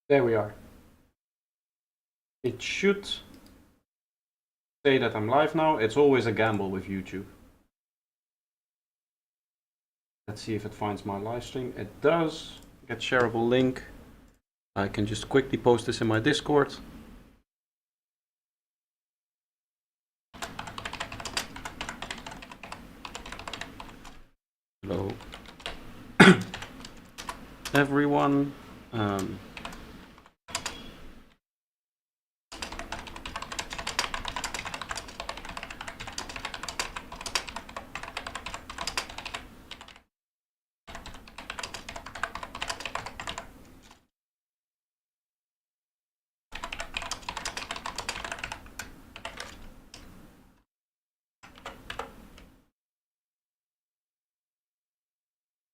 There we are. It should say that I'm live now. It's always a gamble with YouTube. Let's see if it finds my live stream. It does. Get shareable link. I can just quickly post this in my Discord. Hello, everyone.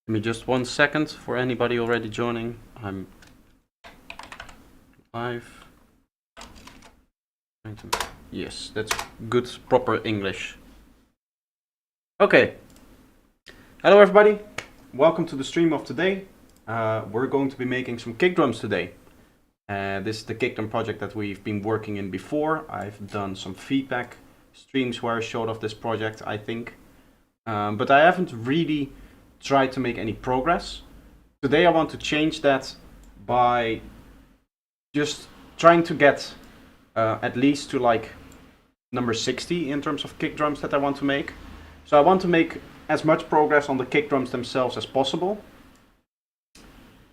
Give me just 1 second for anybody already joining. I'm live. Yes, that's good, proper English. Okay. Hello, everybody. Welcome to the stream of today. We're going to be making some kick drums today. This is the kick drum project that we've been working in before. I've done some feedback streams where I showed off this project, I think. But I haven't really tried to make any progress. Today I want to change that by just trying to get at least to like number 60 in terms of kick drums that I want to make. So I want to make as much progress on the kick drums themselves as possible.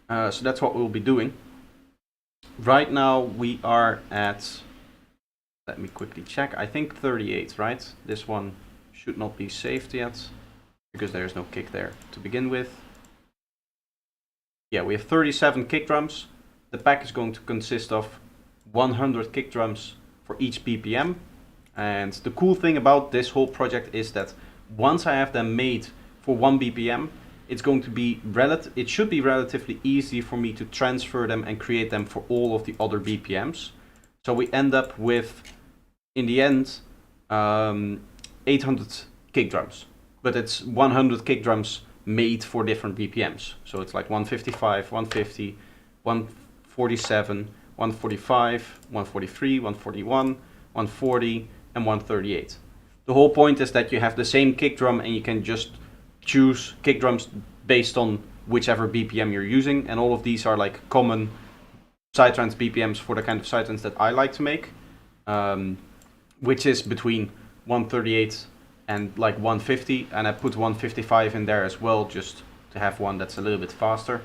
So that's what we'll be doing. Right now we are at, let me quickly check, I think 38, right? This one should not be saved yet, because there's no kick there to begin with. Yeah, we have 37 kick drums. The pack is going to consist of 100 kick drums for each BPM. And the cool thing about this whole project is that once I have them made for 1 BPM, it's going to be it should be relatively easy for me to transfer them and create them for all of the other BPMs. So we end up with, in the end, 800 kick drums. But it's 100 kick drums made for different BPMs. So it's like 155, 150, 147, 145, 143, 141, 140, and 138. The whole point is that you have the same kick drum and you can just choose kick drums based on whichever BPM you're using. And all of these are like common sidetrance BPMs for the kind of sidetrance that I like to make, which is between 138 and like 150, and I put 155 in there as well, just to have one that's a little bit faster.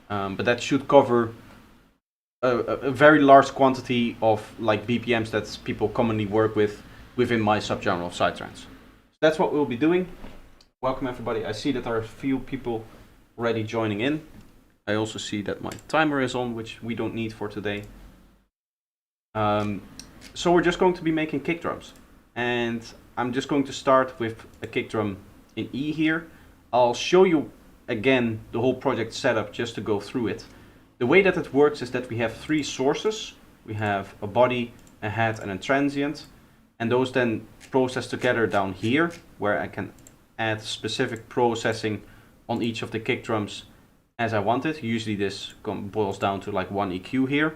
But that should cover a very large quantity of like BPMs that people commonly work with within my subgenre of sidetrance. So that's what we'll be doing. Welcome everybody. I see that there are a few people already joining in. I also see that my timer is on, which we don't need for today. So we're just going to be making kick drums, and I'm just going to start with a kick drum in E here. I'll show you again the whole project setup just to go through it. The way that it works is that we have 3 sources. We have a body, a head, and a transient, and those then process together down here, where I can add specific processing on each of the kick drums as I want it. Usually this boils down to like 1 EQ here.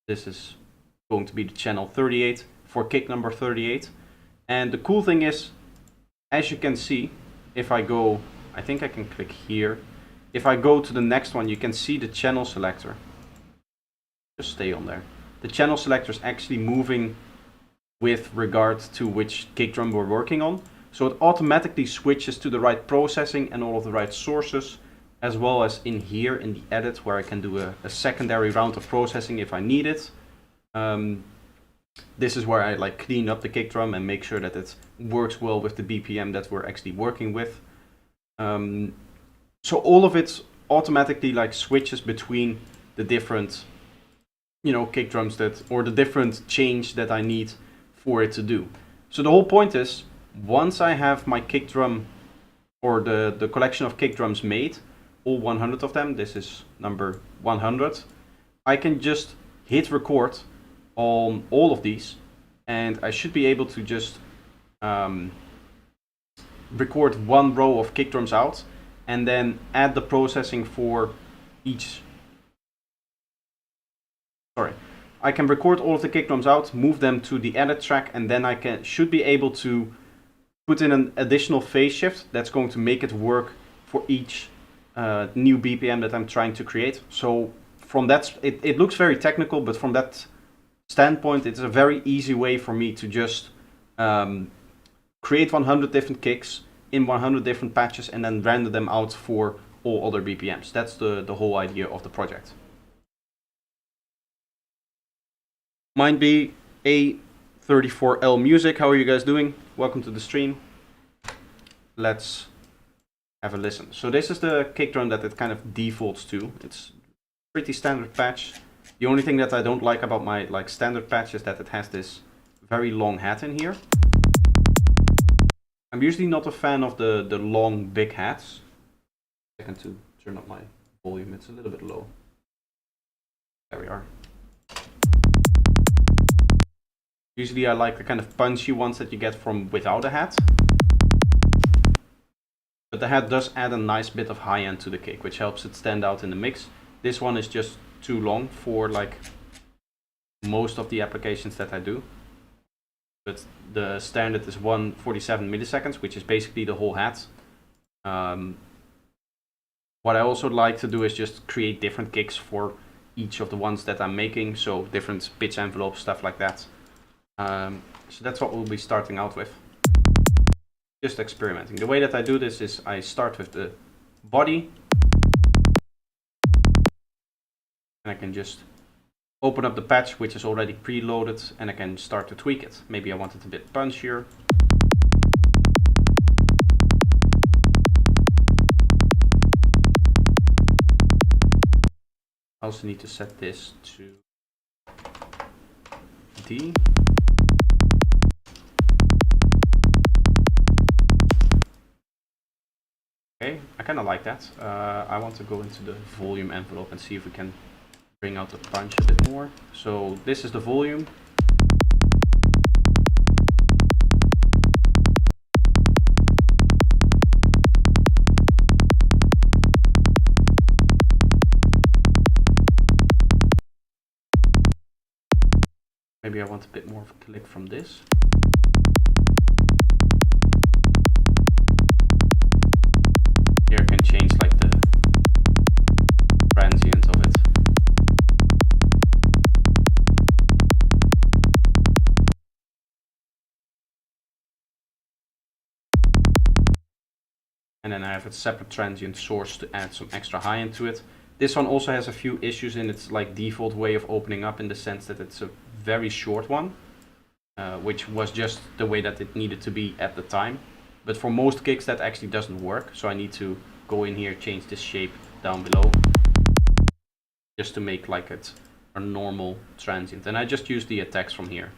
This is going to be the channel 38 for kick number 38. And the cool thing is, as you can see, if I go, I think I can click here. If I go to the next one, you can see the channel selector. Just stay on there. The channel selector is actually moving with regard to which kick drum we're working on. So it automatically switches to the right processing and all of the right sources, as well as in here in the edit, where I can do a secondary round of processing if I need it. This is where I like clean up the kick drum and make sure that it works well with the BPM that we're actually working with. So all of it automatically like switches between the different, kick drums or the different change that I need for it to do. So the whole point is, once I have my kick drum or the collection of kick drums made, all 100 of them, this is number 100, I can just hit record on all of these, and I should be able to just record 1 row of kick drums out and then add the processing for each sorry, I can record all of the kick drums out, move them to the edit track, and then I should be able to put in an additional phase shift that's going to make it work for each new BPM that I'm trying to create. So from that, it looks very technical, but from that standpoint, it's a very easy way for me to just create 100 different kicks in 100 different patches and then render them out for all other BPMs. That's the whole idea of the project. Mine be A34L Music. How are you guys doing? Welcome to the stream. Let's have a listen. So this is the kick drum that it kind of defaults to. It's pretty standard patch. The only thing that I don't like about my standard patch is that it has this very long hat in here. I'm usually not a fan of the long big hats. Second to turn up my volume, it's a little bit low. There we are. Usually I like the kind of punchy ones that you get from without a hat. But the hat does add a nice bit of high end to the kick, which helps it stand out in the mix. This one is just too long for like most of the applications that I do. But the standard is 147 milliseconds, which is basically the whole hat. What I also like to do is just create different kicks for each of the ones that I'm making. So different pitch envelopes, stuff like that. So that's what we'll be starting out with. Just experimenting. The way that I do this is I start with the body. And I can just open up the patch, which is already preloaded, and I can start to tweak it. Maybe I want it a bit punchier. I also need to set this to D. Okay, I kind of like that. I want to go into the volume envelope and see if we can bring out the punch a bit more. So this is the volume. Maybe I want a bit more of a click from this. Here I can change like the transient of it. And then I have a separate transient source to add some extra high end to it. This one also has a few issues in its like default way of opening up, in the sense that it's a very short one, which was just the way that it needed to be at the time. But for most kicks that actually doesn't work, so I need to go in here, change this shape down below, just to make like it a normal transient. And I just use the attacks from here.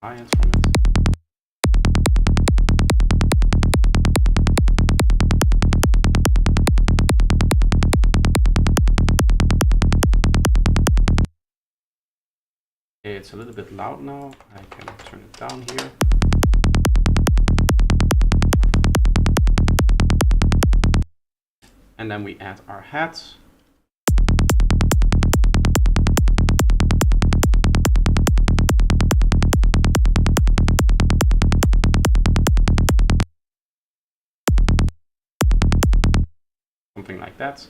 High ends from it. Okay, it's a little bit loud now. I can turn it down here. And then we add our hat. Something like that.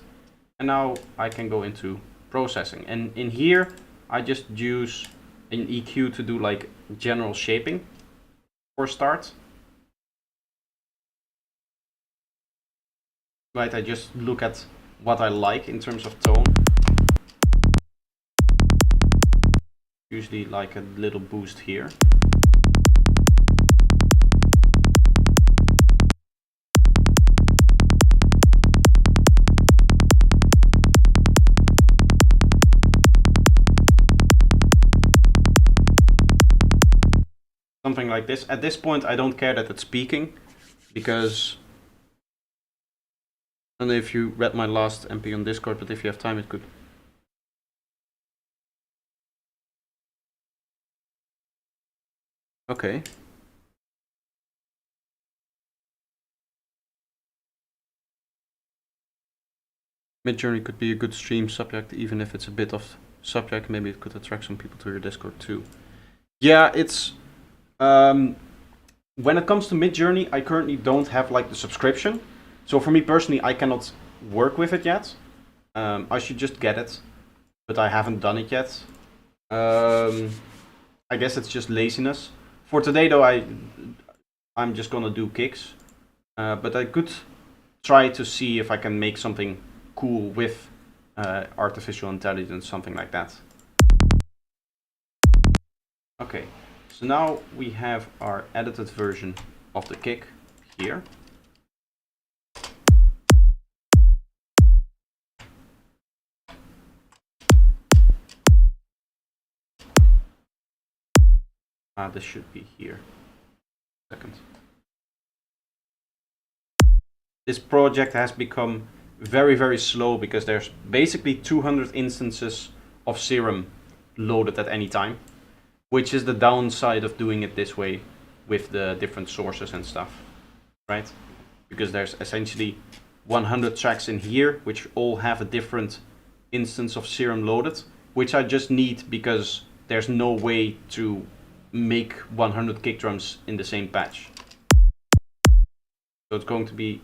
And now I can go into processing. And in here, I just use an EQ to do like general shaping for start. Right, I just look at what I like in terms of tone. Usually like a little boost here. Something like this. At this point, I don't care that it's peaking, because don't know if you read my last MP on Discord, but if you have time, it could. Okay. Midjourney could be a good stream subject, even if it's a bit of subject. Maybe it could attract some people to your Discord too. Yeah, it's when it comes to Midjourney, I currently don't have like the subscription. So for me personally, I cannot work with it yet. I should just get it, but I haven't done it yet. I guess it's just laziness. For today though, I'm just gonna do kicks, but I could try to see if I can make something cool with artificial intelligence, something like that. Okay, so now we have our edited version of the kick here. This should be here. Second. This project has become very, very slow because there's basically 200 instances of Serum loaded at any time, which is the downside of doing it this way with the different sources and stuff, right? Because there's essentially 100 tracks in here, which all have a different instance of Serum loaded, which I just need because there's no way to make 100 kick drums in the same patch. So it's going to be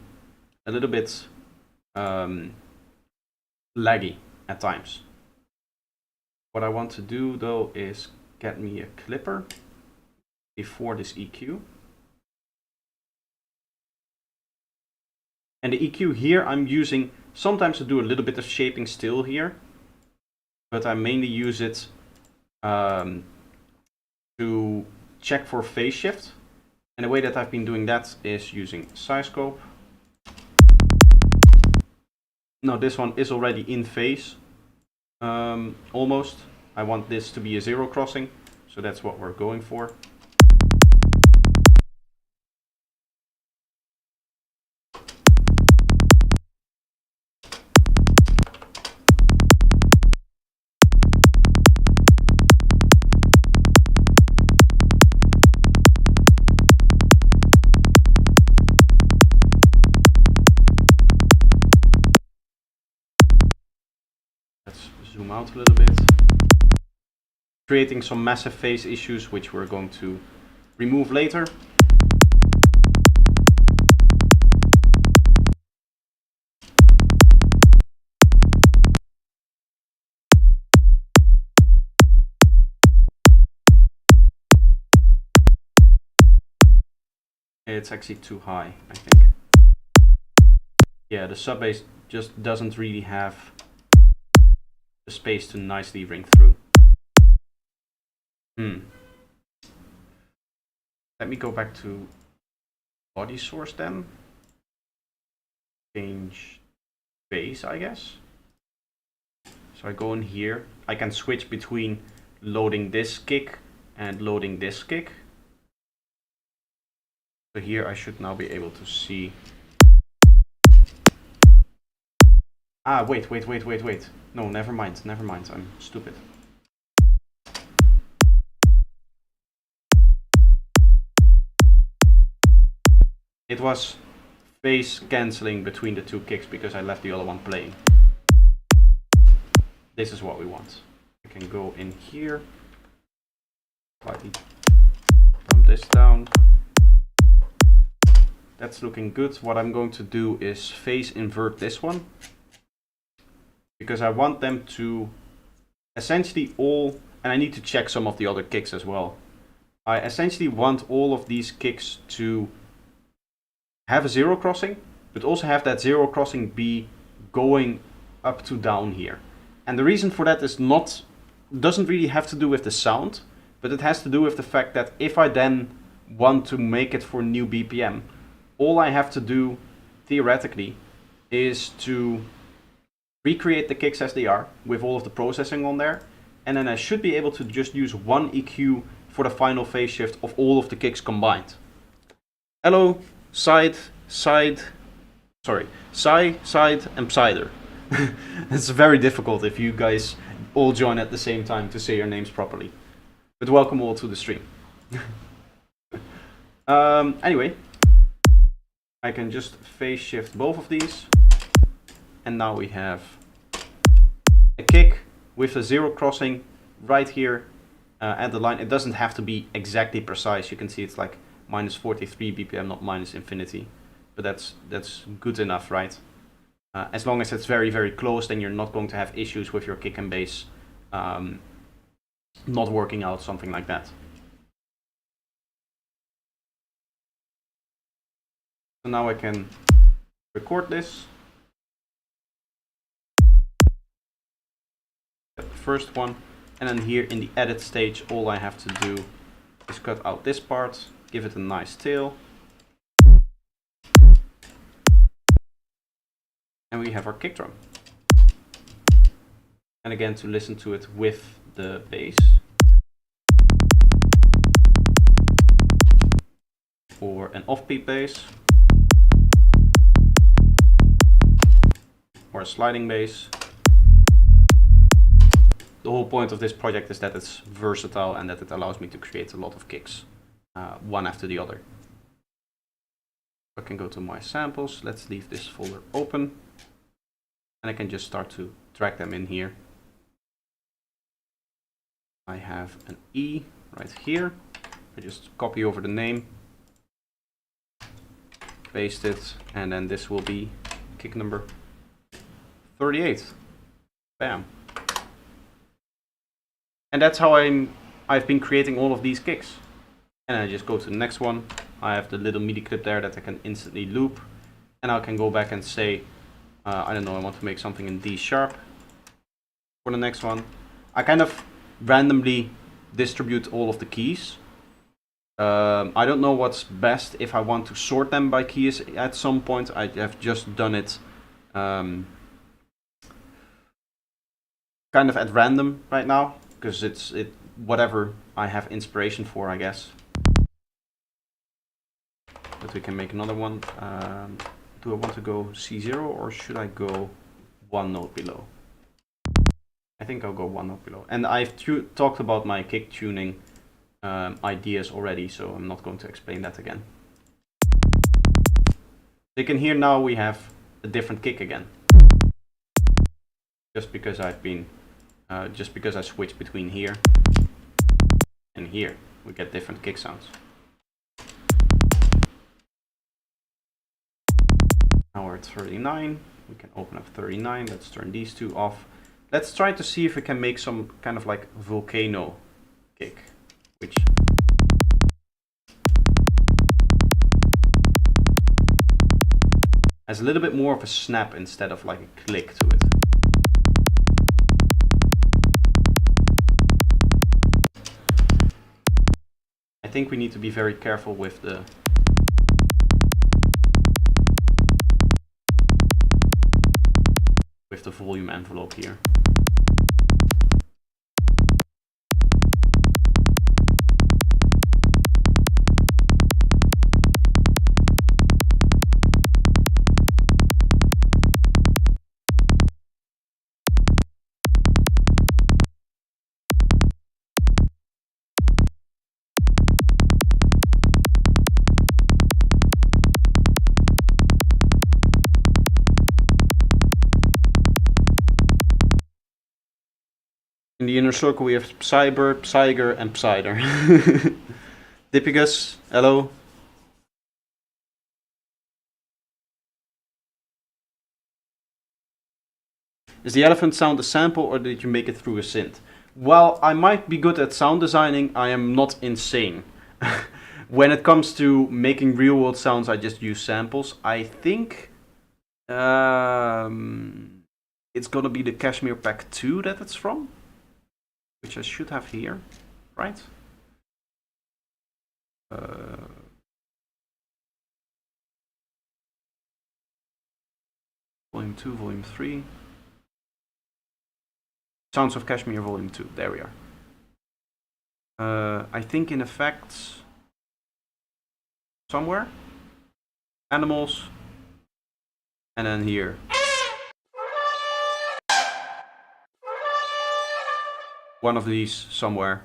a little bit laggy at times. What I want to do though is get me a clipper before this EQ. And the EQ here I'm using sometimes to do a little bit of shaping still here, but I mainly use it to check for phase shift. And the way that I've been doing that is using Syscope. Now this one is already in phase, almost. I want this to be a zero crossing, so that's what we're going for. Zoom out a little bit, creating some massive phase issues which we're going to remove later. It's actually too high, I think. Yeah, the sub bass just doesn't really have the space to nicely ring through. Let me go back to body source then. Change bass, I guess. So I go in here. I can switch between loading this kick and loading this kick. So here I should now be able to see. Ah, wait. No, never mind, I'm stupid. It was phase cancelling between the two kicks because I left the other one playing. This is what we want. I can go in here, slightly dump this down. That's looking good. What I'm going to do is phase invert this one, because I want them to essentially all, and I need to check some of the other kicks as well. I essentially want all of these kicks to have a zero crossing, but also have that zero crossing be going up to down here. And the reason for that is doesn't really have to do with the sound, but it has to do with the fact that if I then want to make it for new BPM, all I have to do theoretically is to recreate the kicks as they are with all of the processing on there, and then I should be able to just use one EQ for the final phase shift of all of the kicks combined. Hello, side, sorry, Psy, Side, and Psyder. It's very difficult if you guys all join at the same time to say your names properly. But welcome all to the stream. Anyway, I can just phase shift both of these. And now we have a kick with a zero crossing right here at the line. It doesn't have to be exactly precise. You can see it's like minus 43 BPM, not minus infinity. But that's good enough, right? As long as it's very, very close, then you're not going to have issues with your kick and bass not working out, something like that. So now I can record this. The first one, and then here in the edit stage, all I have to do is cut out this part, give it a nice tail. And we have our kick drum. And again, to listen to it with the bass. Or an off-beat bass. Or a sliding bass. The whole point of this project is that it's versatile and that it allows me to create a lot of kicks, one after the other. I can go to my samples. Let's leave this folder open. And I can just start to drag them in here. I have an E right here. I just copy over the name, paste it, and then this will be kick number 38. Bam. And that's how I've been creating all of these kicks. And I just go to the next one. I have the little MIDI clip there that I can instantly loop. And I can go back and say, I don't know, I want to make something in D sharp for the next one. I kind of randomly distribute all of the keys. I don't know what's best if I want to sort them by keys at some point. I have just done it kind of at random right now, because it's whatever I have inspiration for, I guess. But we can make another one. Do I want to go C0 or should I go one note below? I think I'll go one note below. And I've talked about my kick tuning ideas already, so I'm not going to explain that again. You can hear now we have a different kick again. Just because I've been, just because I switched between here and here, we get different kick sounds. Now we're at 39. We can open up 39. Let's turn these two off. Let's try to see if we can make some kind of like volcano kick, which has a little bit more of a snap instead of like a click to it. I think we need to be very careful with the volume envelope here. In the inner circle we have Psybird, Psyger, and Psyder. Dipicus, hello. Is the elephant sound a sample or did you make it through a synth? Well, I might be good at sound designing, I am not insane. When it comes to making real world sounds, I just use samples. I think it's gonna be the Cashmere Pack 2 that it's from, which I should have here, right? Volume 2, Volume 3. Sounds of Kashmir Volume 2, there we are. I think in effects somewhere. Animals. And then here. One of these somewhere.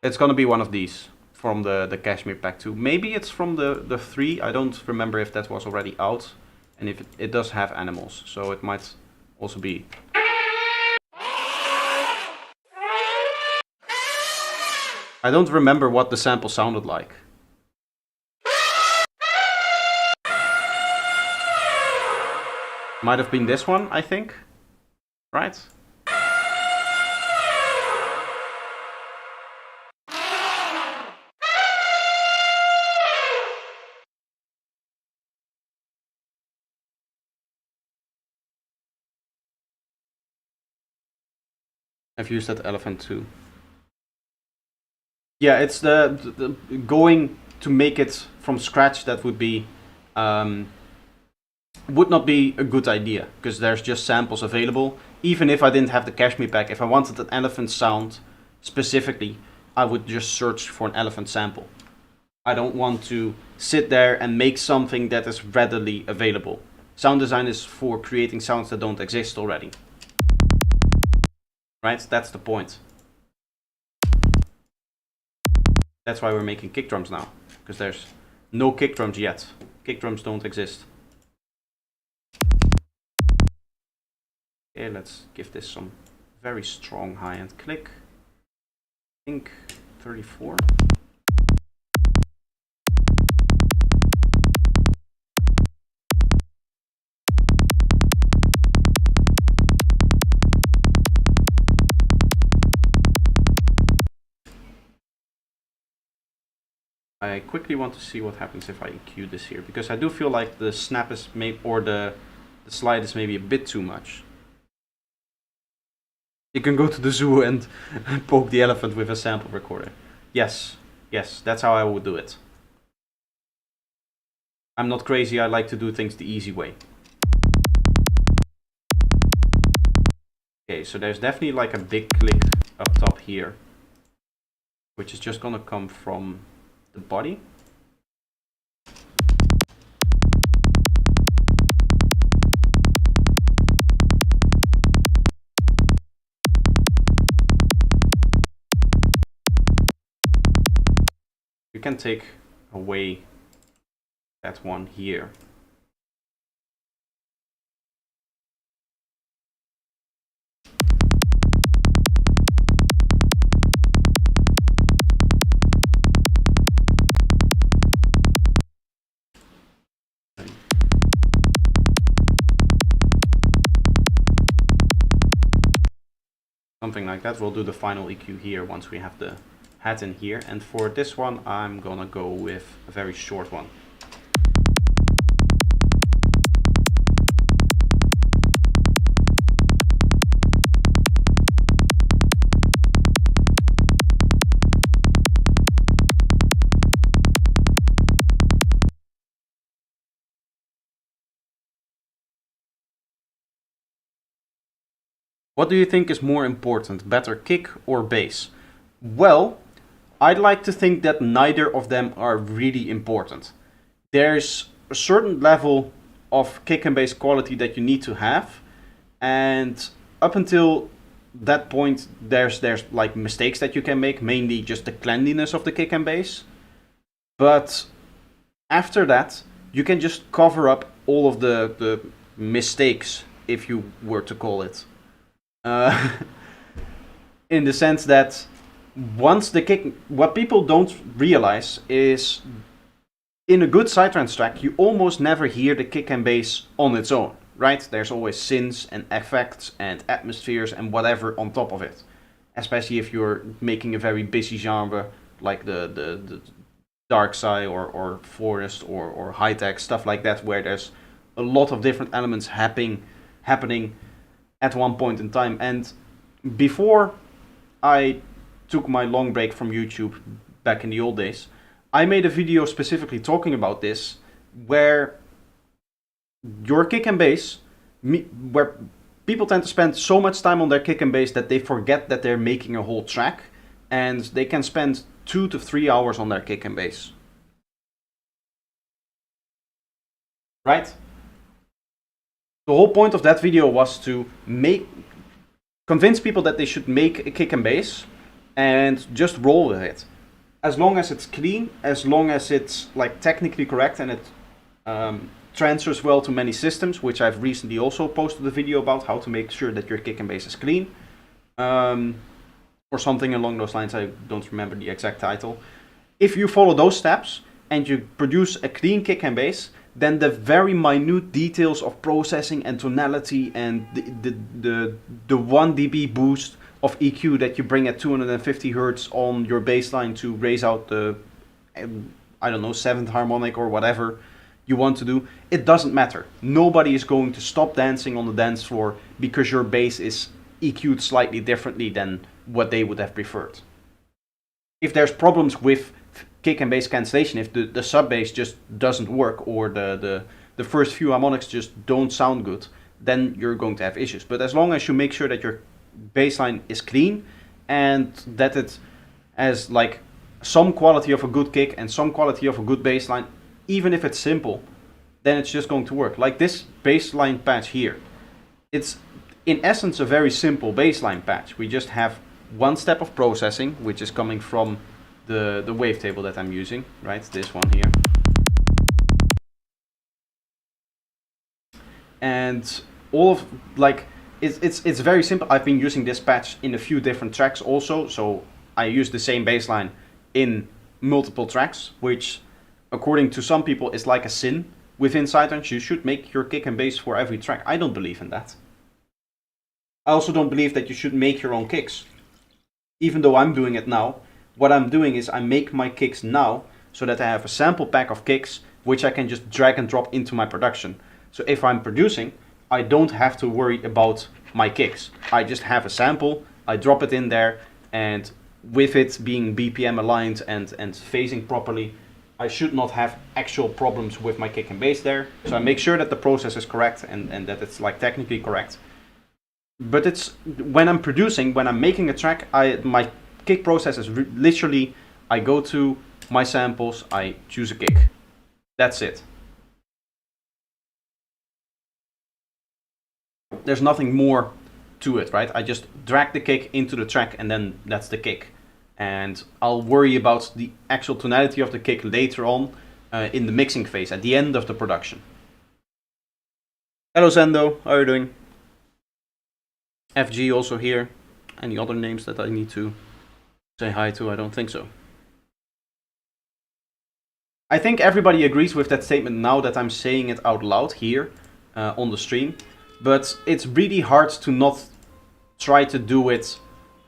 It's gonna be one of these from the Cashmere Pack 2. Maybe it's from the 3. I don't remember if that was already out. And if it does have animals, so it might also be. I don't remember what the sample sounded like. Might have been this one, I think. Right? I've used that elephant too. Yeah, it's the going to make it from scratch. That would be would not be a good idea because there's just samples available. Even if I didn't have the Cashmere Pack, if I wanted an elephant sound specifically, I would just search for an elephant sample. I don't want to sit there and make something that is readily available. Sound design is for creating sounds that don't exist already. Right? That's the point. That's why we're making kick drums now, because there's no kick drums yet. Kick drums don't exist. Okay, let's give this some very strong high-end click. I think 34. I quickly want to see what happens if I EQ this here, because I do feel like the snap is maybe, or the slide is maybe a bit too much. You can go to the zoo and poke the elephant with a sample recorder. Yes, yes, that's how I would do it. I'm not crazy, I like to do things the easy way. Okay, so there's definitely like a big click up top here, which is just gonna come from the body. You can take away that one here. Something like that. We'll do the final EQ here once we have the hat in here. And for this one, I'm gonna go with a very short one. What do you think is more important, better kick or bass? Well, I'd like to think that neither of them are really important. There's a certain level of kick and bass quality that you need to have, and up until that point there's like mistakes that you can make, mainly just the cleanliness of the kick and bass. But after that, you can just cover up all of the mistakes, if you were to call it. In the sense that once the kick, what people don't realize is in a good psytrance track, you almost never hear the kick and bass on its own, right? There's always synths and effects and atmospheres and whatever on top of it. Especially if you're making a very busy genre like the dark side or forest or high tech, stuff like that, where there's a lot of different elements happening at one point in time. And before I took my long break from YouTube back in the old days, I made a video specifically talking about this, where your kick and bass, where people tend to spend so much time on their kick and bass that they forget that they're making a whole track, and they can spend 2 to 3 hours on their kick and bass. Right? The whole point of that video was to convince people that they should make a kick and bass and just roll with it. As long as it's clean, as long as it's like technically correct and it transfers well to many systems, which I've recently also posted a video about how to make sure that your kick and bass is clean. Or something along those lines, I don't remember the exact title. If you follow those steps and you produce a clean kick and bass, then the very minute details of processing and tonality and the 1 dB boost of EQ that you bring at 250 Hertz on your bass line to raise out the, I don't know, 7th harmonic or whatever you want to do, it doesn't matter. Nobody is going to stop dancing on the dance floor because your bass is EQ'd slightly differently than what they would have preferred. If there's problems with kick and bass cancellation, if the sub bass just doesn't work or the first few harmonics just don't sound good, then you're going to have issues. But as long as you make sure that your bass line is clean and that it has like some quality of a good kick and some quality of a good bass line, even if it's simple, then it's just going to work. Like this bass line patch here. It's in essence a very simple bass line patch. We just have one step of processing, which is coming from the wavetable that I'm using, right? This one here. And all of, like, it's very simple. I've been using this patch in a few different tracks also, so I use the same bass line in multiple tracks, which according to some people is like a sin within Sidetrance. You should make your kick and bass for every track. I don't believe in that. I also don't believe that you should make your own kicks. Even though I'm doing it now, what I'm doing is I make my kicks now so that I have a sample pack of kicks which I can just drag and drop into my production. So if I'm producing, I don't have to worry about my kicks. I just have a sample, I drop it in there, and with it being BPM aligned and phasing properly, I should not have actual problems with my kick and bass there. So I make sure that the process is correct and that it's like technically correct. But it's when I'm producing, when I'm making a track, my kick process is literally, I go to my samples, I choose a kick. That's it. There's nothing more to it, right? I just drag the kick into the track and then that's the kick. And I'll worry about the actual tonality of the kick later on in the mixing phase, at the end of the production. Hello Zendo, how are you doing? FG also here. Any other names that I need to say hi to? I don't think so. I think everybody agrees with that statement now that I'm saying it out loud here on the stream. But it's really hard to not try to do it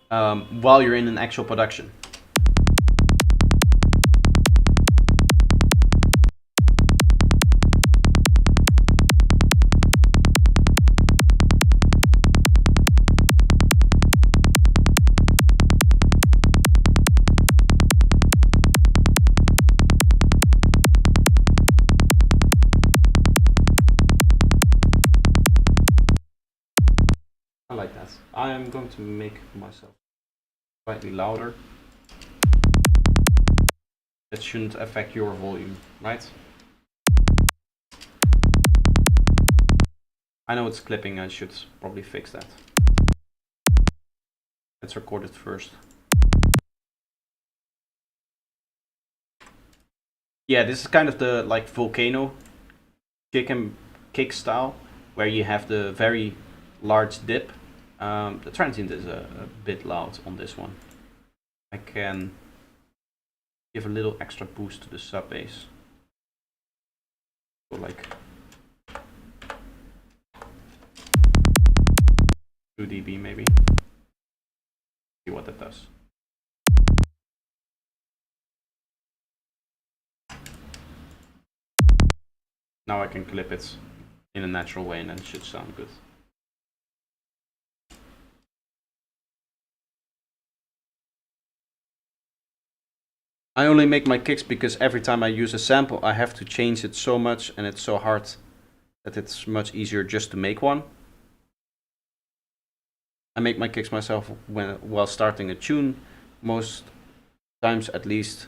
while you're in an actual production. I like that. I am going to make myself slightly louder. That shouldn't affect your volume, right? I know it's clipping, I should probably fix that. Let's record it first. Yeah, this is kind of the like volcano kick style, where you have the very large dip. The transient is a bit loud on this one. I can give a little extra boost to the sub bass. So like 2 dB maybe. See what that does. Now I can clip it in a natural way and then it should sound good. I only make my kicks because every time I use a sample I have to change it so much and it's so hard that it's much easier just to make one. I make my kicks myself while starting a tune, most times at least,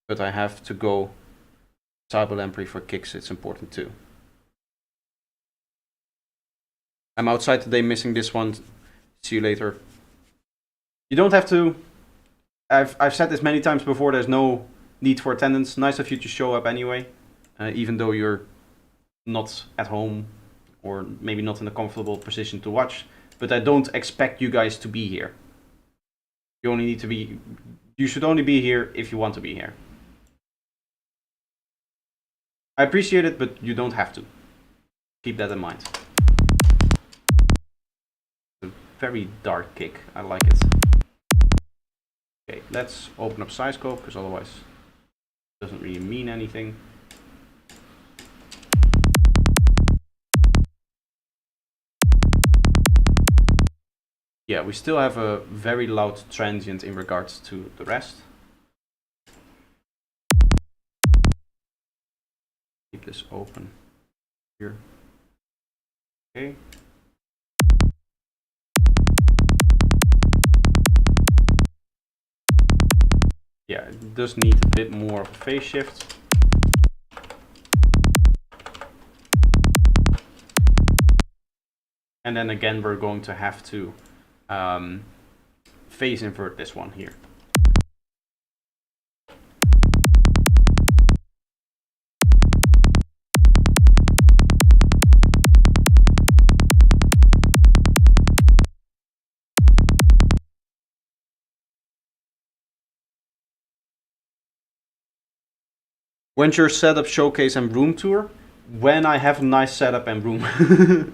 but I have to go cyber lamprey for kicks. It's important too. I'm outside today missing this one. See you later. You don't have to. I've said this many times before. There's no need for attendance. Nice of you to show up anyway, even though you're not at home or maybe not in a comfortable position to watch. But I don't expect you guys to be here. You only need to be. You should only be here if you want to be here. I appreciate it, but you don't have to. Keep that in mind. A very dark kick. I like it. Okay, let's open up SciScope, because otherwise it doesn't really mean anything. Yeah, we still have a very loud transient in regards to the rest. Keep this open here. Okay. Yeah, it does need a bit more of a phase shift. And then again, we're going to have to phase invert this one here. When's your setup, showcase, and room tour? When I have a nice setup and room.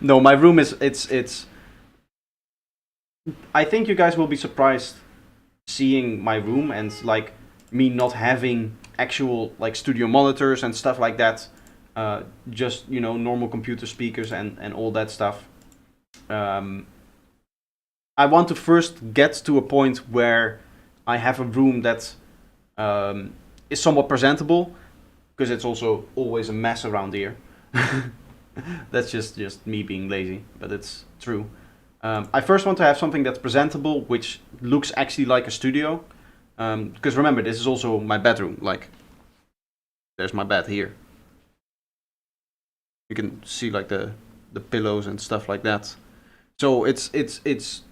No, my room is it's. I think you guys will be surprised seeing my room and like me not having actual like studio monitors and stuff like that. Just normal computer speakers and all that stuff. I want to first get to a point where I have a room that is somewhat presentable, because it's also always a mess around here. That's just me being lazy, but it's true. I first want to have something that's presentable, which looks actually like a studio. Because remember, this is also my bedroom. Like, there's my bed here. You can see like the pillows and stuff like that. So it's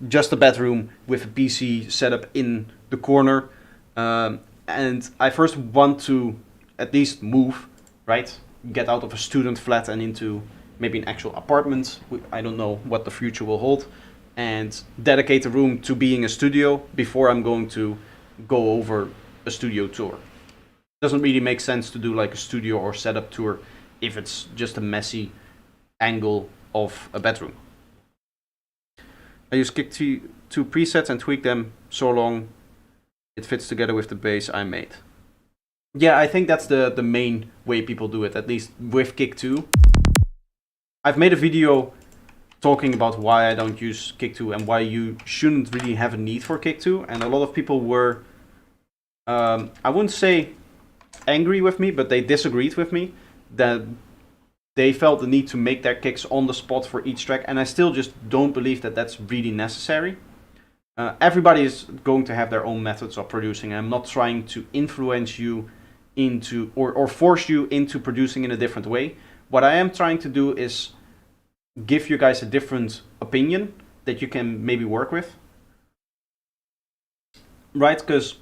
just a bedroom with a PC set up in the corner. And I first want to at least move, right? Get out of a student flat and into maybe an actual apartment. I don't know what the future will hold. And dedicate a room to being a studio before I'm going to go over a studio tour. Doesn't really make sense to do like a studio or setup tour if it's just a messy angle of a bedroom. I use Kick 2 presets and tweak them so long it fits together with the base I made. Yeah, I think that's the main way people do it, at least with Kick 2. I've made a video talking about why I don't use Kick 2 and why you shouldn't really have a need for Kick 2. And a lot of people were, I wouldn't say angry with me, but they disagreed with me that they felt the need to make their kicks on the spot for each track. And I still just don't believe that that's really necessary. Everybody is going to have their own methods of producing. I'm not trying to influence you into or force you into producing in a different way. What I am trying to do is give you guys a different opinion that you can maybe work with. Right? Because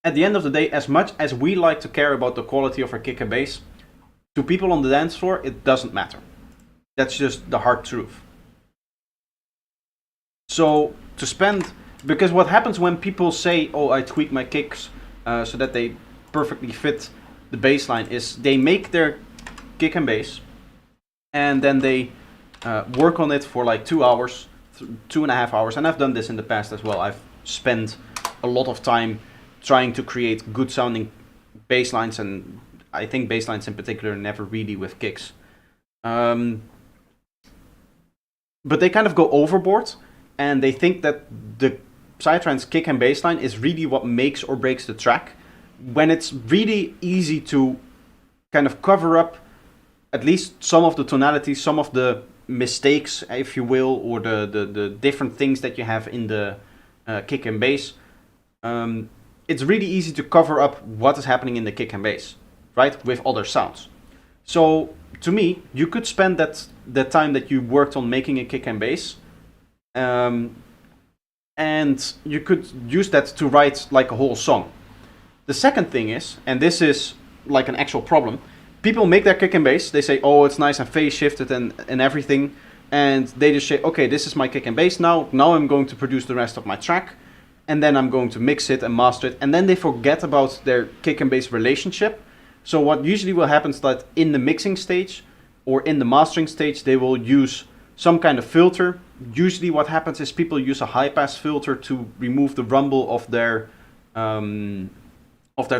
at the end of the day, as much as we like to care about the quality of our kick and bass, to people on the dance floor, it doesn't matter. That's just the hard truth. So to spend, because what happens when people say, oh, I tweak my kicks so that they perfectly fit the bass line, is they make their kick and bass and then they work on it for like 2 hours, 2.5 hours. And I've done this in the past as well. I've spent a lot of time trying to create good sounding bass lines, and I think bass lines in particular, never really with kicks. But they kind of go overboard and they think that the Psytrance kick and bass line is really what makes or breaks the track, when it's really easy to kind of cover up at least some of the tonalities, some of the mistakes, if you will, or the different things that you have in the kick and bass it's really easy to cover up what is happening in the kick and bass, right, with other sounds. So to me, you could spend that time that you worked on making a kick and bass, and you could use that to write like a whole song. The second thing is, and this is like an actual problem, people make their kick and bass, they say, oh, it's nice and phase shifted and everything, and they just say, okay, this is my kick and bass now I'm going to produce the rest of my track, and then I'm going to mix it and master it, and then they forget about their kick and bass relationship. So what usually will happen is that in the mixing stage or in the mastering stage, they will use some kind of filter. Usually what happens is people use a high pass filter to remove the rumble of their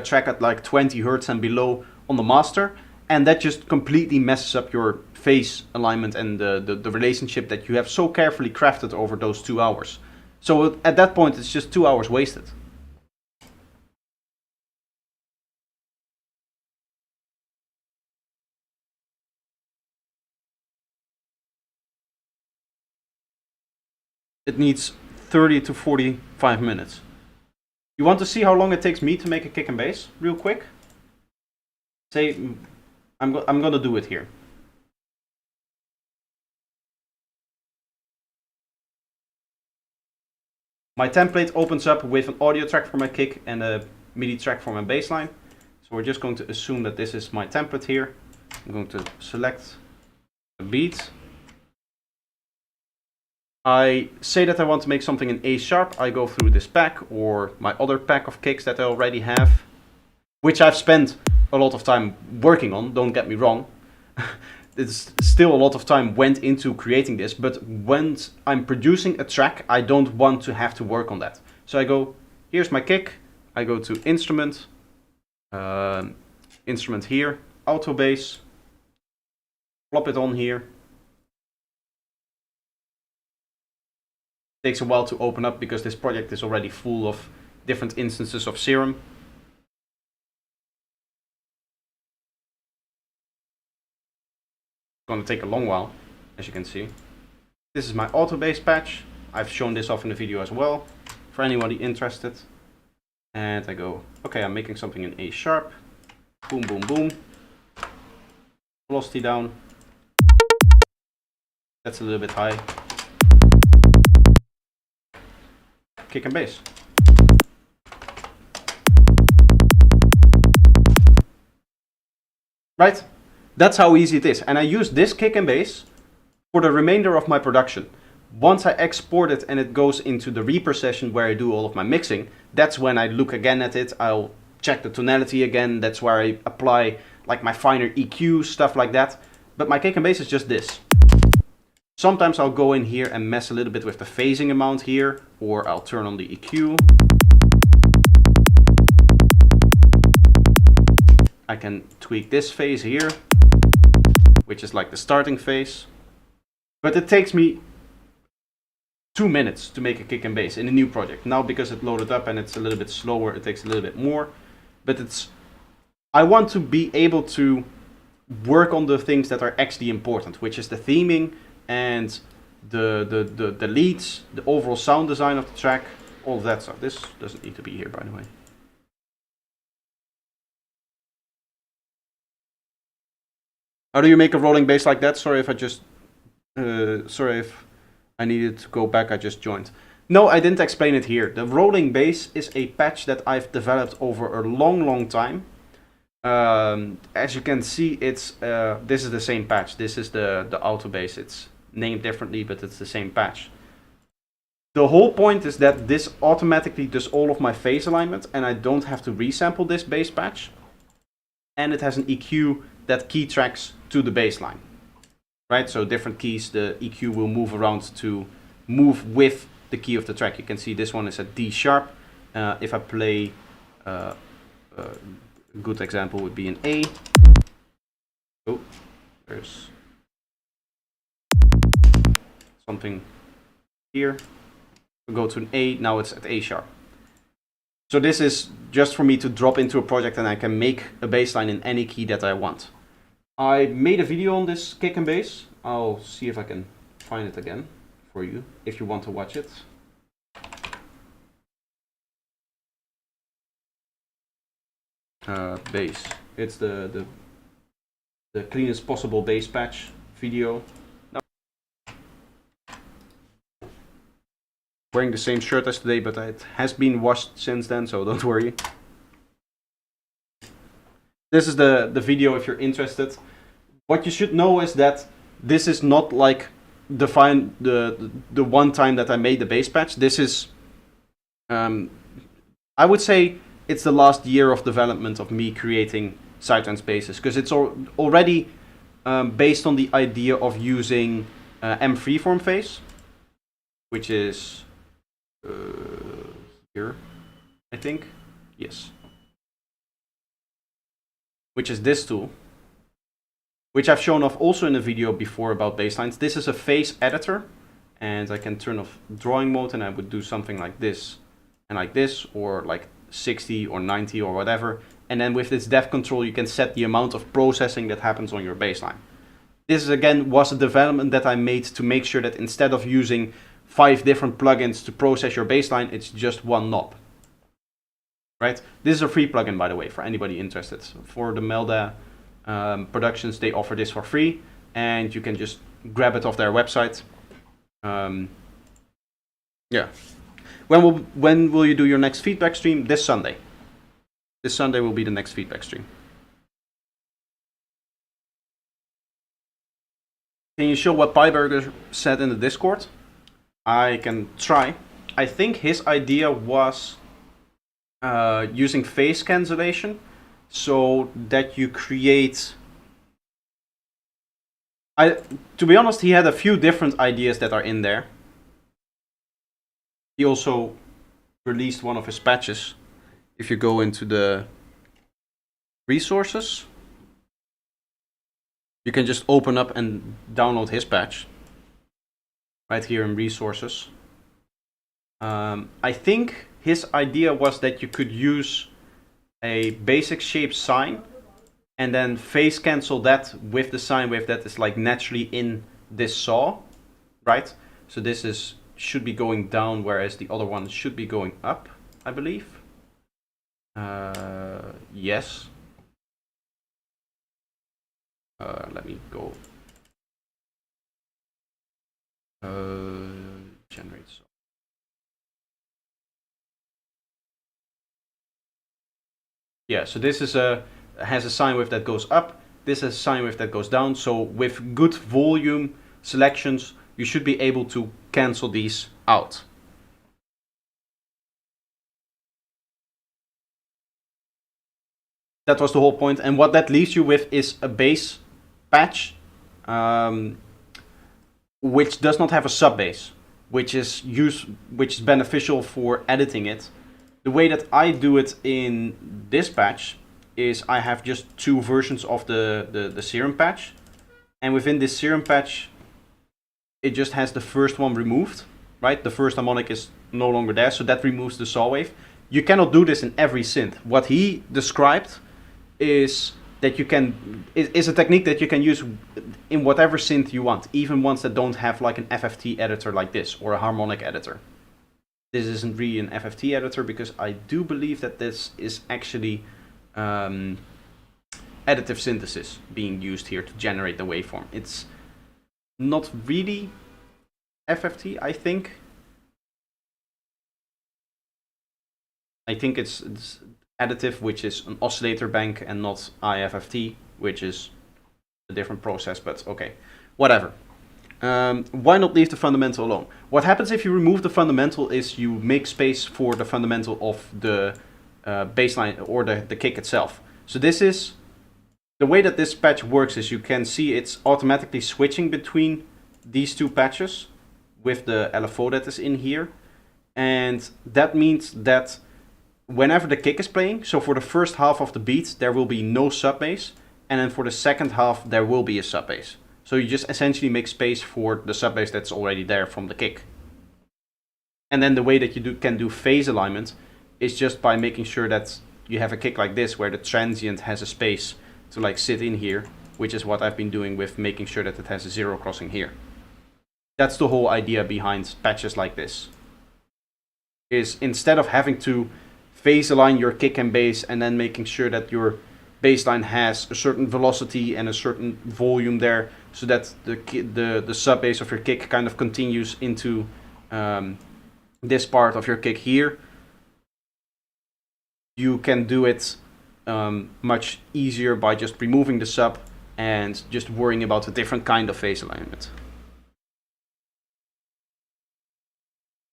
track at like 20 hertz and below on the master, and that just completely messes up your phase alignment and the relationship that you have so carefully crafted over those 2 hours. So at that point, it's just 2 hours wasted. It needs 30 to 45 minutes. You want to see how long it takes me to make a kick and bass real quick? Say, I'm gonna do it here. My template opens up with an audio track for my kick and a MIDI track for my bass line. So we're just going to assume that this is my template here. I'm going to select a beat. I say that I want to make something in A sharp. I go through this pack or my other pack of kicks that I already have, which I've spent a lot of time working on, don't get me wrong. It's still a lot of time went into creating this, but when I'm producing a track, I don't want to have to work on that. So I go, here's my kick, I go to instrument, instrument here, auto bass, plop it on here. Takes a while to open up because this project is already full of different instances of Serum. Going to take a long while, as you can see. This is my auto bass patch. I've shown this off in the video as well for anybody interested. And I go, okay, I'm making something in A sharp. Boom, boom, boom. Velocity down. That's a little bit high. Kick and bass. Right? That's how easy it is. And I use this kick and bass for the remainder of my production. Once I export it and it goes into the Reaper session where I do all of my mixing, that's when I look again at it. I'll check the tonality again. That's where I apply like my finer EQ, stuff like that. But my kick and bass is just this. Sometimes I'll go in here and mess a little bit with the phasing amount here, or I'll turn on the EQ. I can tweak this phase here, which is like the starting phase. But it takes me 2 minutes to make a kick and bass in a new project. Now because it loaded up and it's a little bit slower, it takes a little bit more. But I want to be able to work on the things that are actually important, which is the theming and the leads, the overall sound design of the track, all of that stuff. This doesn't need to be here, by the way. How do you make a rolling bass like that? Sorry if I needed to go back, I just joined. No, I didn't explain it here. The rolling bass is a patch that I've developed over a long time. As you can see, it's this is the same patch. This is the auto bass. It's named differently, but it's the same patch. The whole point is that this automatically does all of my phase alignment, and I don't have to resample this bass patch. And it has an EQ that key tracks to the bass line. Right, so different keys, the EQ will move around to move with the key of the track. You can see this one is at D sharp. If I play, a good example would be an A. Oh, there's something here. We go to an A, now it's at A sharp. So this is just for me to drop into a project and I can make a bass line in any key that I want. I made a video on this kick and bass. I'll see if I can find it again for you if you want to watch it. bass. It's the cleanest possible bass patch video. No. Wearing the same shirt as today, but it has been washed since then, so don't worry. This is the video if you're interested. What you should know is that this is not like the one time that I made the bass patch. This is, I would say, it's the last year of development of me creating sidetrans basses, because it's already based on the idea of using M freeform phase, which is here, I think. Yes. Which is this tool, which I've shown off also in a video before about basslines. This is a phase editor, and I can turn off drawing mode, and I would do something like this, and like this, or like 60 or 90 or whatever. And then with this depth control, you can set the amount of processing that happens on your bassline. This again was a development that I made to make sure that instead of using 5 different plugins to process your bassline, it's just one knob. Right? This is a free plugin, by the way, for anybody interested. For the Melda productions, they offer this for free, and you can just grab it off their website. Yeah. When will you do your next feedback stream? This Sunday. This Sunday will be the next feedback stream. Can you show what Pieburger said in the Discord? I can try. I think his idea was using phase cancellation so that you create... To be honest, he had a few different ideas that are in there. He also released one of his patches. If you go into the resources, you can just open up and download his patch right here in resources. I think his idea was that you could use a basic shape sine and then phase cancel that with the sine wave that is like naturally in this saw, right? So this should be going down, whereas the other one should be going up, I believe. Yes. Let me go. Generate saw. Yeah, so this is has a sine wave that goes up. This has a sine wave that goes down. So with good volume selections, you should be able to cancel these out. That was the whole point. And what that leaves you with is a bass patch, which does not have a sub bass, which is beneficial for editing it. The way that I do it in this patch is I have just 2 versions of the serum patch, and within this serum patch it just has the first one removed, right? The first harmonic is no longer there, so that removes the saw wave. You cannot do this in every synth. What he described is that you can is a technique that you can use in whatever synth you want, even ones that don't have like an FFT editor like this or a harmonic editor. This isn't really an FFT editor because I do believe that this is actually additive synthesis being used here to generate the waveform. It's not really FFT, I think. I think it's additive, which is an oscillator bank, and not IFFT, which is a different process, but okay, whatever. Why not leave the fundamental alone? What happens if you remove the fundamental is you make space for the fundamental of the bassline or the kick itself. So this is the way that this patch works. Is you can see it's automatically switching between these 2 patches with the LFO that is in here, and that means that whenever the kick is playing, so for the first half of the beat there will be no sub bass, and then for the second half there will be a sub bass. So you just essentially make space for the sub bass that's already there from the kick. And then the way that you can do phase alignment is just by making sure that you have a kick like this where the transient has a space to like sit in here, which is what I've been doing with making sure that it has a 0 crossing here. That's the whole idea behind patches like this. Is instead of having to phase align your kick and bass, and then making sure that your bass line has a certain velocity and a certain volume there, so that the sub bass of your kick kind of continues into this part of your kick here. You can do it much easier by just removing the sub and just worrying about a different kind of phase alignment.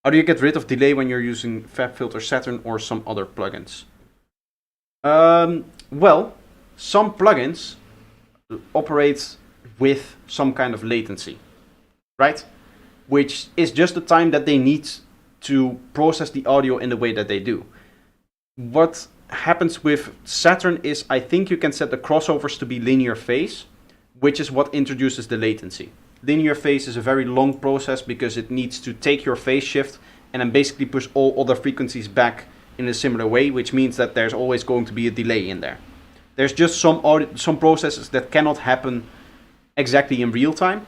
How do you get rid of delay when you're using FabFilter Saturn or some other plugins? Well, some plugins operate with some kind of latency, right? Which is just the time that they need to process the audio in the way that they do. What happens with Saturn is, I think you can set the crossovers to be linear phase, which is what introduces the latency. Linear phase is a very long process because it needs to take your phase shift and then basically push all other frequencies back in a similar way, which means that there's always going to be a delay in there. There's just some processes that cannot happen exactly in real time.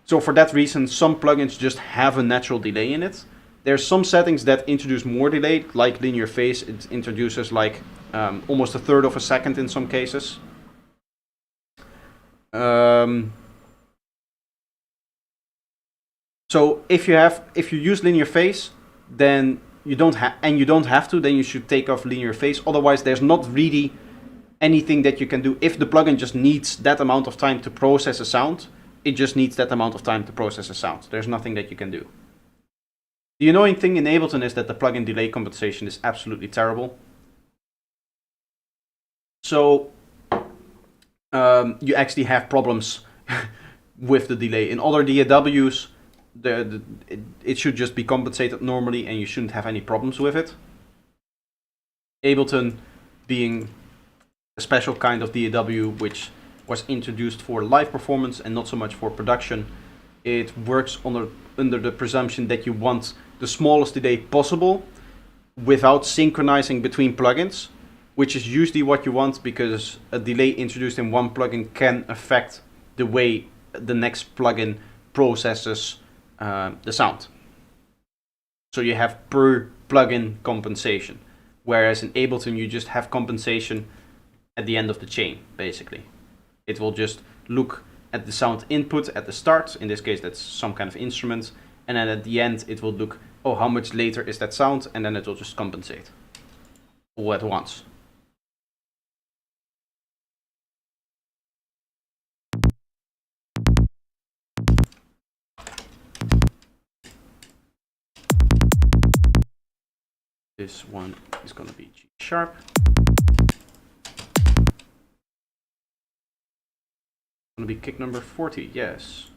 So for that reason, some plugins just have a natural delay in it. There's some settings that introduce more delay, like linear phase. It introduces like almost 1/3 of a second in some cases. So if you use linear phase, then you don't have to, then you should take off linear phase. Otherwise, there's not really anything that you can do. If the plugin just needs that amount of time to process a sound, it just needs that amount of time to process a sound. There's nothing that you can do. The annoying thing in Ableton is that the plugin delay compensation is absolutely terrible. So you actually have problems with the delay. In other DAWs, it should just be compensated normally and you shouldn't have any problems with it. Ableton being a special kind of DAW which was introduced for live performance and not so much for production, it works under the presumption that you want the smallest delay possible without synchronizing between plugins, which is usually what you want because a delay introduced in one plugin can affect the way the next plugin processes the sound. So you have per plugin compensation, whereas in Ableton you just have compensation at the end of the chain, basically. It will just look at the sound input at the start, in this case that's some kind of instrument, and then at the end it will look, oh, how much later is that sound, and then it will just compensate all at once. This one is going to be G sharp. Going to be kick number 40, yes.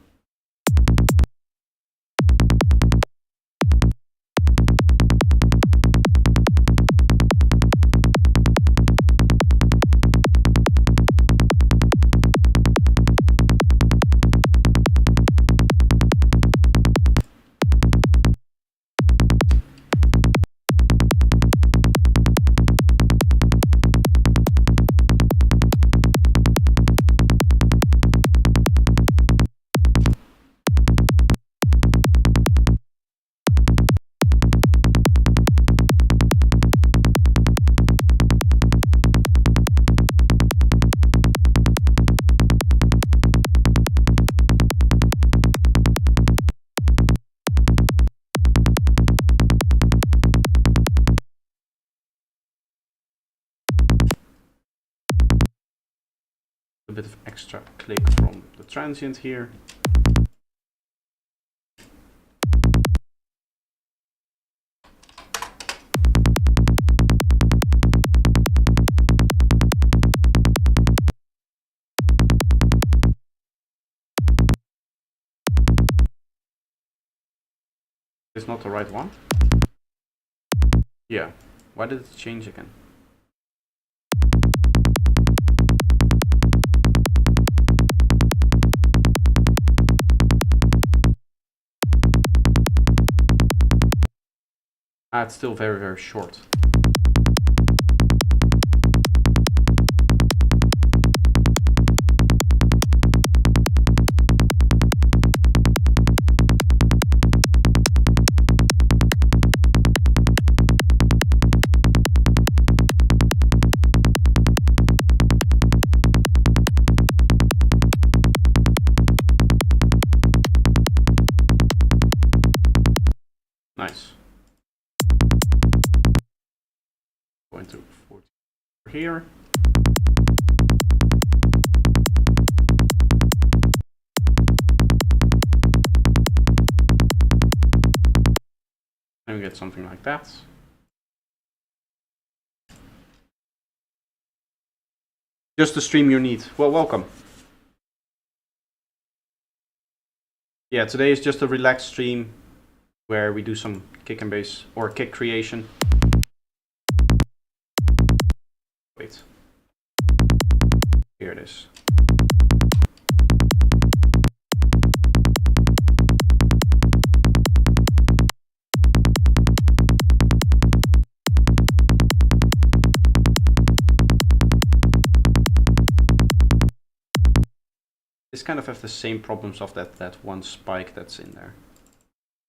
A bit of extra click from the transient here. It's not the right one? Yeah. Why did it change again? It's still very, very short. going to 40 here. And we get something like that. Just the stream you need. Well, welcome. Yeah, today is just a relaxed stream where we do some kick and bass or kick creation. Wait. Here it is. This kind of has the same problems of that one spike that's in there.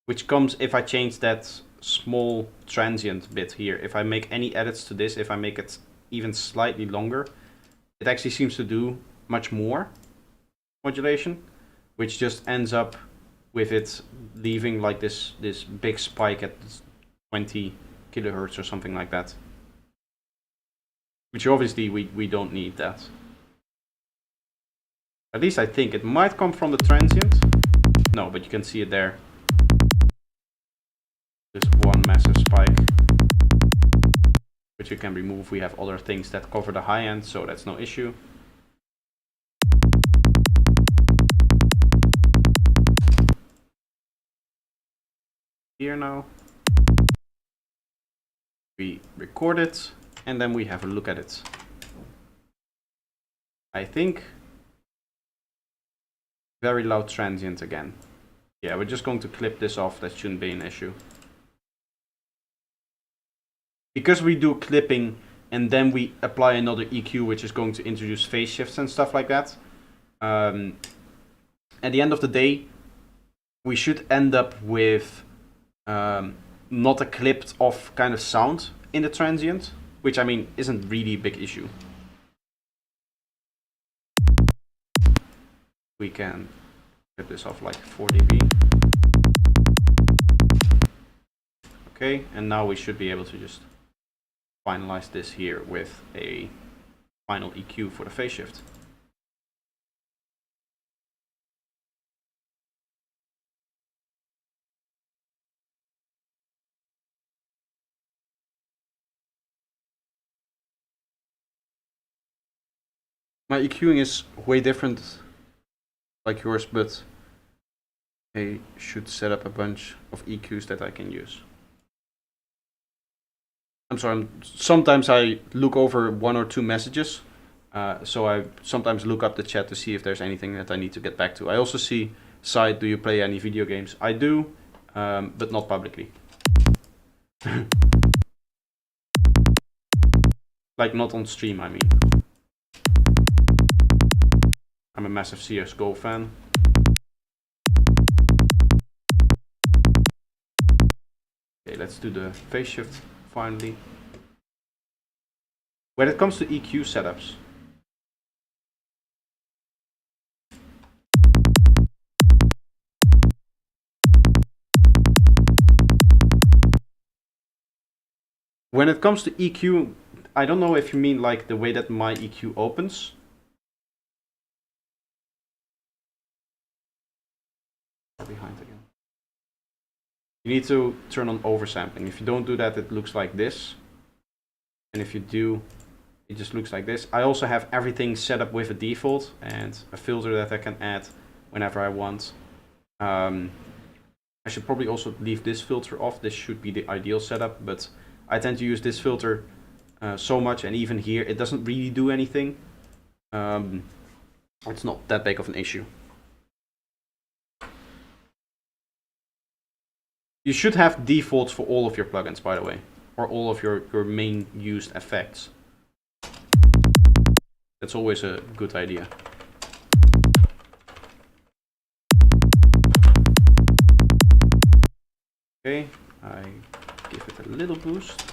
Which comes if I change that small transient bit here. If I make any edits to this, if I make it even slightly longer, it actually seems to do much more modulation, which just ends up with it leaving like this big spike at 20 kilohertz or something like that. Which obviously we don't need that. At least I think it might come from the transient. No, but you can see it there. This one massive spike, which you can remove. We have other things that cover the high end, so that's no issue. Here now. We record it, and then we have a look at it. I think very loud transient again. Yeah, we're just going to clip this off. That shouldn't be an issue. Because we do clipping and then we apply another EQ, which is going to introduce phase shifts and stuff like that. At the end of the day, we should end up with not a clipped off kind of sound in the transient, which I mean isn't really a big issue. We can clip this off like 4 dB. Okay, and now we should be able to just finalize this here with a final EQ for the phase shift. My EQing is way different like yours, but I should set up a bunch of EQs that I can use. I'm sorry, sometimes I look over 1 or 2 messages, so I sometimes look up the chat to see if there's anything that I need to get back to. I also see, Side, do you play any video games? I do, but not publicly. Like not on stream, I mean. I'm a massive CSGO fan. Okay, let's do the phase shift finally. When it comes to EQ setups, when it comes to EQ, I don't know if you mean like the way that my EQ opens. Behind again. You need to turn on oversampling. If you don't do that, it looks like this. And if you do, it just looks like this. I also have everything set up with a default and a filter that I can add whenever I want. I should probably also leave this filter off. This should be the ideal setup, but I tend to use this filter so much, and even here it doesn't really do anything. It's not that big of an issue. You should have defaults for all of your plugins, by the way, or all of your main used effects. That's always a good idea. Okay, I give it a little boost.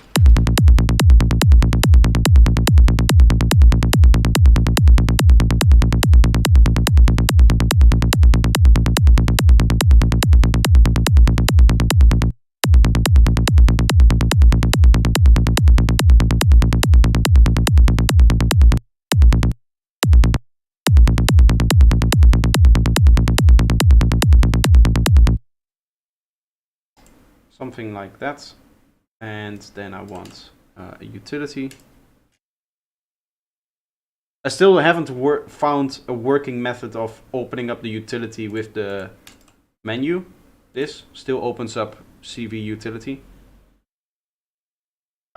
something like that. And then I want a utility. I still haven't found a working method of opening up the utility with the menu. This still opens up CV utility.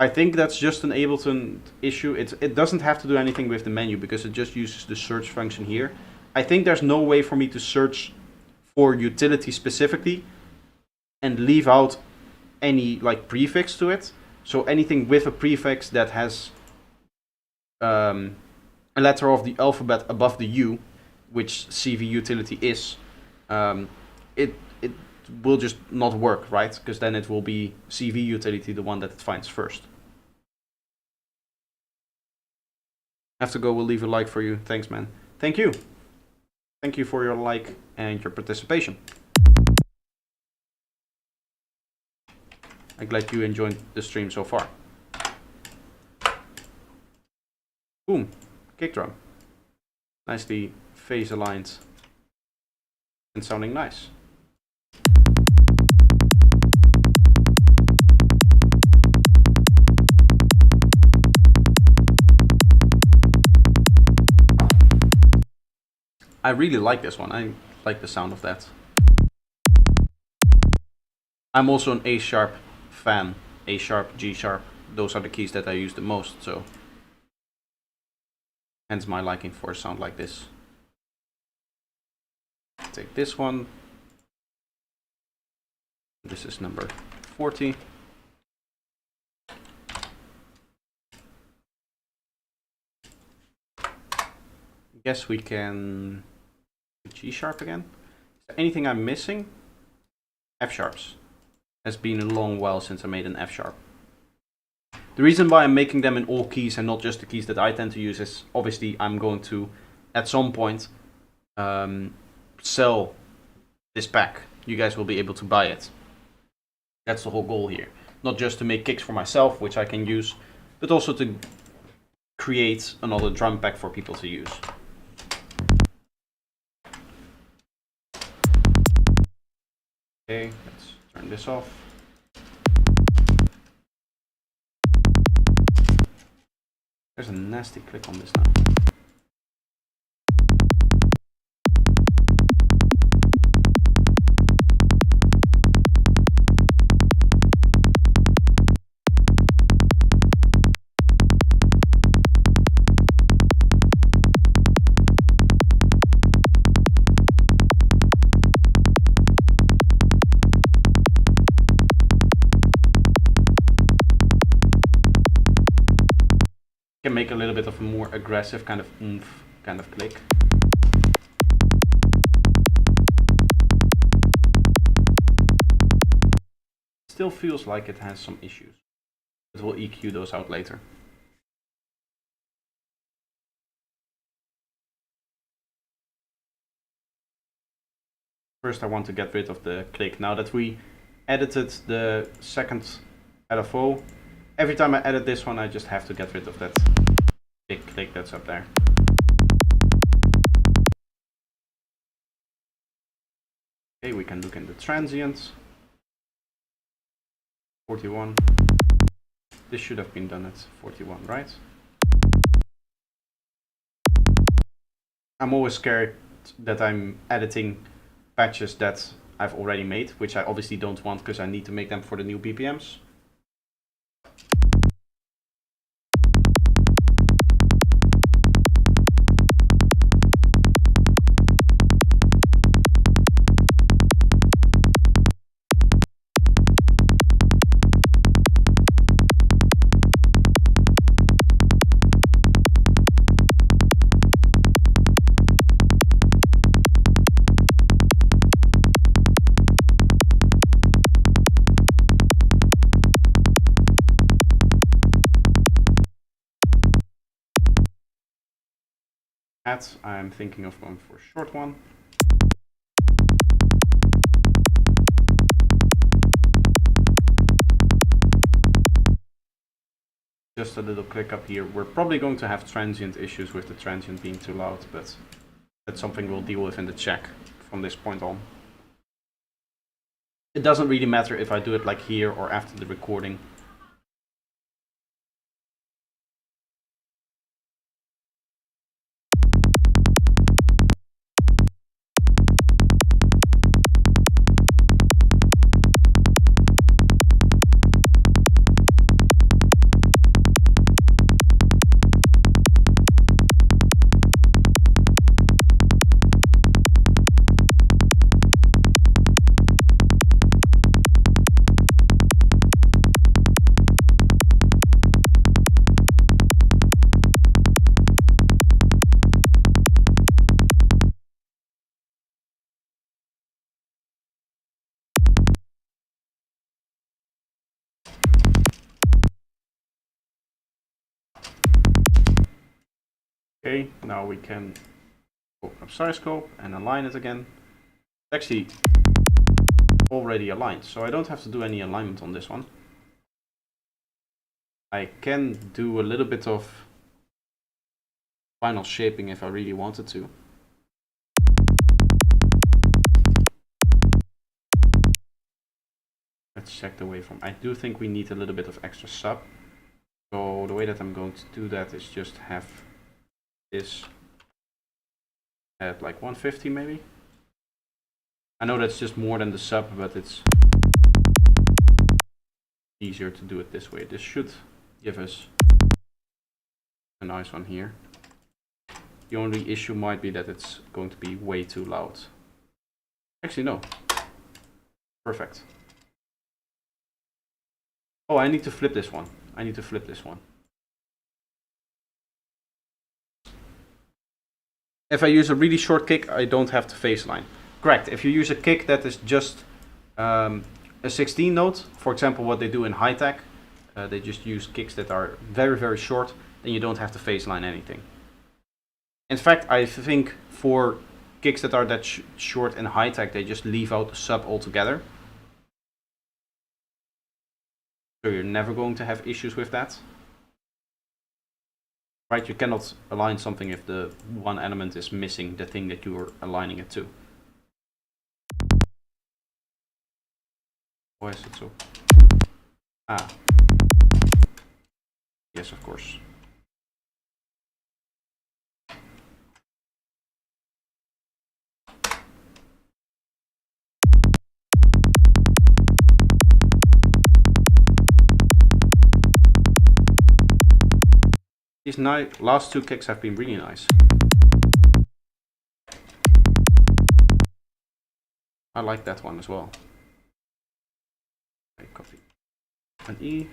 I think that's just an Ableton issue. It doesn't have to do anything with the menu because it just uses the search function here. I think there's no way for me to search for utility specifically and leave out any like prefix to it. So anything with a prefix that has a letter of the alphabet above the U, which CV utility is, it will just not work, right? Because then it will be CV utility the one that it finds first. Have to go, we'll leave a like for you. Thanks, man. Thank you. Thank you for your like and your participation. I'm glad you enjoyed the stream so far. Boom. Kick drum. Nicely phase aligned and sounding nice. I really like this one. I like the sound of that. I'm also an A sharp fan. A sharp, G sharp. Those are the keys that I use the most, so hence my liking for a sound like this. Take this one. This is number 40. Guess we can G sharp again. Is there anything I'm missing? F sharps. It's been a long while since I made an F sharp. The reason why I'm making them in all keys and not just the keys that I tend to use is obviously I'm going to, at some point, sell this pack. You guys will be able to buy it. That's the whole goal here. Not just to make kicks for myself, which I can use, but also to create another drum pack for people to use. Okay, let's turn this off. There's a nasty click on this now. Can make a little bit of a more aggressive kind of oomph kind of click. Still feels like it has some issues, but we'll EQ those out later. First I want to get rid of the click. Now that we edited the second LFO, every time I edit this one I just have to get rid of that big click that's up there. Okay, we can look in the transients. 41. This should have been done at 41, right? I'm always scared that I'm editing patches that I've already made, which I obviously don't want because I need to make them for the new BPMs. I'm thinking of going for a short one. Just a little click up here. We're probably going to have transient issues with the transient being too loud, but that's something we'll deal with in the check from this point on. it doesn't really matter if I do it like here or after the recording. Okay, now we can open up Gyroscope and align it again. It's actually already aligned, so I don't have to do any alignment on this one. I can do a little bit of final shaping if I really wanted to. Let's check the waveform. I do think we need a little bit of extra sub. So the way that I'm going to do that is just have this at like 150 maybe. I know that's just more than the sub, but it's easier to do it this way. This should give us a nice one here. The only issue might be that it's going to be way too loud. Actually, no. Perfect. Oh, I need to flip this one. I need to flip this one. If I use a really short kick, I don't have to phase line. Correct. If you use a kick that is just a 16 note, for example, what they do in high tech, they just use kicks that are very, very short, then you don't have to phase line anything. In fact, I think for kicks that are that short in high tech, they just leave out the sub altogether. So you're never going to have issues with that. Right, you cannot align something if the one element is missing the thing that you are aligning it to. Why is it so? Ah. Yes, of course. These last two kicks have been really nice. I like that one as well. Okay, copy an E.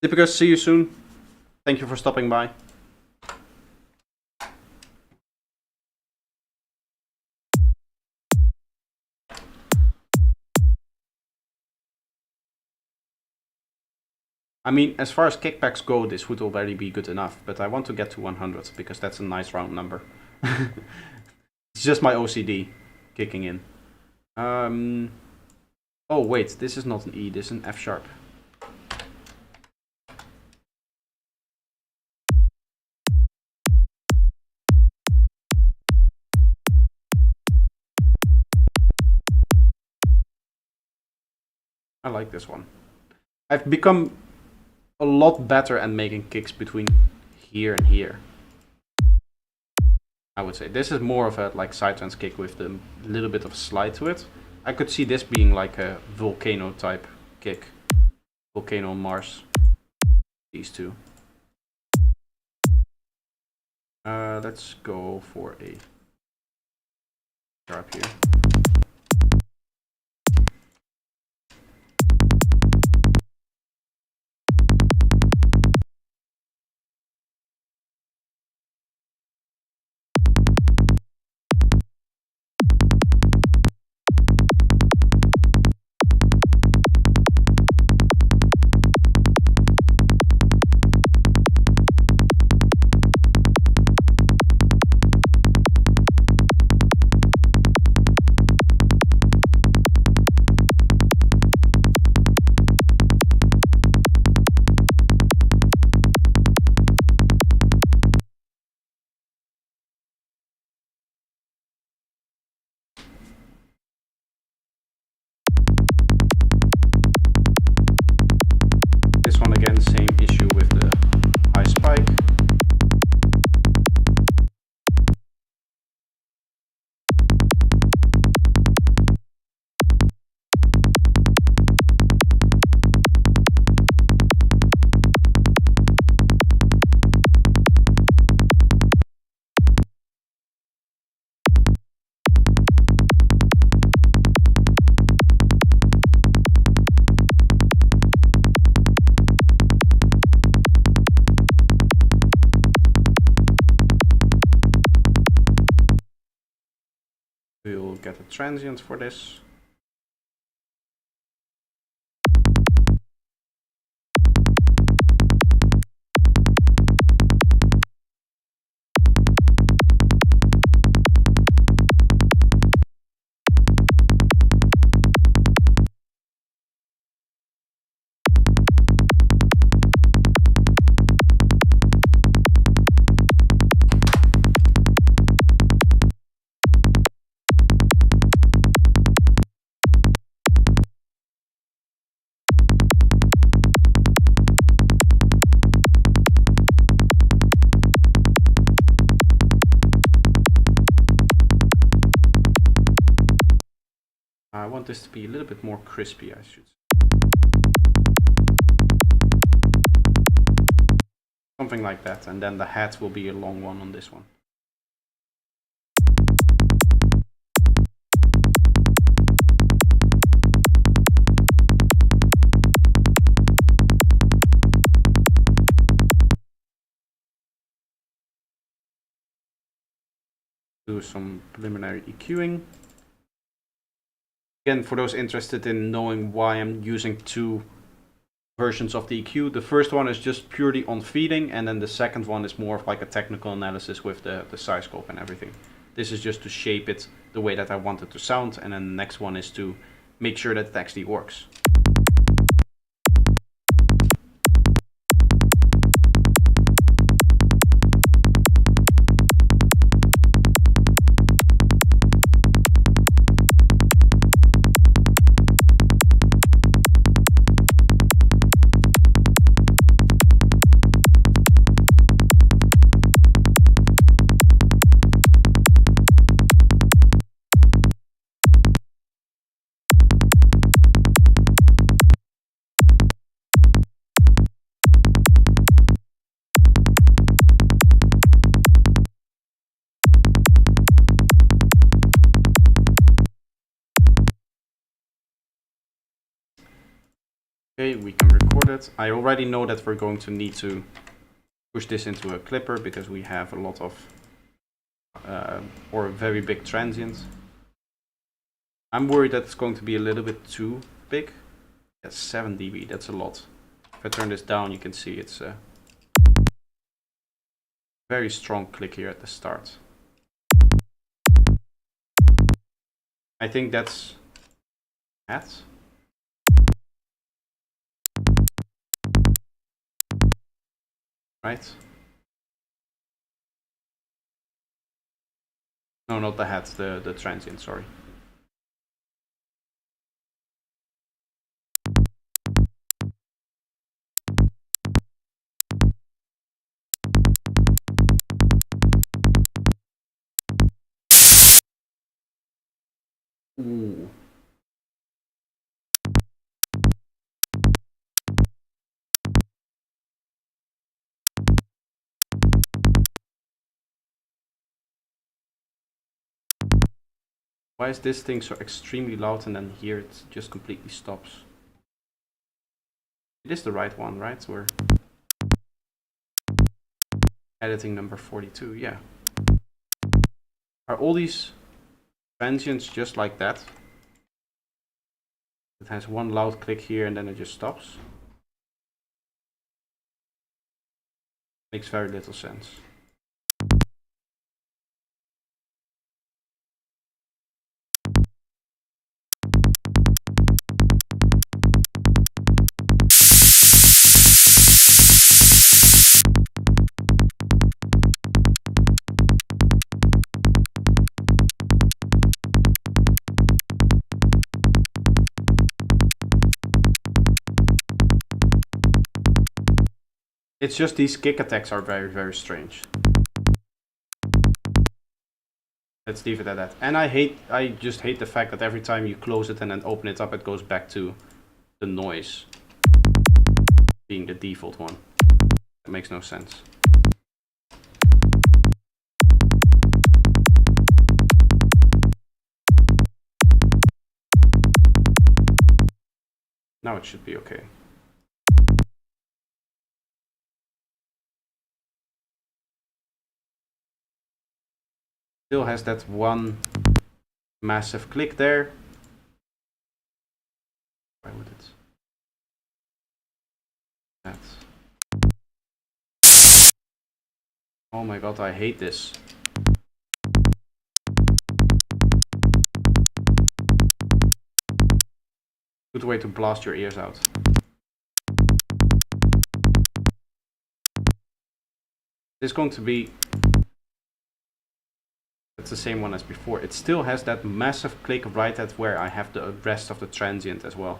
Dipicus, see you soon. Thank you for stopping by. I mean, as far as kickbacks go, this would already be good enough, but I want to get to 100 because that's a nice round number. It's just my OCD kicking in. Oh wait, this is not an E, this is an F sharp. I like this one. I've become a lot better at making kicks between here and here. I would say this is more of a like side trans kick with a little bit of slide to it. I could see this being like a volcano type kick. Volcano on Mars. These two. Let's go for a sharp here. get a transient for this. I want this to be a little bit more crispy, I should say. Something like that, and then the hat will be a long one on this one. Do some preliminary EQing. Again, for those interested in knowing why I'm using two versions of the EQ, the first one is just purely on feeding, and then the second one is more of like a technical analysis with the size scope and everything. This is just to shape it the way that I want it to sound, and then the next one is to make sure that it actually works. Okay, we can record it. I already know that we're going to need to push this into a clipper because we have a lot of, or a very big transient. I'm worried that it's going to be a little bit too big. That's 7 dB, that's a lot. If I turn this down, you can see it's a very strong click here at the start. I think that's hat. Right? No, not the hat, the transient, sorry. Ooh. Why is this thing so extremely loud and then here it just completely stops? It is the right one, right? We're editing number 42, yeah. Are all these transients just like that? It has one loud click here and then it just stops? Makes very little sense. It's just these kick attacks are very, very strange. Let's leave it at that. And I just hate the fact that every time you close it and then open it up, it goes back to the noise being the default one. That makes no sense. Now it should be okay. Still has that one Massive click there. Why would it? That. Oh my god, I hate this. Good way to blast your ears out. This is going to be... It's the same one as before. It still has that massive click right at where I have the rest of the transient as well.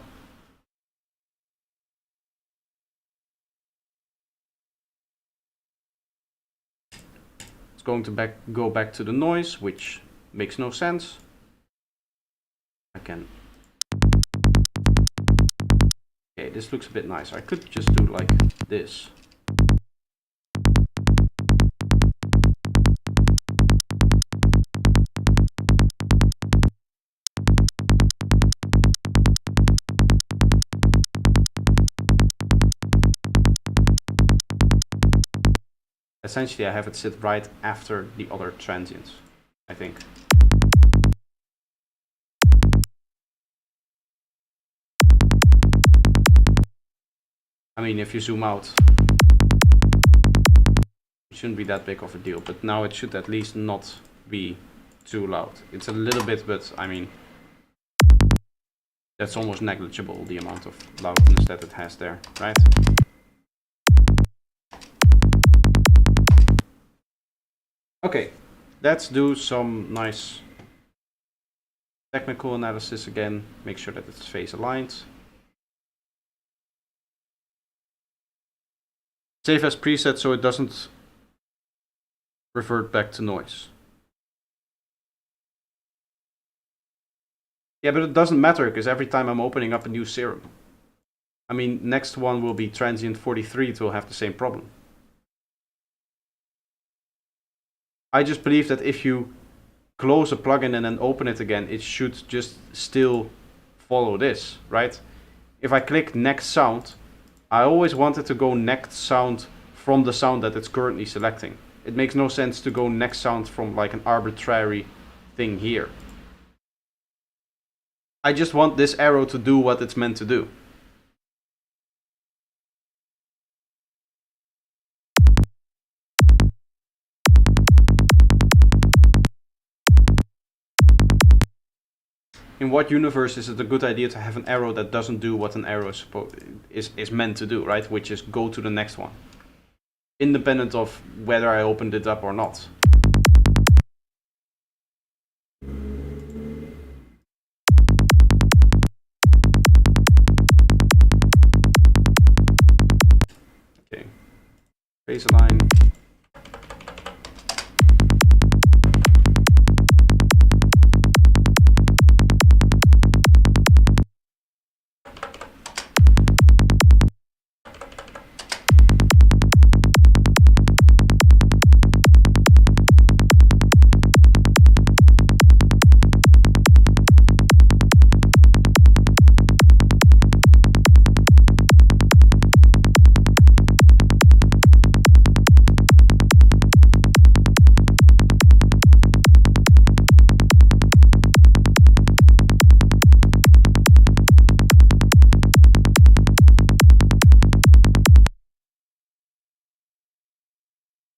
It's going to go back to the noise, which makes no sense. I can... Okay, this looks a bit nicer. I could just do like this. Essentially, I have it sit right after the other transients, I think. I mean, if you zoom out, it shouldn't be that big of a deal, but now it should at least not be too loud. It's a little bit, but I mean, that's almost negligible, the amount of loudness that it has there, right? Okay, let's do some nice technical analysis again. Make sure that it's phase aligned. Save as preset so it doesn't revert back to noise. Yeah, but it doesn't matter because every time I'm opening up a new serum. I mean, next one will be transient 43, it will have the same problem. I just believe that if you close a plugin and then open it again, it should just still follow this, right? If I click next sound, I always wanted to go next sound from the sound that it's currently selecting. It makes no sense to go next sound from like an arbitrary thing here. I just want this arrow to do what it's meant to do. In what universe is it a good idea to have an arrow that doesn't do what an arrow is meant to do, right? Which is go to the next one, independent of whether I opened it up or not. Okay, baseline.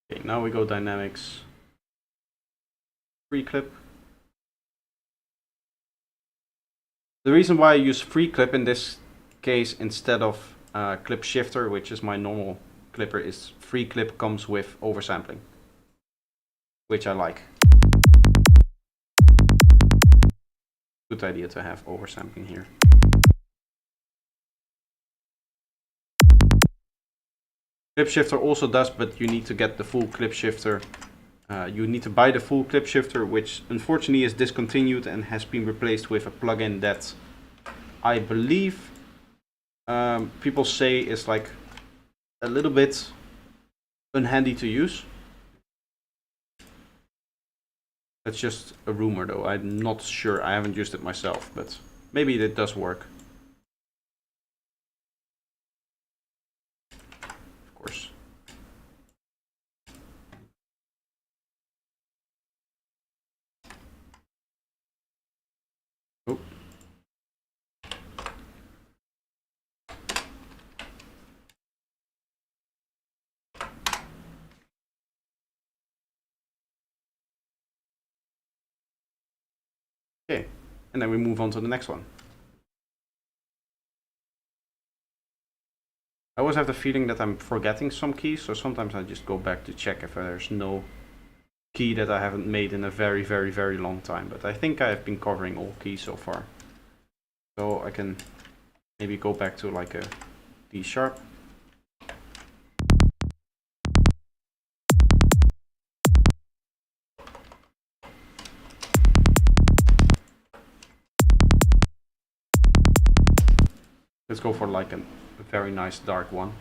Okay, now we go dynamics. Free clip. The reason why I use free clip in this case instead of clip shifter, which is my normal clipper, is free clip comes with oversampling, which I like. Good idea to have oversampling here. Clip shifter also does, but you need to get the full clip shifter. You need to buy the full clip shifter, which unfortunately is discontinued and has been replaced with a plugin that I believe people say is like a little bit unhandy to use. That's just a rumor though, I'm not sure, I haven't used it myself, but maybe it does work. Of course. and then we move on to the next one. I always have the feeling that I'm forgetting some keys, so sometimes I just go back to check if there's no key that I haven't made in a very, very, very long time. But I think I have been covering all keys so far. So I can maybe go back to like a D sharp. Let's go for like a very nice dark one.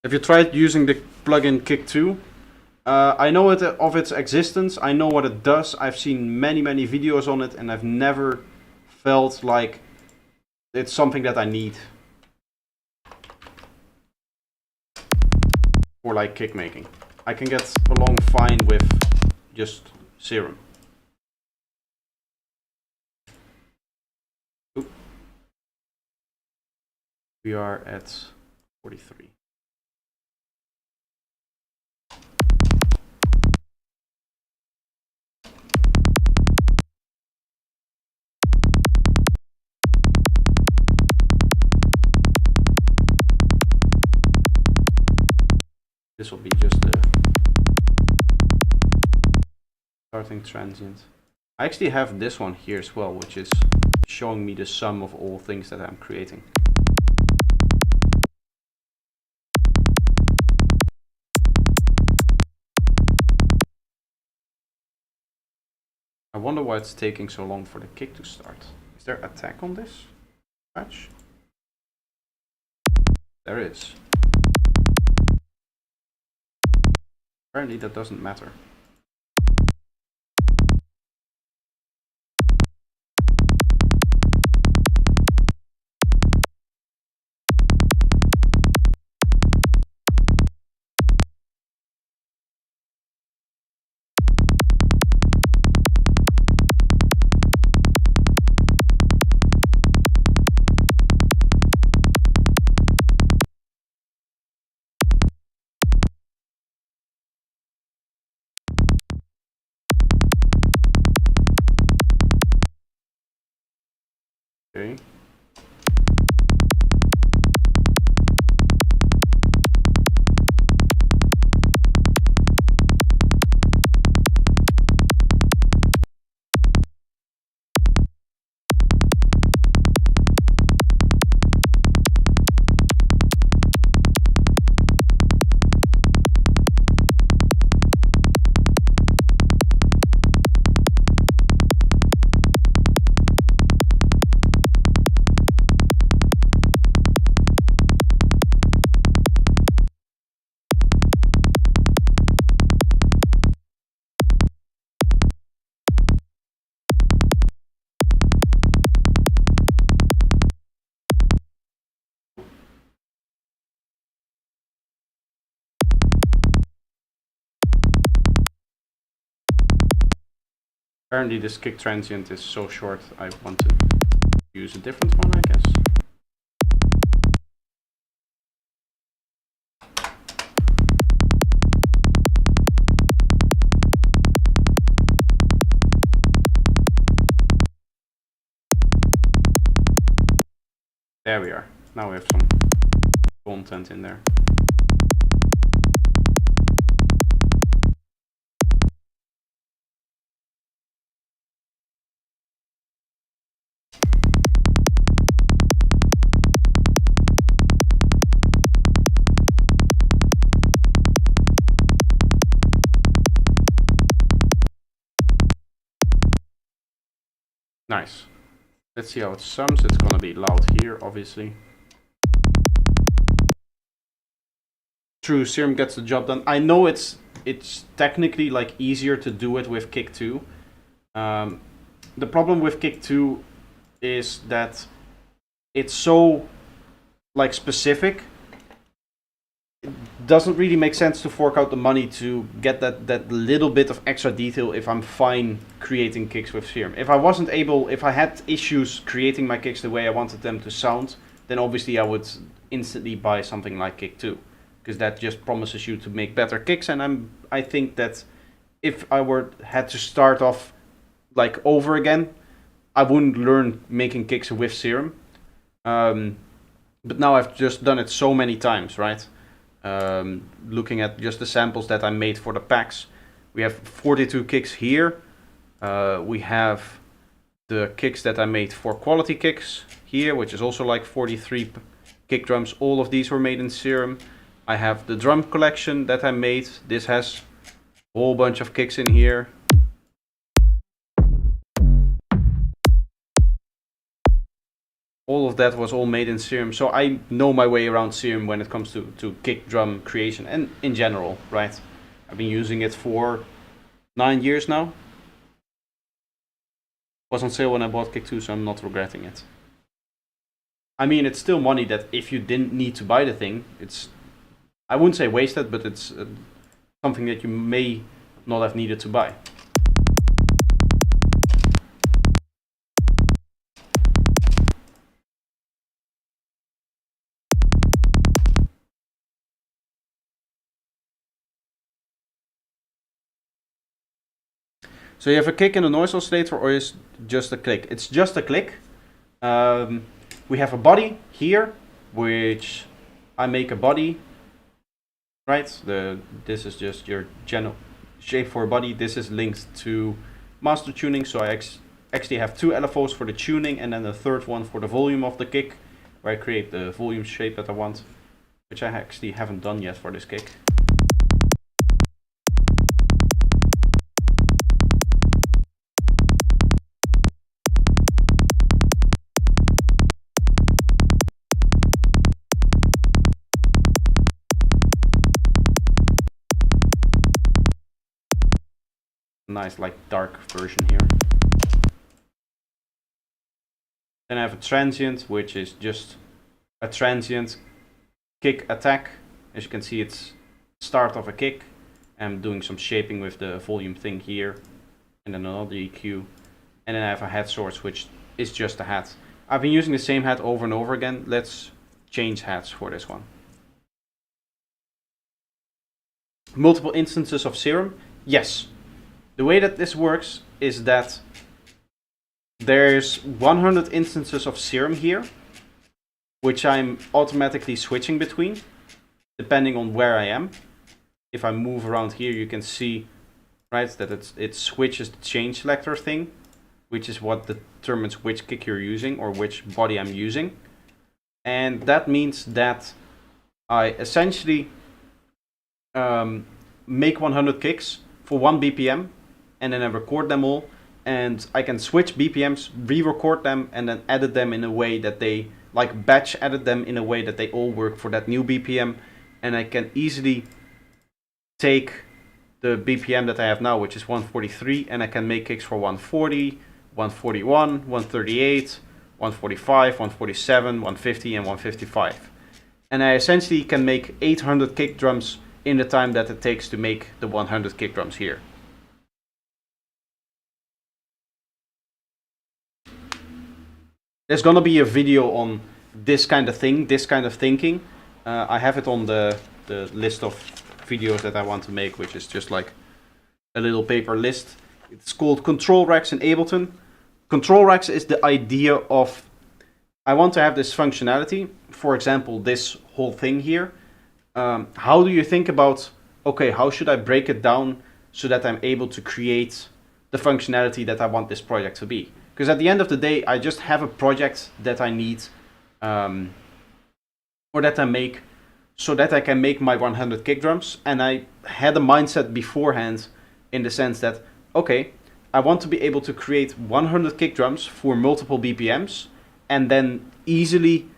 Have you tried using the plugin Kick2? I know of its existence, I know what it does, I've seen many videos on it, and I've never felt like it's something that I need for like kick making. I can get along fine with just Serum. Oop. We are at 43. This will be just the starting transient. I actually have this one here as well, which is showing me the sum of all things that I'm creating. I wonder why it's taking so long for the kick to start. Is there attack on this patch? There is. Apparently that doesn't matter. Okay. Apparently this kick transient is so short, I want to use a different one, I guess. There we are. Now we have some content in there. Nice. Let's see how it sums. It's gonna be loud here, obviously. True, Serum gets the job done. I know it's technically like easier to do it with Kick 2. The problem with Kick 2 is that it's so like specific. It doesn't really make sense to fork out the money to get that little bit of extra detail if I'm fine creating kicks with Serum. If I had issues creating my kicks the way I wanted them to sound, then obviously I would instantly buy something like Kick 2. Because that just promises you to make better kicks, and I think that if I had to start off like over again, I wouldn't learn making kicks with Serum. But now I've just done it so many times, right? Looking at just the samples that I made for the packs, we have 42 kicks here. We have the kicks that I made for quality kicks here, which is also like 43 kick drums. All of these were made in Serum. I have the drum collection that I made. This has a whole bunch of kicks in here. All of that was all made in Serum, so I know my way around Serum when it comes to kick drum creation and in general, right? I've been using it for 9 years now. It was on sale when I bought Kick 2, so I'm not regretting it. I mean, it's still money that if you didn't need to buy the thing, I wouldn't say wasted, but it's something that you may not have needed to buy. So you have a kick and a noise oscillator, or is just a click? It's just a click. We have a body here, which I make a body. Right, this is just your general shape for a body. This is linked to master tuning, so I actually have 2 LFOs for the tuning, and then the third one for the volume of the kick, where I create the volume shape that I want, which I actually haven't done yet for this kick. Nice, like dark version here. Then I have a transient, which is just a transient kick attack. As you can see, it's start of a kick. I'm doing some shaping with the volume thing here, and then another EQ. And then I have a head source, which is just a hat. I've been using the same hat over and over again. Let's change hats for this one. Multiple instances of Serum? Yes. The way that this works is that there's 100 instances of Serum here, which I'm automatically switching between, depending on where I am. If I move around here, you can see, right, that it switches the change selector thing, which is what determines which kick you're using or which body I'm using. And that means that I essentially make 100 kicks for 1 BPM, and then I record them all, and I can switch BPMs, re-record them, and then edit them in a way that they, like batch edit them in a way that they all work for that new BPM, and I can easily take the BPM that I have now, which is 143, and I can make kicks for 140, 141, 138, 145, 147, 150, and 155. And I essentially can make 800 kick drums in the time that it takes to make the 100 kick drums here. There's gonna be a video on this kind of thing, this kind of thinking. I have it on the list of videos that I want to make, which is just like a little paper list. It's called Control Racks in Ableton. Control Racks is the idea of, I want to have this functionality, for example, this whole thing here. How do you think about, okay, how should I break it down so that I'm able to create the functionality that I want this project to be? Because at the end of the day, I just have a project that I need, or that I make, so that I can make my 100 kick drums. And I had a mindset beforehand in the sense that, okay, I want to be able to create 100 kick drums for multiple BPMs and then easily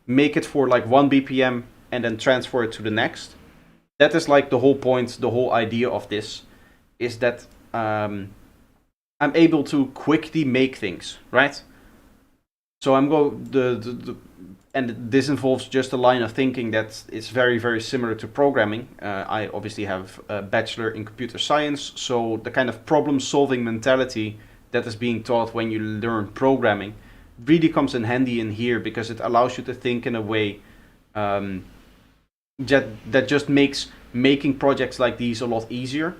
make it for like 1 BPM and then transfer it to the next. That is like the whole point, the whole idea of this is that I'm able to quickly make things, right? So I'm and this involves just a line of thinking that is very, very similar to programming. I obviously have a bachelor in computer science, so the kind of problem-solving mentality that is being taught when you learn programming really comes in handy in here because it allows you to think in a way that just makes making projects like these a lot easier.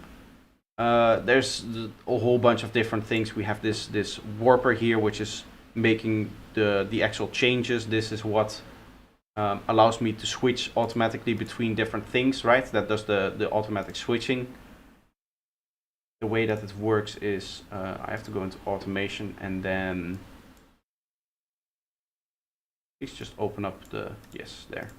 There's a whole bunch of different things. We have this warper here, which is making the actual changes. This is what allows me to switch automatically between different things, right? That does the automatic switching. The way that it works is I have to go into automation and then please just open up yes, there.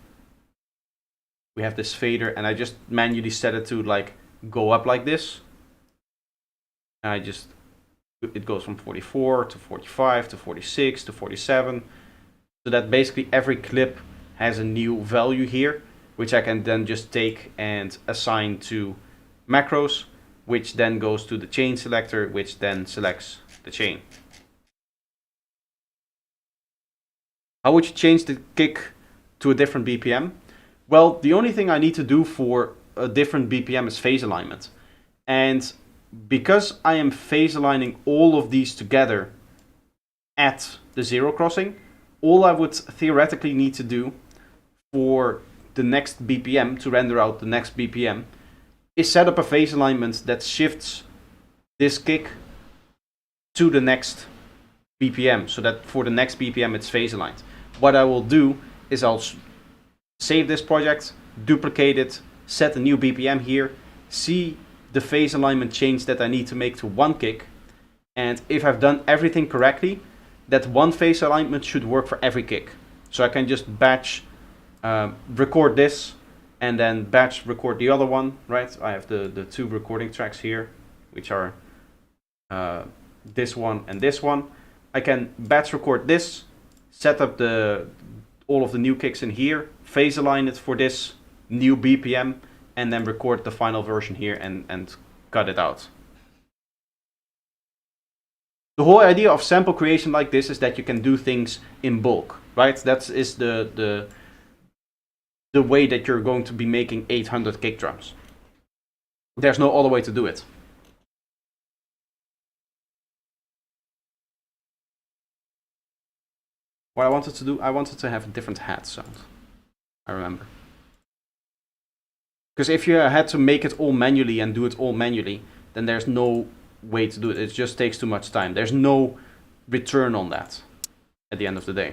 We have this fader and I just manually set it to like go up like this. And it goes from 44 to 45 to 46 to 47. So that basically every clip has a new value here, which I can then just take and assign to macros, which then goes to the chain selector, which then selects the chain. How would you change the kick to a different BPM? Well, the only thing I need to do for a different BPM is phase alignment. And because I am phase aligning all of these together at the zero crossing, all I would theoretically need to do for the next BPM to render out the next BPM is set up a phase alignment that shifts this kick to the next BPM, so that for the next BPM it's phase aligned. What I will do is I'll save this project, duplicate it, set a new BPM here, see the phase alignment change that I need to make to one kick, and if I've done everything correctly, that one phase alignment should work for every kick. So I can just batch record this and then batch record the other one, right? I have the two recording tracks here, which are this one and this one. I can batch record this, set up all of the new kicks in here, phase align it for this new BPM, and then record the final version here and cut it out. The whole idea of sample creation like this is that you can do things in bulk, right? That is the way that you're going to be making 800 kick drums. There's no other way to do it. What I wanted to do, I wanted to have a different hat sound. I remember. Because if you had to make it all manually and do it all manually, then there's no way to do it. It just takes too much time. There's no return on that at the end of the day.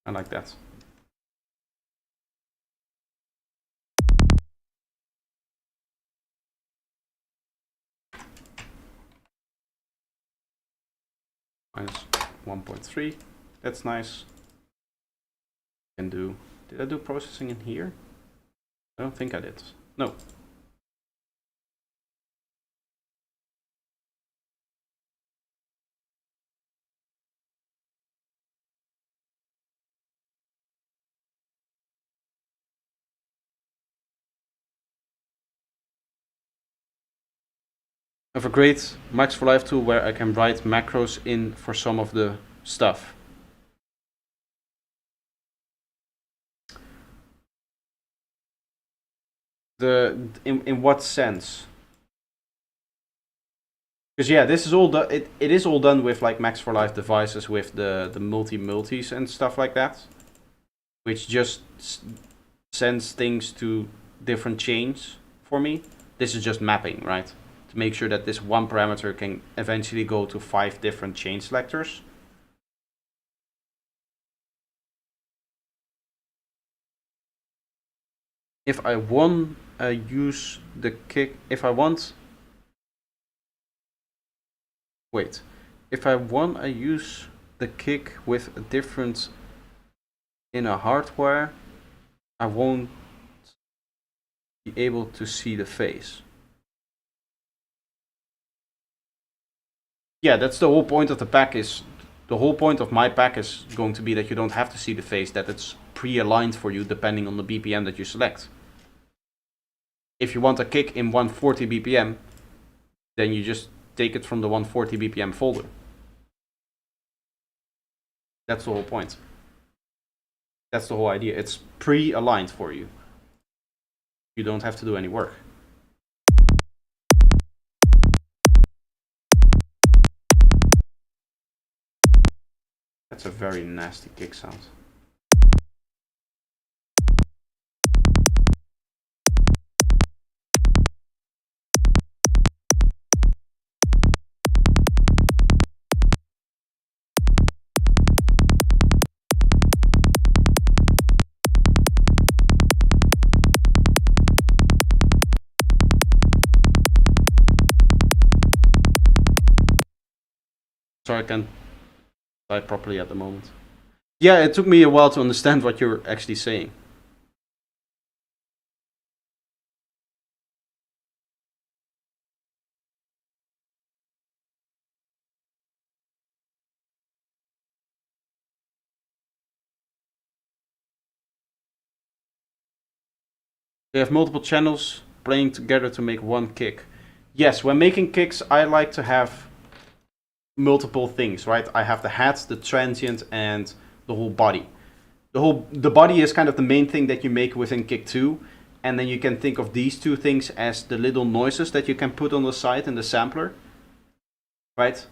I like that. Minus 1.3. That's nice. Can do. Did I do processing in here? I don't think I did. No. I have a great Max for Life tool where I can write macros in for some of the stuff. In what sense? Because yeah, this is all it is all done with like Max for Life devices with the multis and stuff like that, which just sends things to different chains for me. This is just mapping, right? To make sure that this one parameter can eventually go to 5 different chain selectors. if I want use the kick, if I want, wait, if I want I use the kick with a different inner hardware, I won't be able to see the face. Yeah, that's the whole point of the pack. Is the whole point of my pack is going to be that you don't have to see the face, that it's pre-aligned for you depending on the BPM that you select. If you want a kick in 140 BPM, then you just take it from the 140 BPM folder. That's the whole point. That's the whole idea. It's pre-aligned for you. You don't have to do any work. That's a very nasty kick sound. Sorry, I can't type properly at the moment. Yeah, it took me a while to understand what you're actually saying. They have multiple channels playing together to make one kick. Yes, when making kicks, I like to have multiple things, right? I have the head, the transient, and the whole body. The body is kind of the main thing that you make within kick 2, and then you can think of these two things as the little noises that you can put on the side in the sampler, right?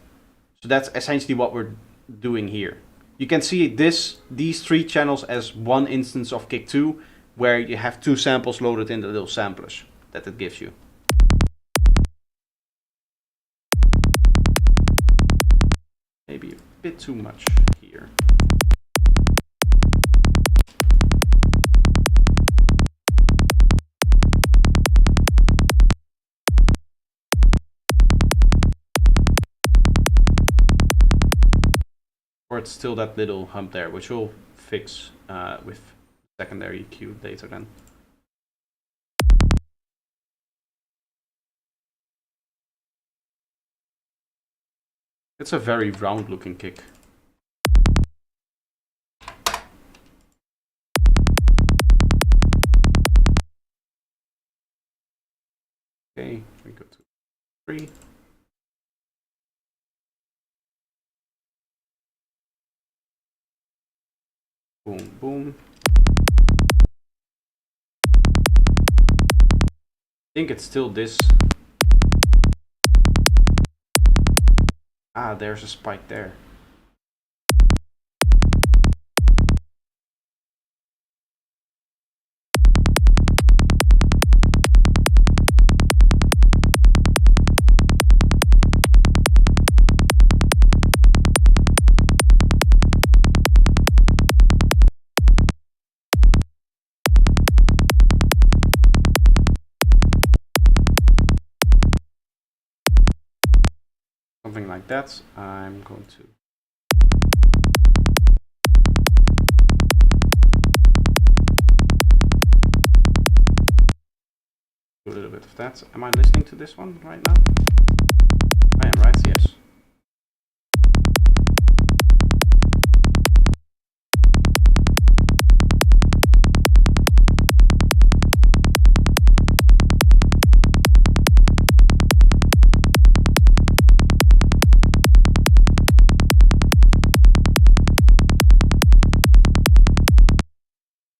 So that's essentially what we're doing here. You can see these three channels as one instance of kick 2, where you have two samples loaded in the little samplers that it gives you. Maybe a bit too much here. Or it's still that little hump there, which we'll fix with secondary EQ later then. It's a very round looking kick. Okay, we go to 3. Boom, boom. I think it's still this. Ah, there's a spike there. Something like that. I'm going to do a little bit of that. Am I listening to this one right now? I am, right? Yes.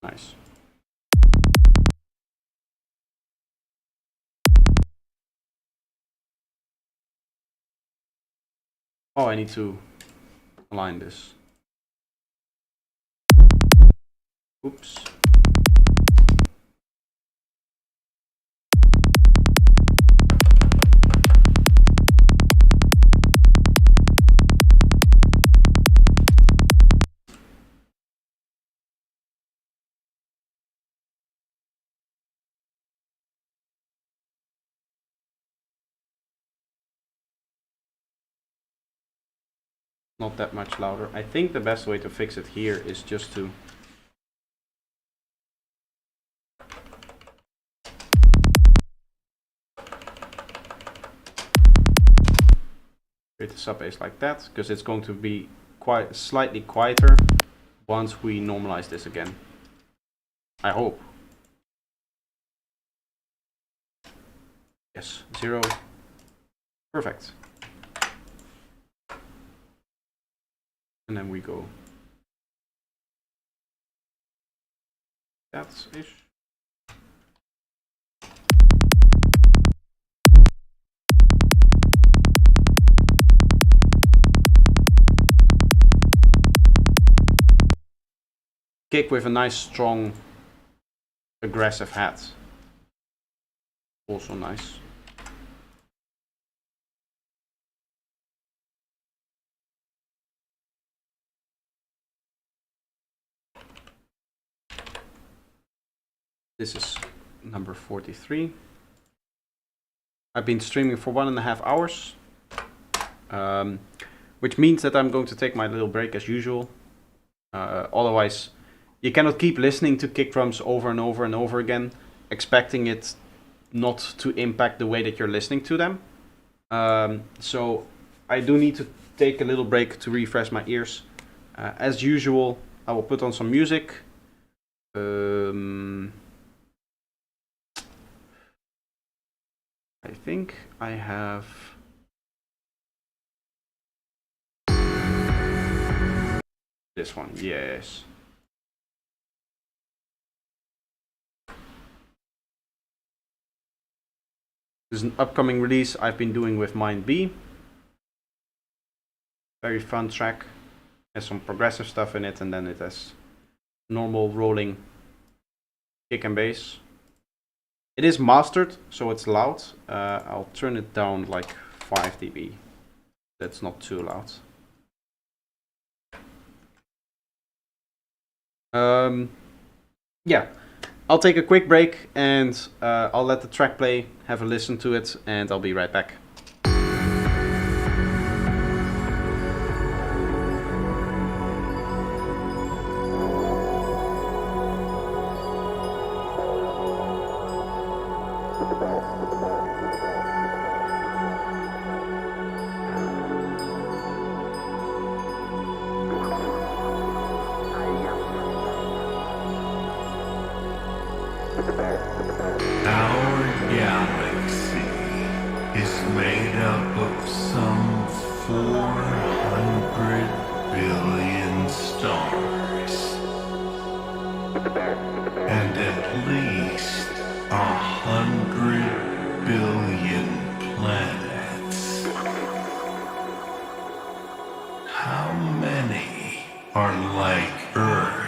Nice. Oh, I need to align this. Oops. not that much louder. I think the best way to fix it here is just to create a sub bass like that, because it's going to be quite slightly quieter once we normalize this again. I hope. Yes, 0. Perfect. And then we go that's ish. Kick with a nice strong aggressive hat. Also nice. This is number 43. I've been streaming for 1.5 hours, which means that I'm going to take my little break as usual. Otherwise, you cannot keep listening to kick drums over and over and over again, expecting it not to impact the way that you're listening to them. So I do need to take a little break to refresh my ears. As usual, I will put on some music. I think I have this one, yes. This is an upcoming release I've been doing with Mind B. Very fun track. Has some progressive stuff in it, and then it has normal rolling kick and bass. It is mastered, so it's loud. I'll turn it down like 5 dB. That's not too loud. Yeah, I'll take a quick break and I'll let the track play, have a listen to it, and I'll be right back. Our galaxy is made up of some 400 billion stars and at least 100 billion planets. How many are like Earth?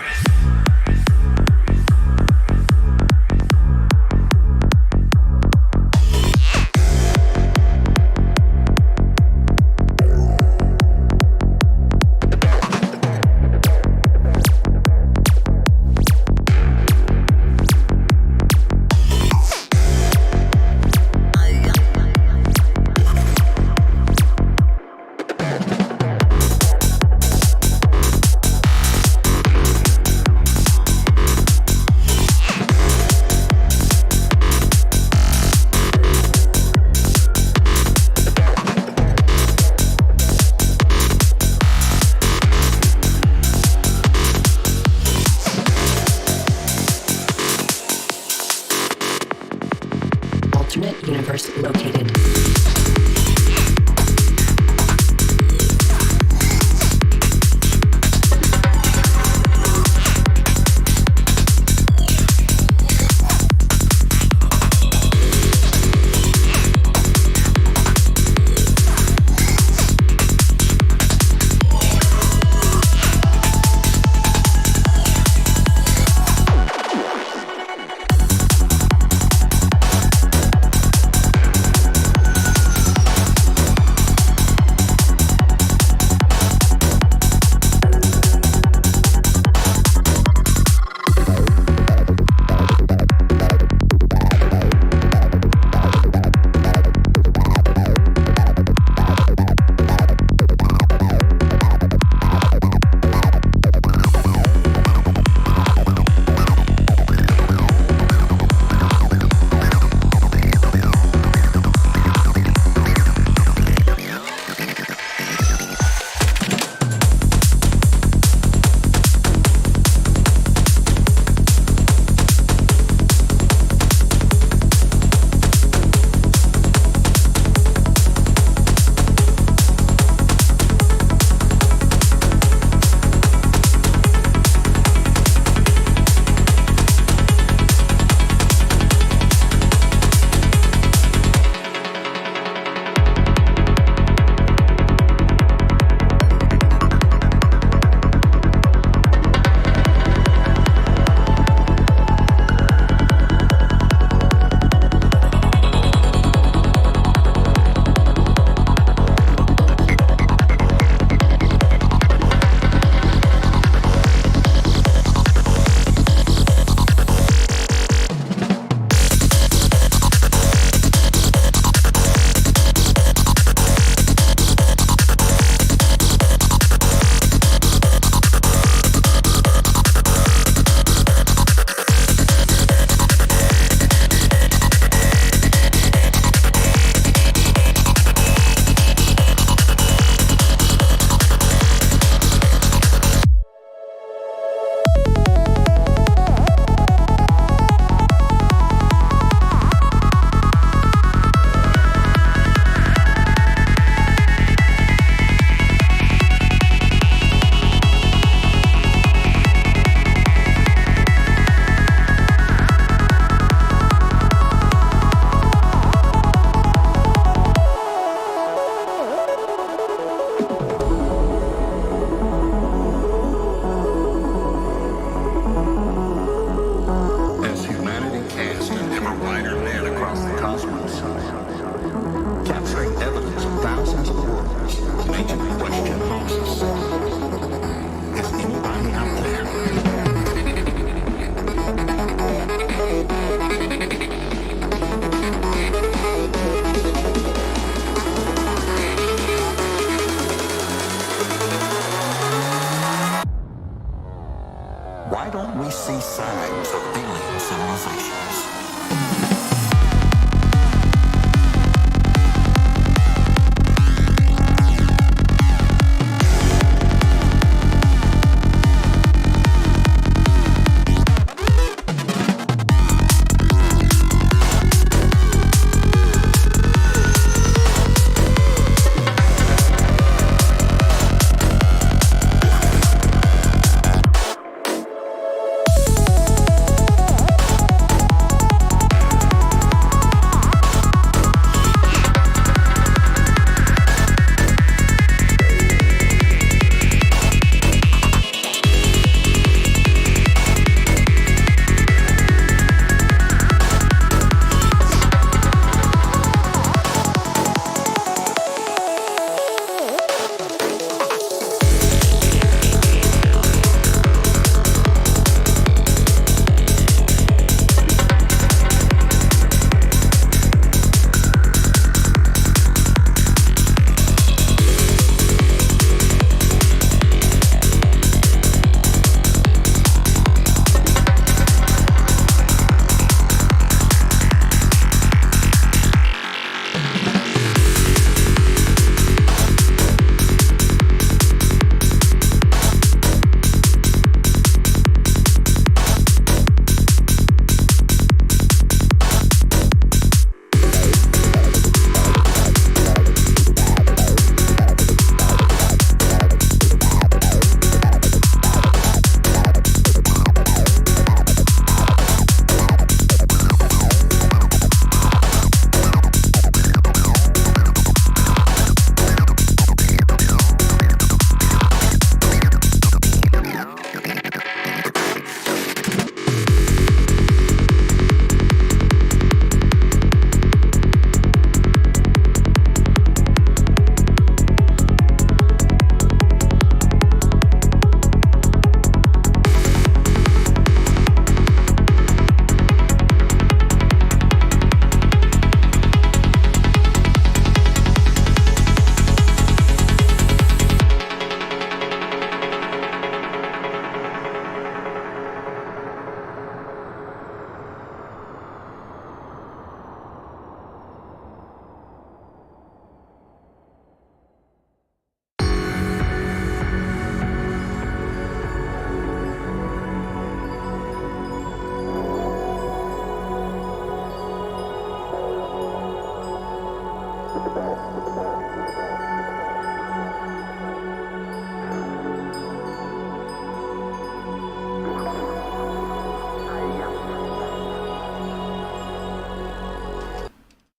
Why don't we see signs of alien civilizations?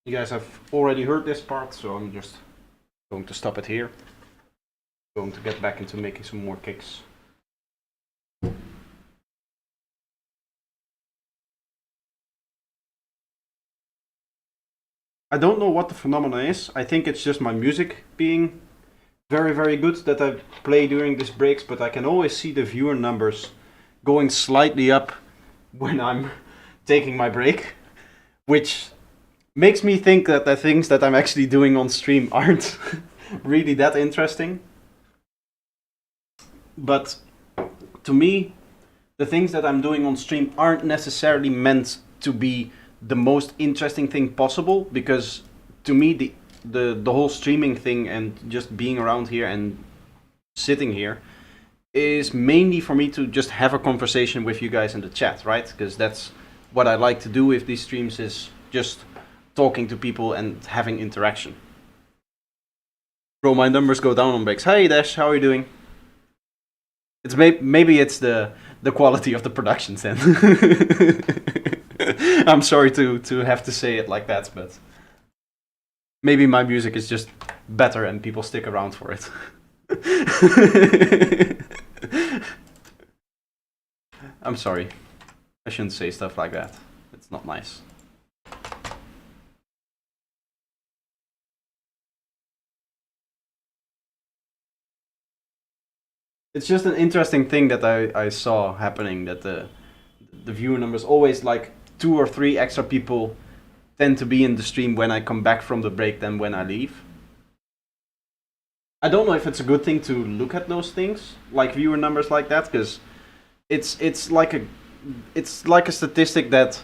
You guys have already heard this part, so I'm just going to stop it here. Going to get back into making some more kicks. I don't know what the phenomena is. I think it's just my music being very, very good that I play during these breaks, but I can always see the viewer numbers going slightly up when I'm taking my break, which makes me think that the things that I'm actually doing on stream aren't really that interesting. But to me, the things that I'm doing on stream aren't necessarily meant to be the most interesting thing possible, because to me the whole streaming thing and just being around here and sitting here is mainly for me to just have a conversation with you guys in the chat, right? Because that's what I like to do with these streams, is just talking to people and having interaction. Bro, my numbers go down on breaks. Hey Dash, how are you doing? It's maybe it's the quality of the productions then. I'm sorry to have to say it like that, but maybe my music is just better and people stick around for it. I'm sorry. I shouldn't say stuff like that. It's not nice. It's just an interesting thing that I saw happening, that the viewer numbers always, like 2 or 3 extra people tend to be in the stream when I come back from the break than when I leave. I don't know if it's a good thing to look at those things, like viewer numbers like that, because it's like a statistic that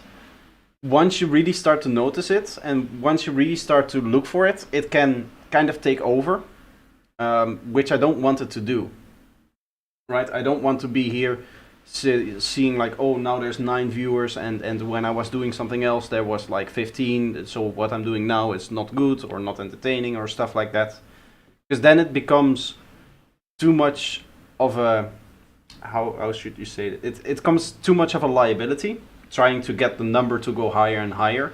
once you really start to notice it, and once you really start to look for it, it can kind of take over, which I don't want it to do. Right? I don't want to be here seeing like, oh, now there's 9 viewers, and when I was doing something else there was like 15. So what I'm doing now is not good or not entertaining or stuff like that. Because then it becomes too much of a, how should you say it? It becomes too much of a liability, trying to get the number to go higher and higher.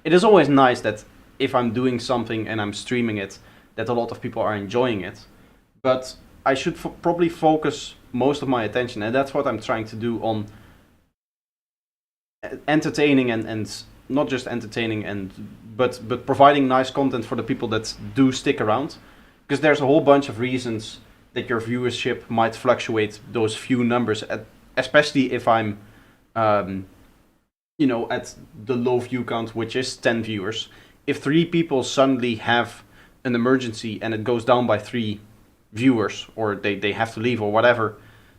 It is always nice that if I'm doing something and I'm streaming it, that a lot of people are enjoying it. But I should probably focus most of my attention, and that's what I'm trying to do, on entertaining and not just entertaining, but providing nice content for the people that do stick around. Because there's a whole bunch of reasons that your viewership might fluctuate those few numbers, especially if I'm you know, at the low view count, which is 10 viewers. If 3 people suddenly have an emergency and it goes down by 3 viewers, or they have to leave or whatever,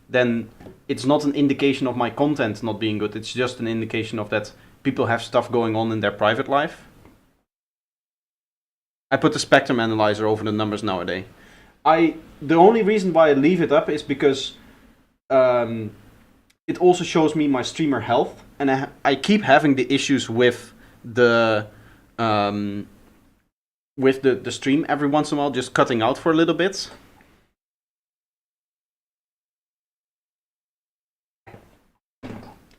then it's not an indication of my content not being good. It's just an indication of that people have stuff going on in their private life. I put the spectrum analyzer over the numbers nowadays. The only reason why I leave it up is because it also shows me my streamer health, and I keep having the issues with the stream every once in a while, just cutting out for a little bit.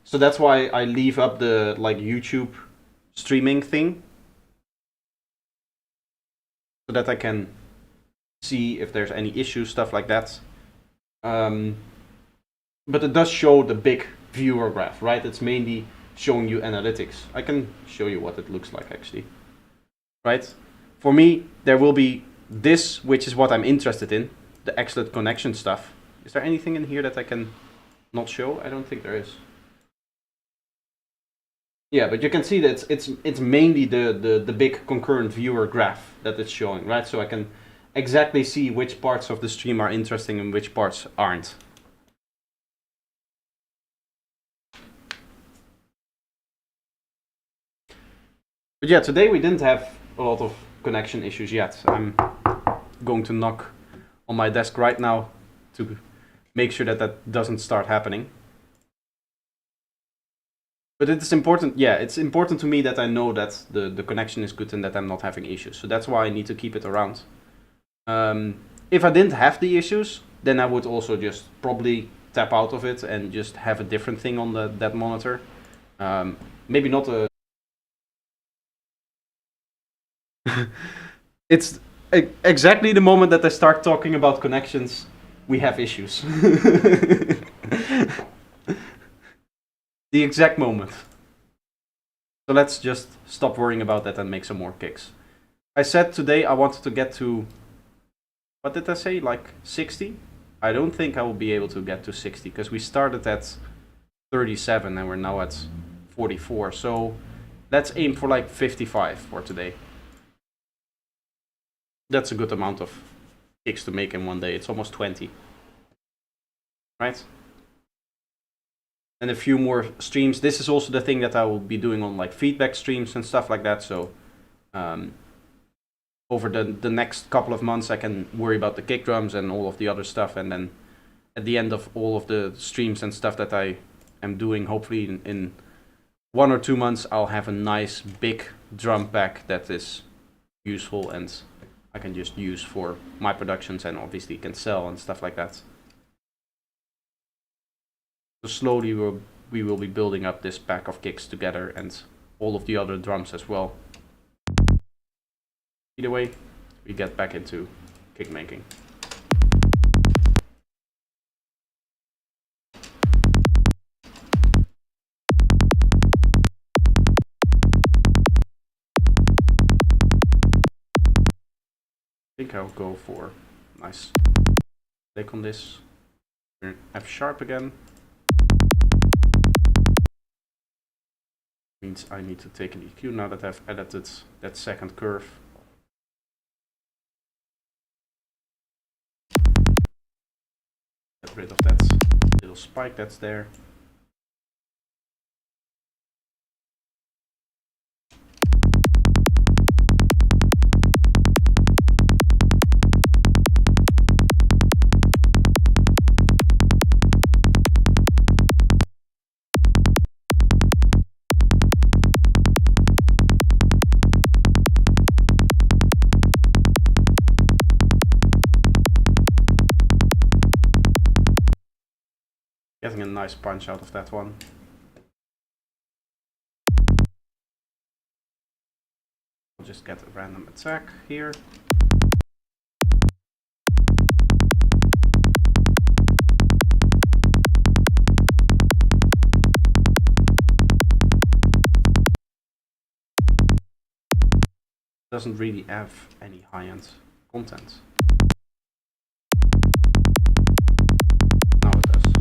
So that's why I leave up the like YouTube streaming thing, so that I can see if there's any issues, stuff like that. But it does show the big viewer graph, right? It's mainly showing you analytics. I can show you what it looks like actually. Right? For me, there will be this, which is what I'm interested in, the excellent connection stuff. Is there anything in here that I can not show? I don't think there is. Yeah, but you can see that it's mainly the big concurrent viewer graph that it's showing, right? So I can exactly see which parts of the stream are interesting and which parts aren't. But yeah, today we didn't have a lot of connection issues yet. I'm going to knock on my desk right now to make sure that that doesn't start happening. But it is important, yeah, it's important to me that I know that the connection is good and that I'm not having issues. So that's why I need to keep it around. If I didn't have the issues, then I would also just probably tap out of it and just have a different thing on that monitor. Maybe not a... It's exactly the moment that I start talking about connections, we have issues. The exact moment. So let's just stop worrying about that and make some more kicks. I said today I wanted to get to, what did I say, like 60? I don't think I will be able to get to 60 because we started at 37 and we're now at 44. So let's aim for like 55 for today. That's a good amount of kicks to make in one day. It's almost 20. Right? And a few more streams. This is also the thing that I will be doing on like feedback streams and stuff like that. So over the next couple of months I can worry about the kick drums and all of the other stuff, and then at the end of all of the streams and stuff that I am doing, hopefully in 1 or 2 months I'll have a nice big drum pack that is useful and I can just use for my productions and obviously can sell and stuff like that. So slowly we will be building up this pack of kicks together and all of the other drums as well. Either way, we get back into kick making. I think I'll go for nice click on this. F sharp again. Means I need to take an EQ now that I've edited that second curve. Get rid of that little little spike that's there. Getting a nice punch out of that one. I'll just get a random attack here. Doesn't really have any high-end content. Now it does.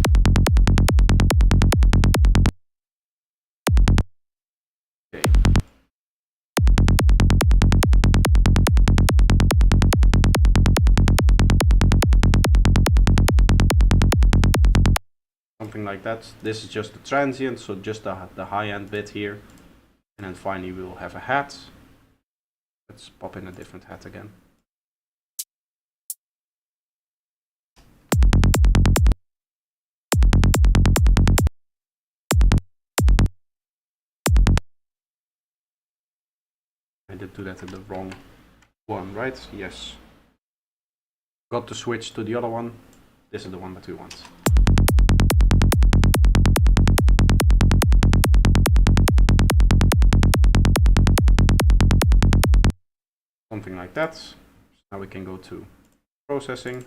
Okay. Something like that. This is just the transient, so just the high-end bit here. And then finally we will have a hat. Let's pop in a different hat again. I did do that in the wrong one, right? Yes. Got to switch to the other one. This is the one that we want. Something like that. Now we can go to processing.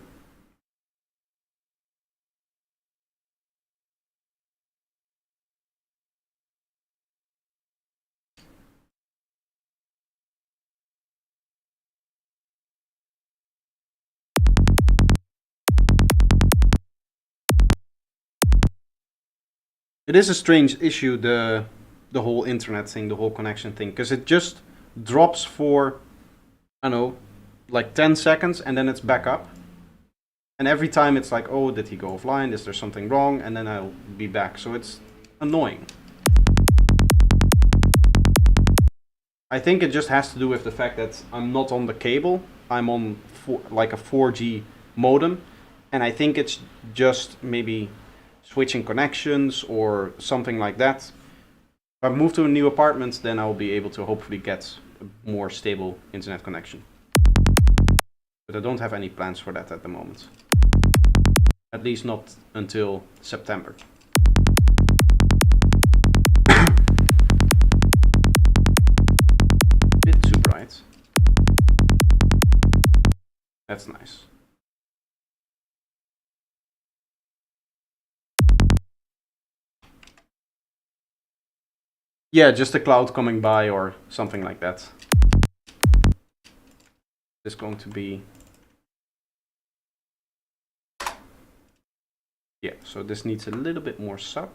It is a strange issue, the whole internet thing, the whole connection thing, because it just drops for, I don't know, like 10 seconds and then it's back up. And every time it's like, oh, did he go offline? Is there something wrong? And then I'll be back. So it's annoying. I think it just has to do with the fact that I'm not on the cable. I'm on like a 4G modem. And I think it's just maybe switching connections or something like that. If I move to a new apartment, then I'll be able to hopefully get a more stable internet connection. But I don't have any plans for that at the moment. At least not until September. Bit too bright. That's nice. Yeah, just a cloud coming by or something like that. It's going to be... Yeah, so this needs a little bit more sub,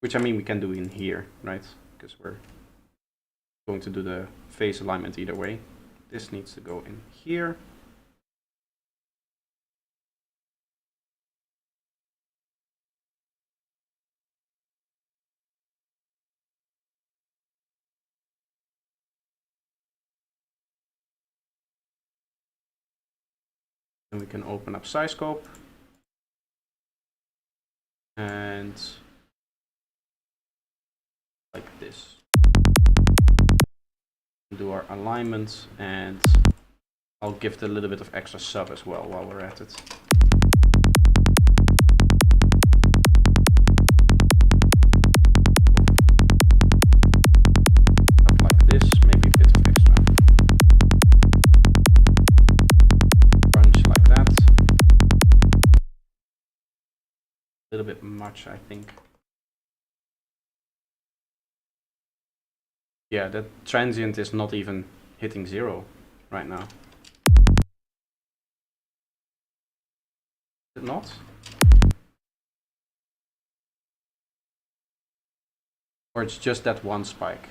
which I mean we can do in here, right? Because we're going to do the phase alignment either way. This needs to go in here. And we can open up SciScope. And like this. Do our alignment, and I'll give it a little bit of extra sub as well while we're at it. Up like this, maybe a bit of extra crunch like that. A little bit much, I think. Yeah, that transient is not even hitting 0 right now. Is it not? Or it's just that one spike?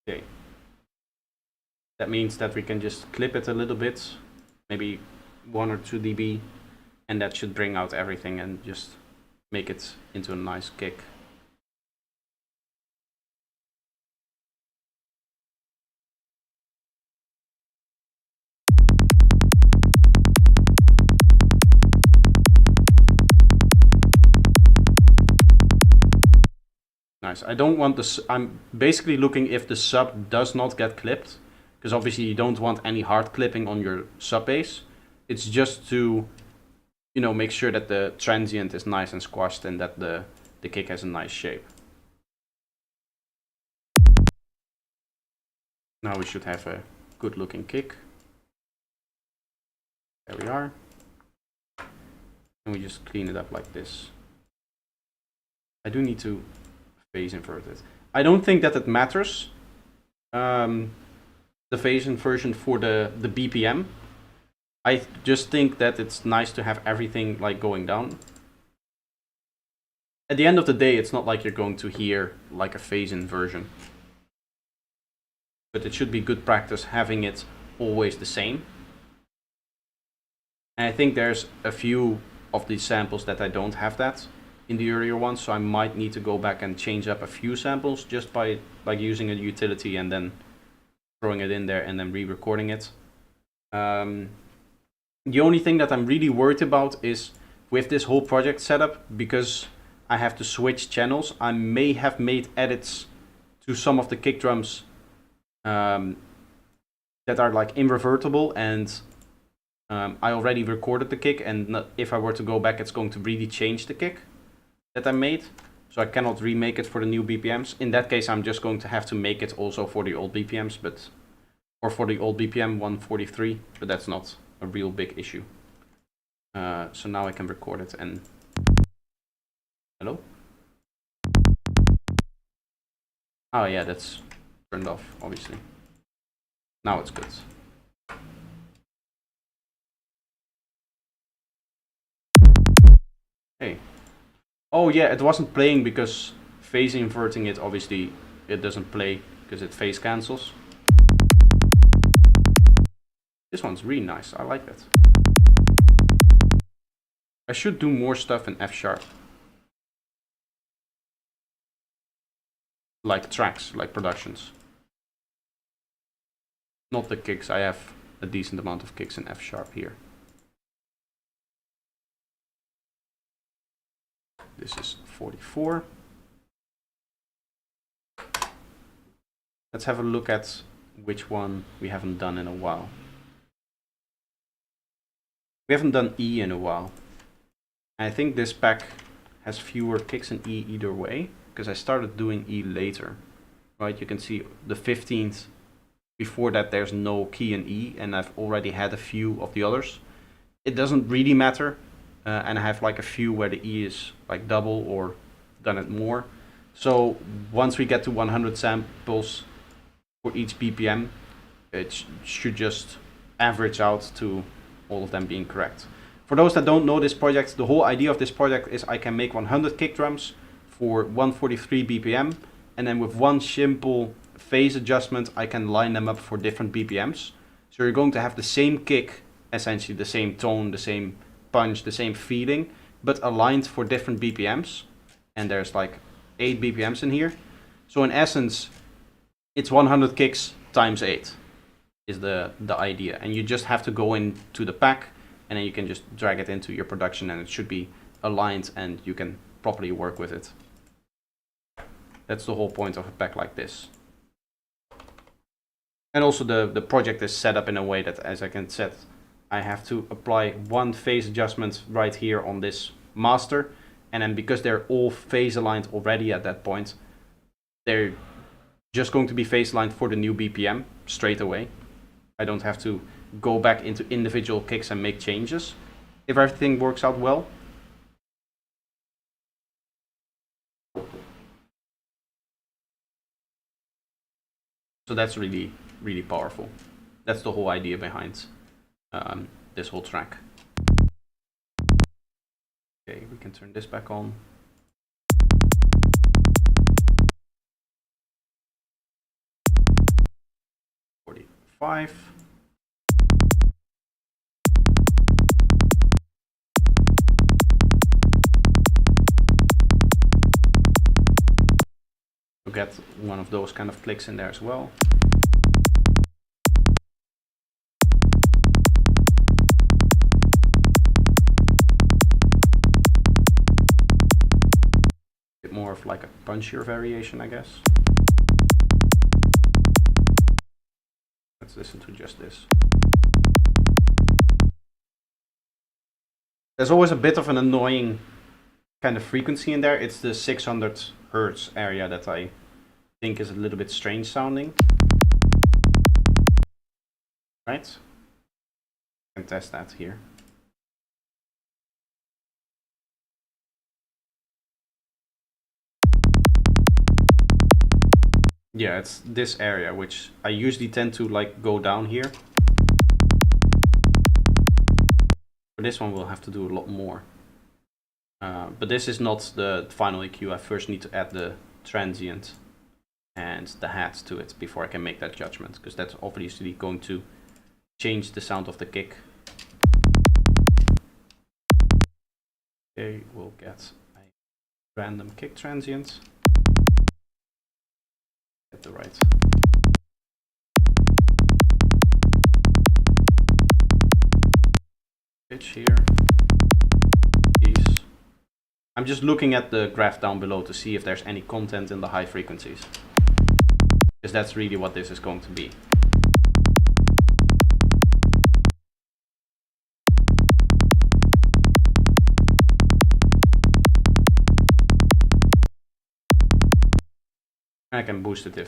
Okay. That means that we can just clip it a little bit, maybe 1 or 2 dB, And that should bring out everything and just make it into a nice kick. Nice. I don't want this. I'm basically looking if the sub does not get clipped, because obviously you don't want any hard clipping on your sub bass. It's just to, you know, make sure that the transient is nice and squashed and that the kick has a nice shape. Now we should have a good looking kick. There we are. And we just clean it up like this. I do need to phase invert it. I don't think that it matters, the phase inversion for the BPM. I just think that it's nice to have everything like going down. At the end of the day, it's not like you're going to hear like a phase inversion. But it should be good practice having it always the same. And I think there's a few of these samples that I don't have that in the earlier ones, so I might need to go back and change up a few samples just by like using a utility and then throwing it in there and then re-recording it. The only thing that I'm really worried about is with this whole project setup, because I have to switch channels, I may have made edits to some of the kick drums that are like invertible, and I already recorded the kick, and if I were to go back, it's going to really change the kick that I made. So I cannot remake it for the new BPMs. In that case, I'm just going to have to make it also for the old BPMs, or for the old BPM 143, but that's not a real big issue. So now I can record it and... Hello? Oh yeah, that's turned off, obviously. Now it's good. Hey. Oh yeah, it wasn't playing because phase inverting it, obviously it doesn't play because it phase cancels. This one's really nice, I like that. I should do more stuff in F sharp. Like tracks, like productions. Not the kicks, I have a decent amount of kicks in F sharp here. This is 44. Let's have a look at which one we haven't done in a while. We haven't done E in a while. I think this pack has fewer kicks in E either way, because I started doing E later. Right, you can see the 15th. Before that there's no key in E, and I've already had a few of the others. It doesn't really matter. And I have like a few where the E is like double or done it more. So once we get to 100 samples for each BPM, it should just average out to all of them being correct. For those that don't know this project, the whole idea of this project is I can make 100 kick drums for 143 BPM, and then with one simple phase adjustment I can line them up for different BPMs. So you're going to have the same kick, essentially the same tone, the same punch, the same feeling, but aligned for different BPMs. And there's like 8 BPMs in here. So in essence, it's 100 kicks times 8 is the idea. And you just have to go into the pack, and then you can just drag it into your production, and it should be aligned and you can properly work with it. That's the whole point of a pack like this. And also the project is set up in a way that, as I can set, I have to apply one phase adjustment right here on this master, and then because they're all phase aligned already at that point, they're just going to be phase aligned for the new BPM straight away. I don't have to go back into individual kicks and make changes if everything works out well. So that's really, really powerful. That's the whole idea behind this whole track. Okay, we can turn this back on. $45. get one of those kind of clicks in there as well. Bit more of like a punchier variation, I guess. Let's listen to just this. There's always a bit of an annoying kind of frequency in there. It's the 600 Hertz area that I think is a little bit strange sounding. Right? I can test that here. Yeah, it's this area, which I usually tend to like go down here. For this one we'll have to do a lot more. But this is not the final EQ. I first need to add the transient and the hat to it before I can make that judgment, because that's obviously going to change the sound of the kick. Okay, we'll get a random kick transient. Get the right pitch here. These. I'm just looking at the graph down below to see if there's any content in the high frequencies, because that's really what this is going to be. I can boost it if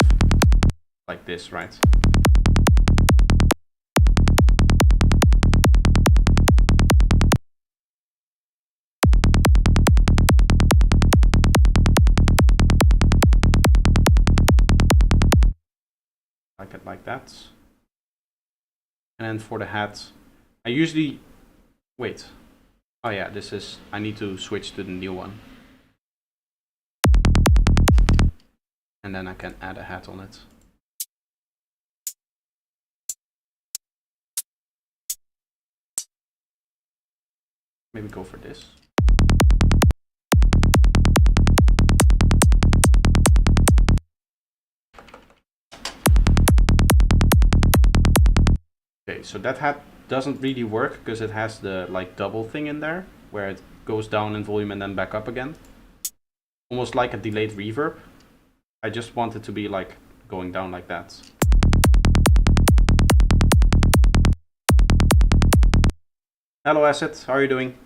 like this, right? Like it like that. And then for the hat, I usually wait. Oh yeah, this is, I need to switch to the new one. And then I can add a hat on it. Maybe go for this. Okay, so that hat doesn't really work because it has the like double thing in there where it goes down in volume and then back up again. Almost like a delayed reverb. I just want it to be like going down like that. Hello Acid, how are you doing?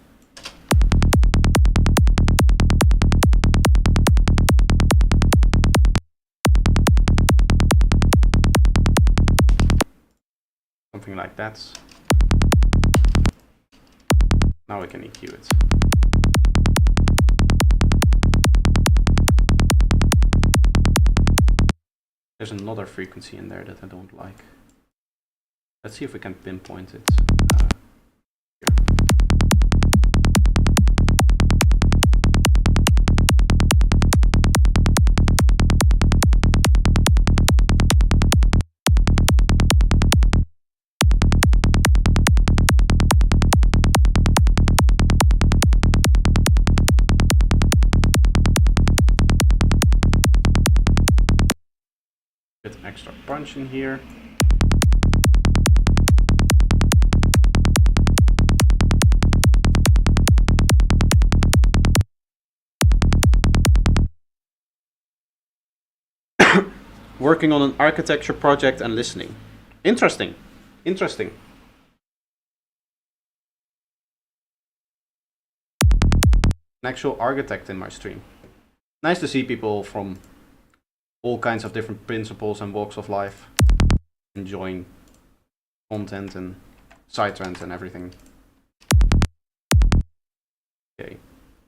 Something like that. Now we can EQ it. There's another frequency in there that I don't like. Let's see if we can pinpoint it. Here. Bit extra punch in here. Working on an architecture project and listening. Interesting. Interesting. An actual architect in my stream. Nice to see people from all kinds of different principles and walks of life enjoying content and side trends and everything. Okay,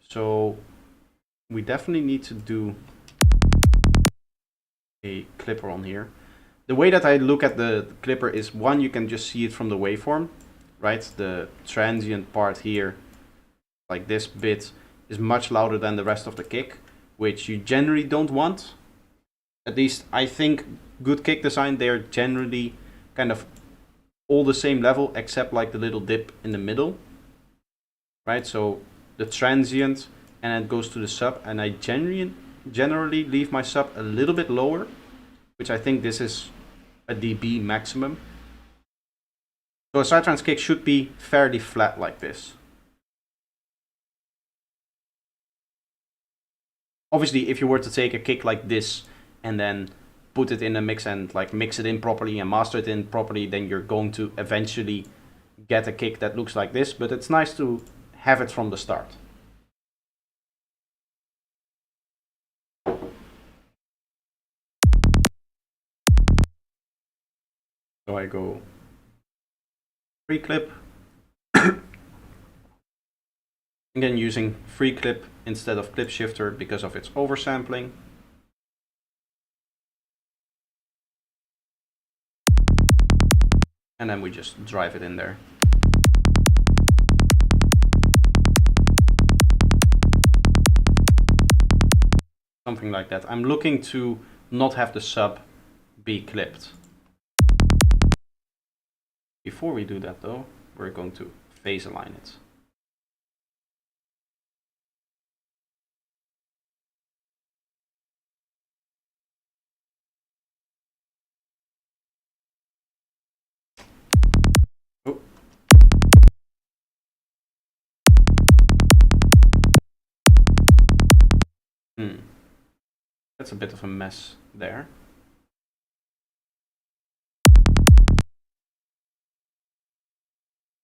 so we definitely need to do a clipper on here. The way that I look at the clipper is, one, you can just see it from the waveform, right? The transient part here, like this bit, is much louder than the rest of the kick, which you generally don't want. At least I think good kick design, they're generally kind of all the same level except like the little dip in the middle, right? So the transient and then it goes to the sub, and I generally leave my sub a little bit lower, which I think this is a dB maximum. So a sidetrans kick should be fairly flat like this. Obviously, if you were to take a kick like this and then put it in a mix and like mix it in properly and master it in properly, then you're going to eventually get a kick that looks like this, but it's nice to have it from the start. So I go free clip. Again, using free clip instead of clip shifter because of its oversampling. And then we just drive it in there. Something like that. I'm looking to not have the sub be clipped. Before we do that though, we're going to phase align it. Oh. That's a bit of a mess there.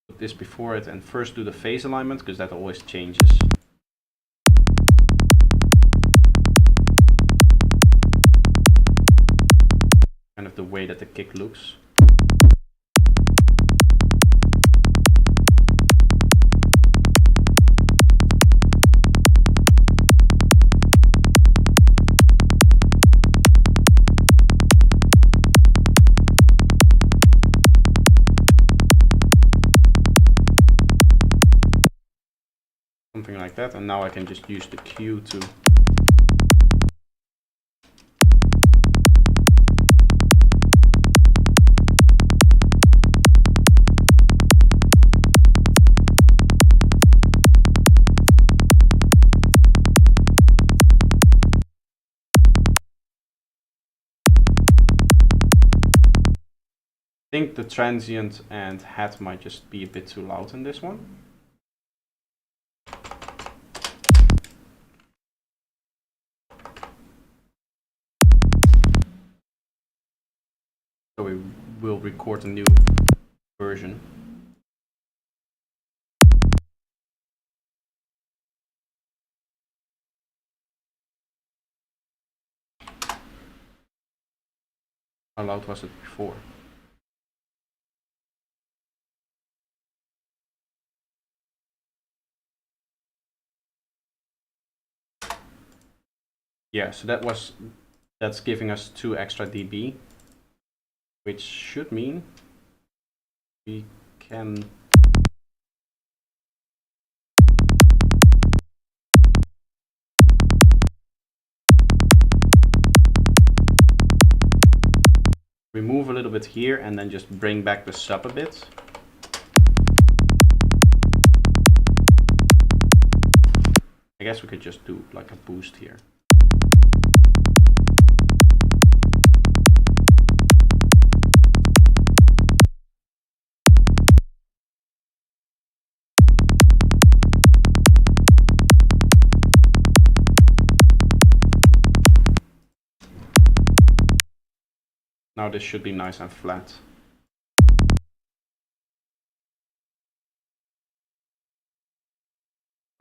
Put this before it and first do the phase alignment because that always changes. Kind of the way that the kick looks. Something like that, and now I can just use the cue to I think the transient and hat might just be a bit too loud in this one. So we will record a new version. How loud was it before? Yeah, so that's giving us 2 extra dB, which should mean we can remove a little bit here and then just bring back the sub a bit. I guess we could just do like a boost here. Now this should be nice and flat.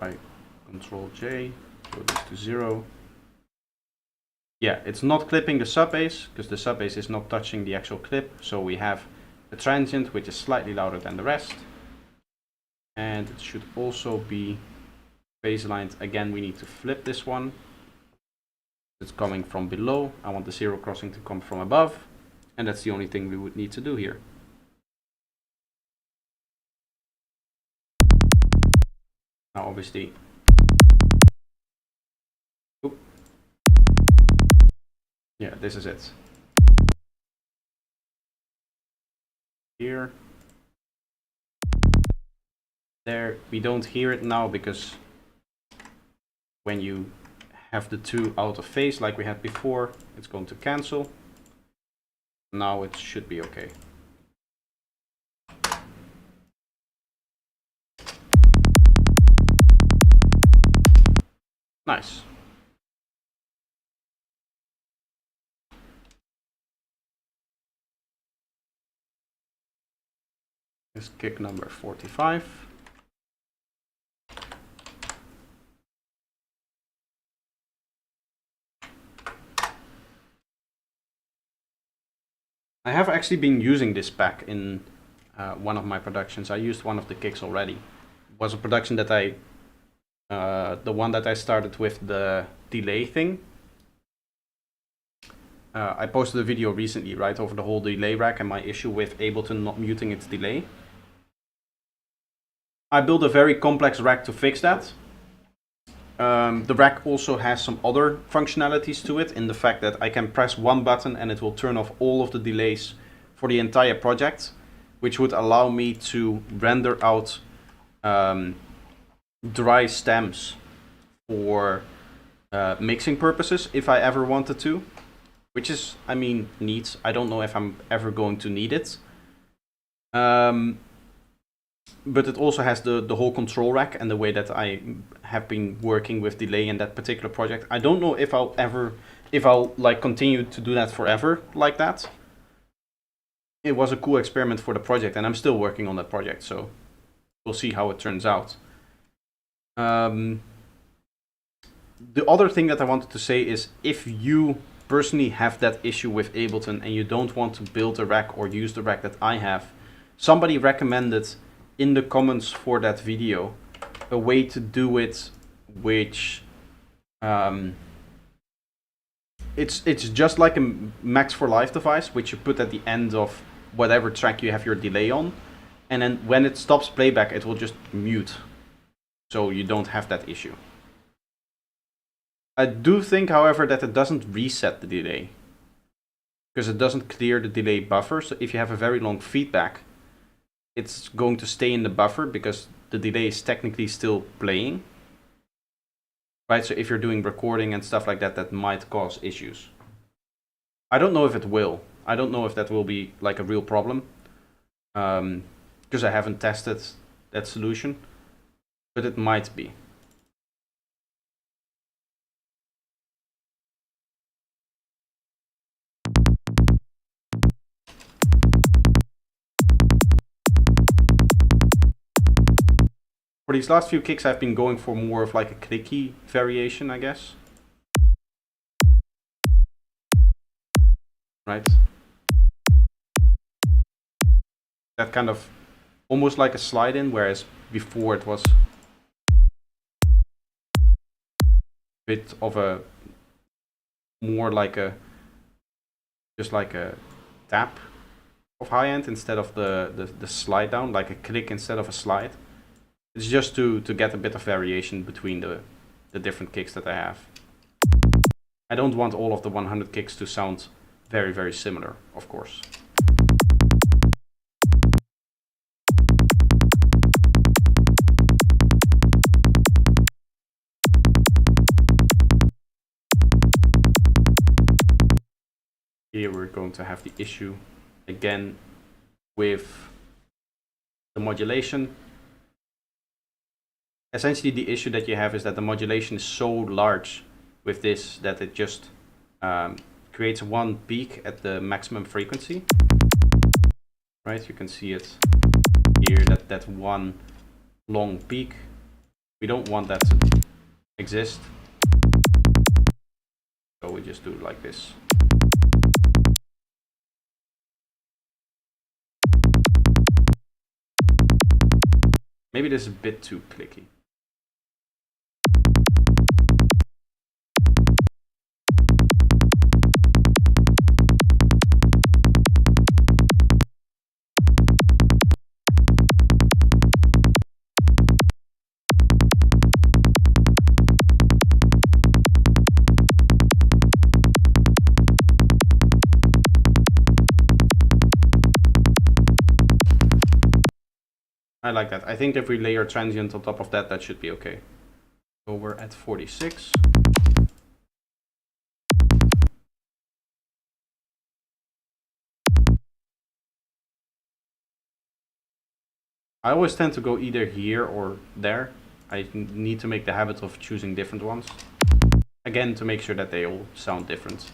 Right, Control J, go this to 0. Yeah, it's not clipping the sub bass because the sub bass is not touching the actual clip. So we have the transient, which is slightly louder than the rest. And it should also be phase aligned. Again, we need to flip this one. It's coming from below. I want the zero crossing to come from above. And that's the only thing we would need to do here. Now obviously, yeah, this is it. Here. There, we don't hear it now because when you have the two out of phase like we had before. It's going to cancel. Now it should be okay. Nice. This is kick number 45. I have actually been using this pack in one of my productions. I used one of the kicks already. It was a production that the one that I started with the delay thing. I posted a video recently, right, over the whole delay rack and my issue with Ableton not muting its delay. I built a very complex rack to fix that. The rack also has some other functionalities to it, in the fact that I can press one button and it will turn off all of the delays for the entire project, which would allow me to render out dry stems for mixing purposes if I ever wanted to, which is, I mean, neat. I don't know if I'm ever going to need it. But it also has the whole control rack and the way that I have been working with delay in that particular project. I don't know if I'll like continue to do that forever like that. It was a cool experiment for the project and I'm still working on that project, so we'll see how it turns out. The other thing that I wanted to say is, if you personally have that issue with Ableton and you don't want to build a rack or use the rack that I have, somebody recommended in the comments for that video a way to do it, which it's just like a Max for Live device, which you put at the end of whatever track you have your delay on, and then when it stops playback it will just mute, so you don't have that issue. I do think, however, that it doesn't reset the delay, because it doesn't clear the delay buffer. So if you have a very long feedback, it's going to stay in the buffer because the delay is technically still playing. Right, so if you're doing recording and stuff like that, that might cause issues. I don't know if it will. I don't know if that will be like a real problem, because I haven't tested that solution, but it might be. For these last few kicks, I've been going for more of like a clicky variation, I guess. Right? That kind of almost like a slide in, whereas before it was a bit of a more like a just like a tap of high end instead of the slide down, like a click instead of a slide. It's just to get a bit of variation between the different kicks that I have. I don't want all of the 100 kicks to sound very, very similar, of course. Here we're going to have the issue again with the modulation. Essentially, the issue that you have is that the modulation is so large with this that it just creates one peak at the maximum frequency. Right, you can see it here, that one long peak. We don't want that to exist, so we just do it like this. Maybe this is a bit too clicky. I like that. I think if we layer transient on top of that, that should be okay. So we're at 46. I always tend to go either here or there. I need to make the habit of choosing different ones. Again, to make sure that they all sound different.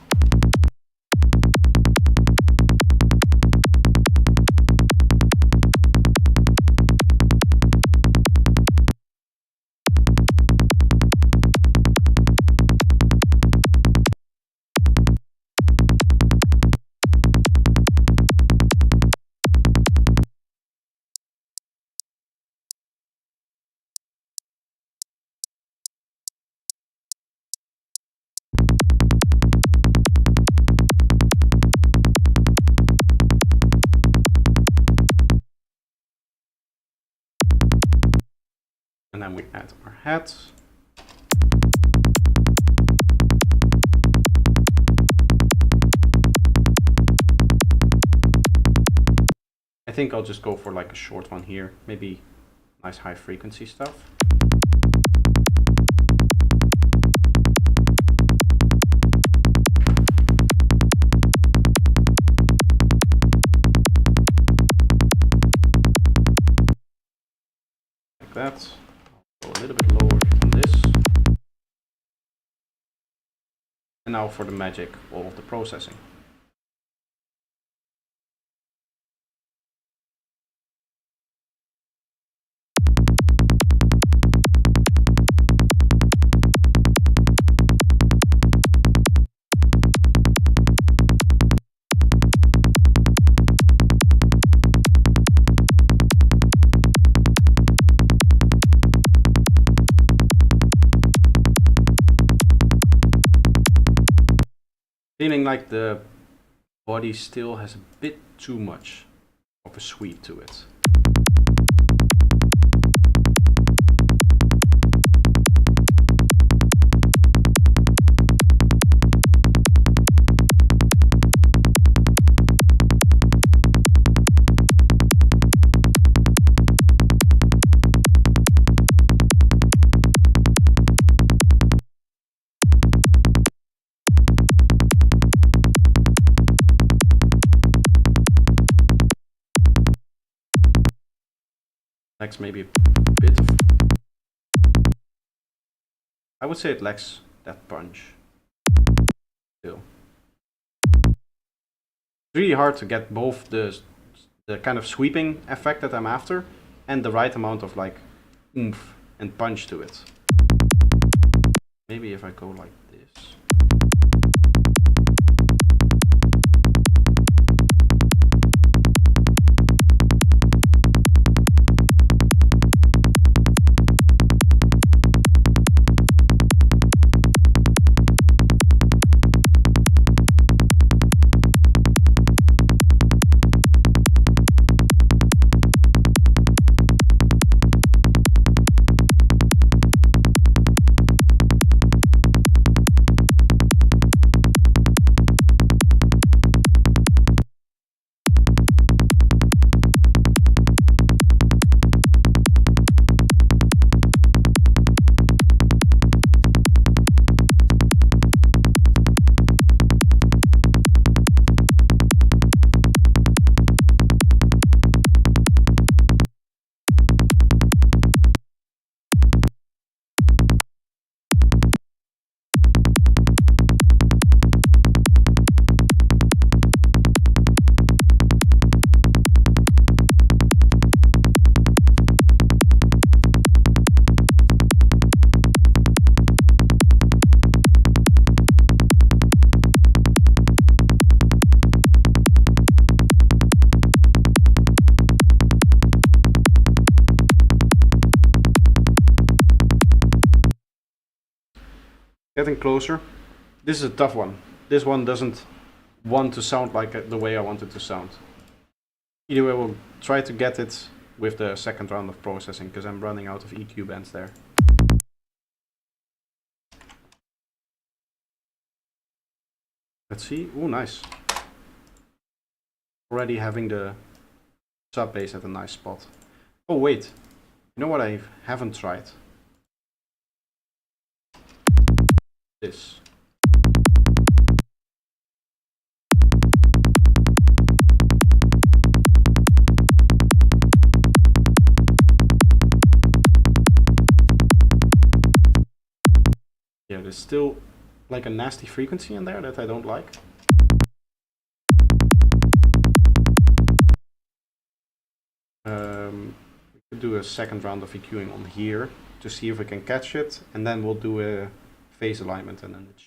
And then we add our head. I think I'll just go for like a short one here, maybe nice high frequency stuff. Like that. Go a little bit lower than this. And now for the magic of the processing. Feeling like the body still has a bit too much of a sweep to it. Lacks maybe a bit of... I would say it lacks that punch. Still. It's really hard to get both the kind of sweeping effect that I'm after and the right amount of like oomph and punch to it. Maybe if I go like this. Getting closer. This is a tough one. This one doesn't want to sound like the way I want it to sound. Either way, we'll try to get it with the second round of processing because I'm running out of EQ bands there. Let's see. Ooh, nice. Already having the sub bass at a nice spot. Oh wait, you know what I haven't tried? This. there's still like a nasty frequency in there that I don't like. We could do a second round of EQing on here to see if we can catch it, and then we'll do a phase alignment and then it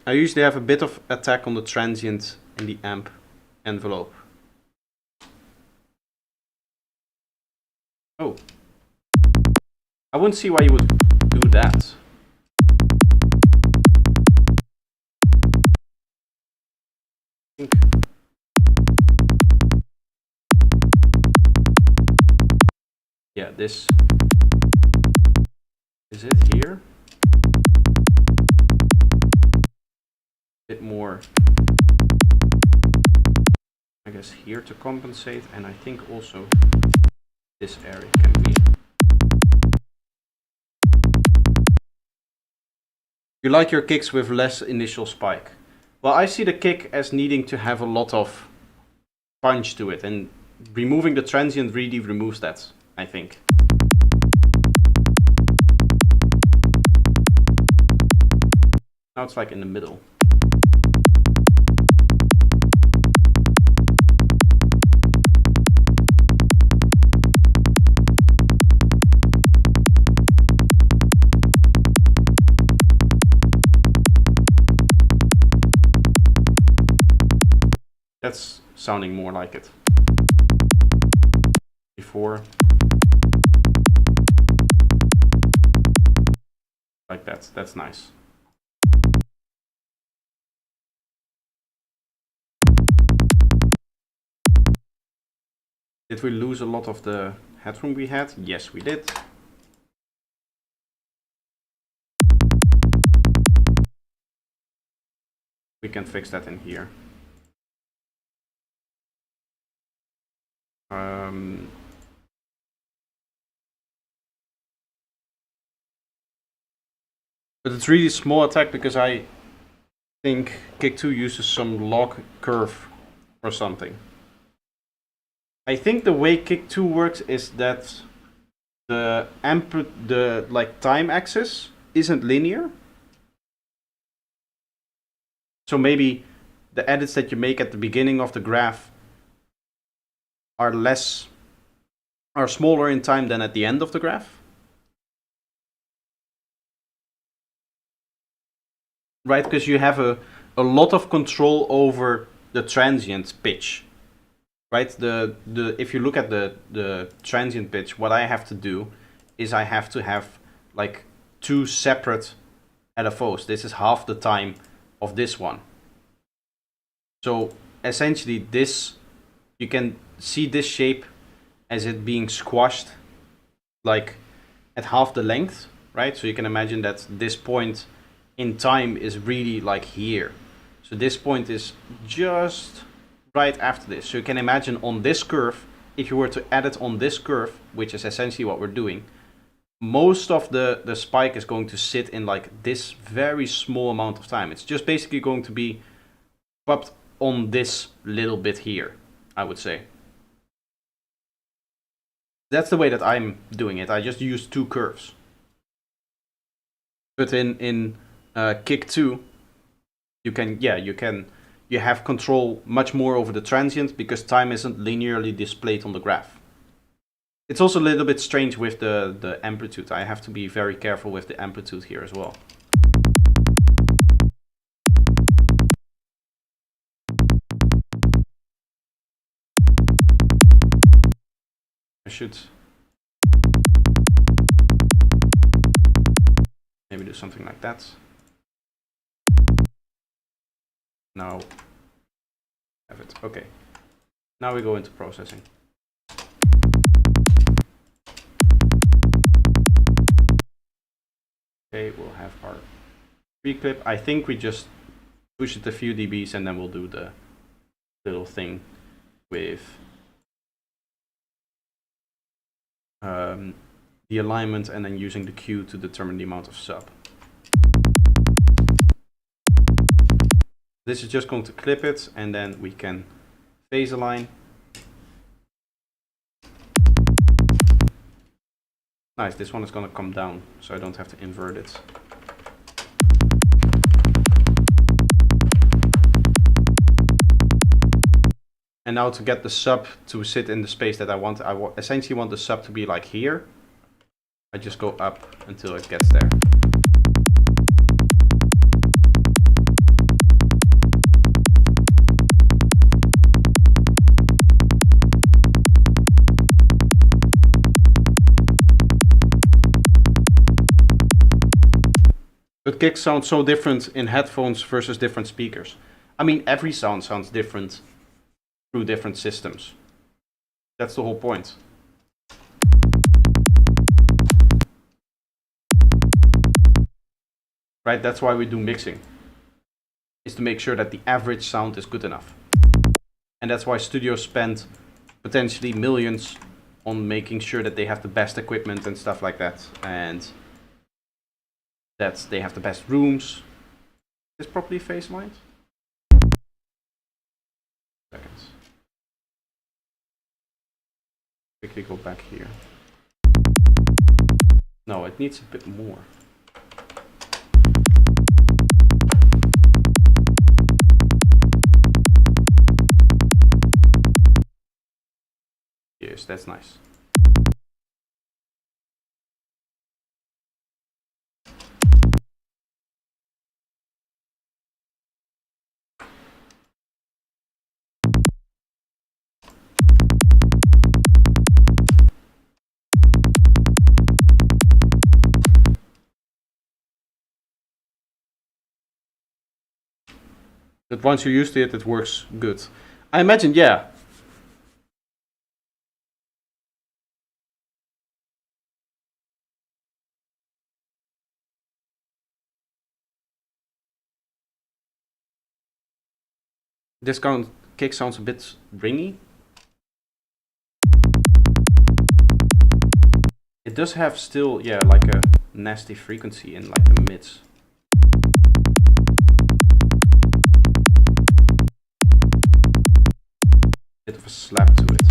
I usually have a bit of attack on the transient in the amp envelope. Oh. I wouldn't see why you would do that. Yeah, this is it here. Bit more, I guess, here to compensate, and I think also this area can be. You like your kicks with less initial spike. Well, I see the kick as needing to have a lot of punch to it, and removing the transient really removes that, I think. Now it's like in the middle. That's sounding more like it. Before. Like that. That's nice. Did we lose a lot of the headroom we had? Yes, we did. We can fix that in here. But it's really small attack because I think kick 2 uses some log curve or something. I think the way kick 2 works is that the time axis isn't linear. So maybe the edits that you make at the beginning of the graph are smaller in time than at the end of the graph. Right, because you have a lot of control over the transient pitch. Right, if you look at the transient pitch, what I have to do is I have to have like 2 separate LFOs. This is half the time of this one. So essentially this, you can see this shape as it being squashed like at half the length, right? So you can imagine that this point in time is really like here. So this point is just right after this. So you can imagine on this curve, if you were to add it on this curve, which is essentially what we're doing, most of the spike is going to sit in like this very small amount of time. It's just basically going to be popped on this little bit here, I would say. That's the way that I'm doing it. I just use 2 curves. But in kick 2, you have control much more over the transient because time isn't linearly displayed on the graph. It's also a little bit strange with the amplitude. I have to be very careful with the amplitude here as well. I should maybe do something like that. Now have it. Okay. Now we go into processing. Okay, we'll have our pre-clip. I think we just push it a few dBs and then we'll do the little thing with the alignment and then using the Q to determine the amount of sub. This is just going to clip it, and then we can phase align. Nice, this one is going to come down, so I don't have to invert it. And now to get the sub to sit in the space that I want, essentially want the sub to be like here. I just go up until it gets there. But kicks sound so different in headphones versus different speakers. I mean, every sound sounds different through different systems. That's the whole point. Right, that's why we do mixing. Is to make sure that the average sound is good enough. And that's why studios spend potentially millions on making sure that they have the best equipment and stuff like that. And that they have the best rooms. Is this properly phase aligned? Seconds. Quickly go back here. No, it needs a bit more. Yes, that's nice. But once you're used to it, it works good. I imagine, yeah. This kick sounds a bit ringy. It does have still, yeah, like a nasty frequency in like the mids. Bit of a slap to it.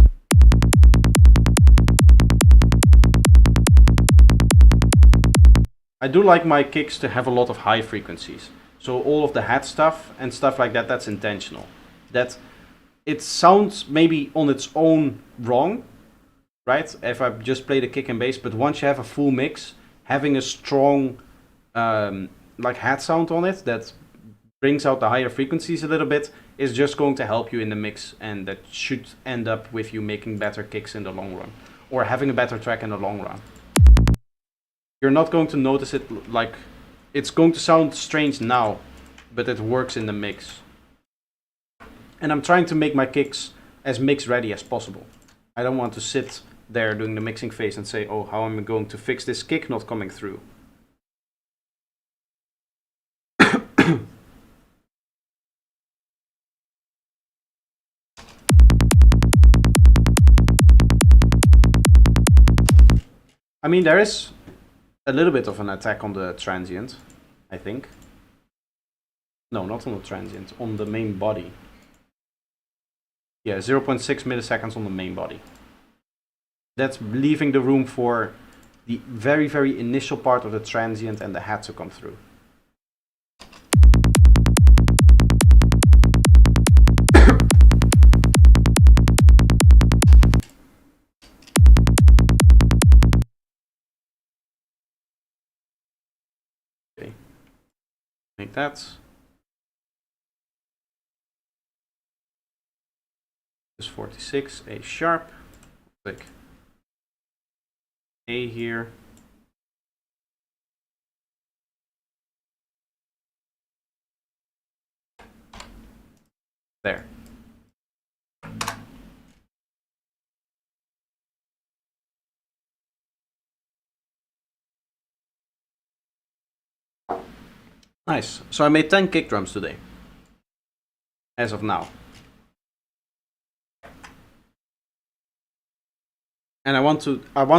I do like my kicks to have a lot of high frequencies. So all of the head stuff and stuff like that, that's intentional. That it sounds maybe on its own wrong, right? If I just play the kick and bass, but once you have a full mix, having a strong like head sound on it that brings out the higher frequencies a little bit is just going to help you in the mix, and that should end up with you making better kicks in the long run, or having a better track in the long run. You're not going to notice it, like, it's going to sound strange now, but it works in the mix. And I'm trying to make my kicks as mix ready as possible. I don't want to sit there doing the mixing phase and say, oh, how am I going to fix this kick not coming through? I mean, there is a little bit of an attack on the transient, I think. No, not on the transient, on the main body. Yeah, 0.6 milliseconds on the main body. That's leaving the room for the very, very initial part of the transient and the head to come through. Okay, make that. Is 46, A sharp. Click A here. There. Nice. So I made 10 kick drums today. As of now. And I want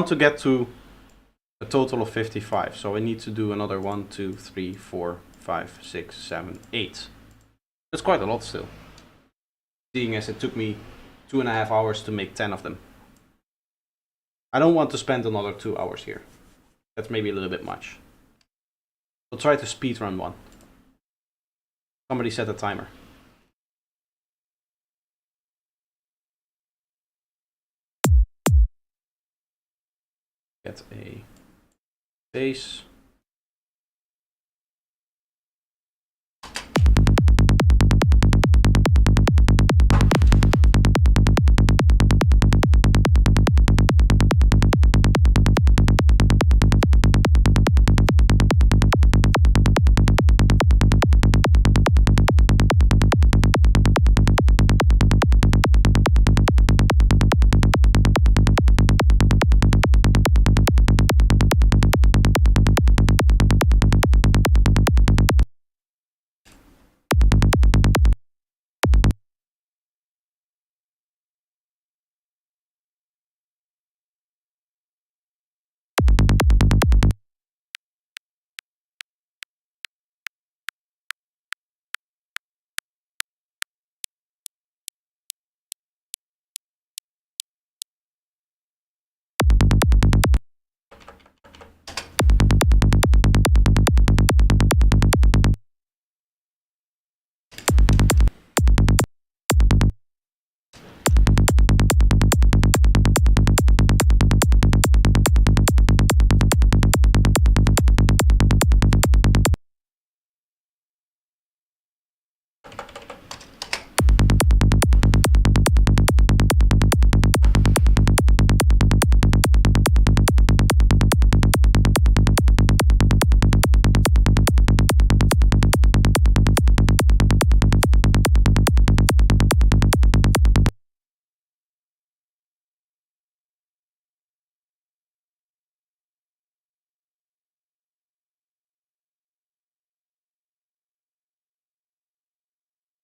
to get to a total of 55. So I need to do another 1, 2, 3, 4, 5, 6, 7, 8. That's quite a lot still. Seeing as it took me 2.5 hours to make 10 of them. I don't want to spend another 2 hours here. That's maybe a little bit much. We'll try to speedrun one. Somebody set a timer. Get a base.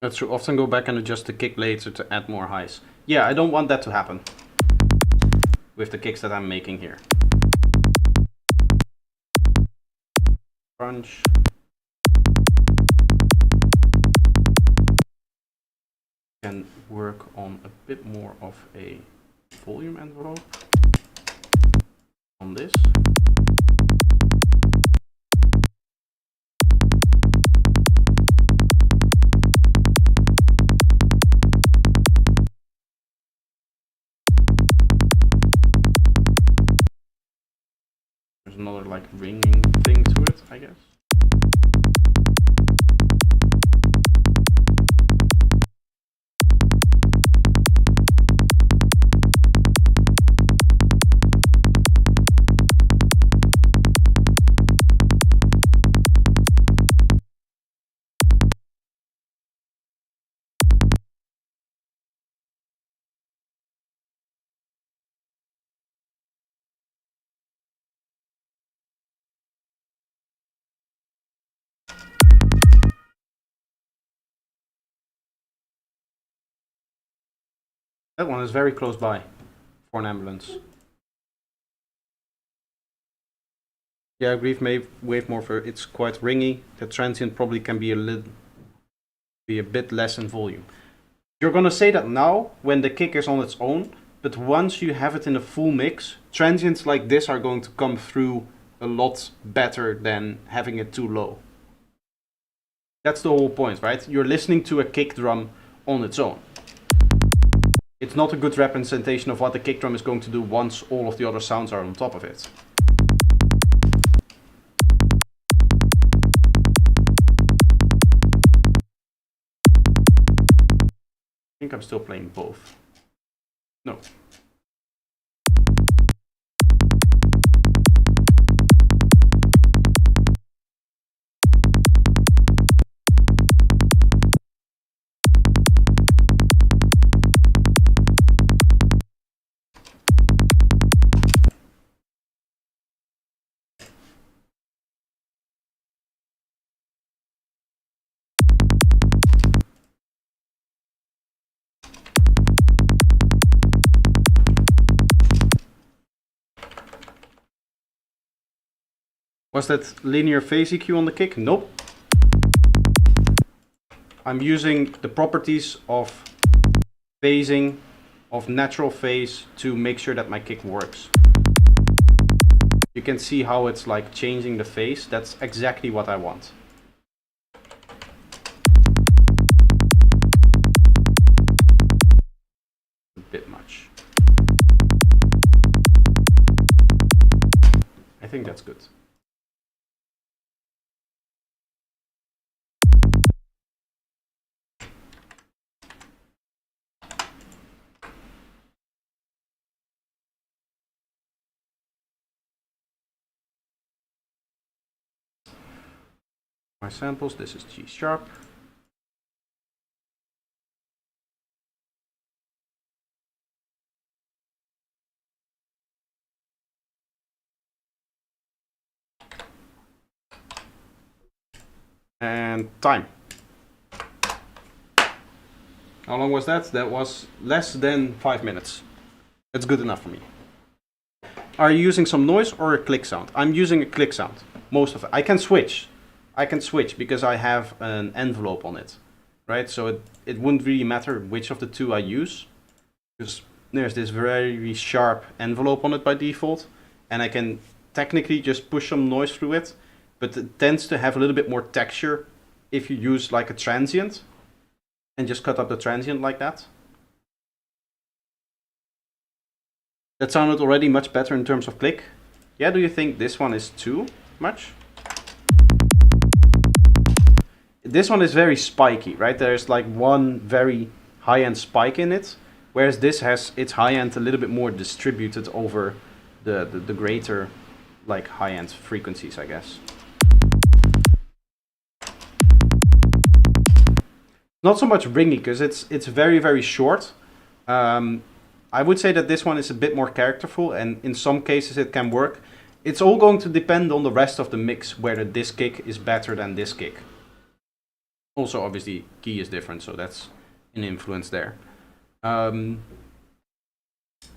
That's true. Often go back and adjust the kick later to add more highs. Yeah, I don't want that to happen with the kicks that I'm making here. Crunch. Can work on a bit more of a volume envelope on this. There's another like ringing thing to it, I guess. That one is very close by for an ambulance. Yeah, I agree. Wave morpher. It's quite ringy. The transient probably can be a bit less in volume. You're gonna say that now when the kick is on its own, but once you have it in a full mix, transients like this are going to come through a lot better than having it too low. That's the whole point, right? You're listening to a kick drum on its own. It's not a good representation of what the kick drum is going to do once all of the other sounds are on top of it. I think I'm still playing both. No. Was that linear phase EQ on the kick? Nope. I'm using the properties of phasing, of natural phase, to make sure that my kick works. You can see how it's like changing the phase. That's exactly what I want. A bit much. I think that's good. My samples, this is G sharp. And time. How long was that? That was less than 5 minutes. That's good enough for me. Are you using some noise or a click sound? I'm using a click sound, most of it. I can switch because I have an envelope on it, right? So it wouldn't really matter which of the two I use, because there's this very sharp envelope on it by default, and I can technically just push some noise through it, but it tends to have a little bit more texture if you use like a transient and just cut up the transient like that. That sounded already much better in terms of click. Yeah, do you think this one is too much? This one is very spiky, right? There's like one very high-end spike in it, whereas this has its high-end a little bit more distributed over the greater like high-end frequencies, I guess. Not so much ringy, because it's very, very short. I would say that this one is a bit more characterful, and in some cases it can work. It's all going to depend on the rest of the mix, whether this kick is better than this kick. Also, obviously, key is different, so that's an influence there. And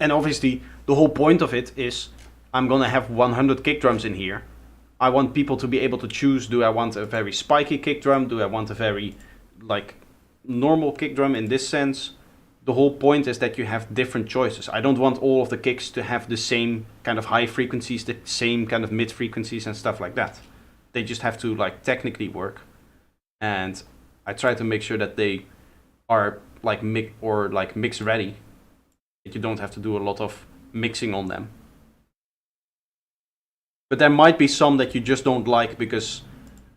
obviously, the whole point of it is I'm gonna have 100 kick drums in here. I want people to be able to choose, do I want a very spiky kick drum? Do I want a very, like, normal kick drum in this sense? The whole point is that you have different choices. I don't want all of the kicks to have the same kind of high frequencies, the same kind of mid frequencies and stuff like that. They just have to like technically work. And I try to make sure that they are like mix ready. That you don't have to do a lot of mixing on them. But there might be some that you just don't like because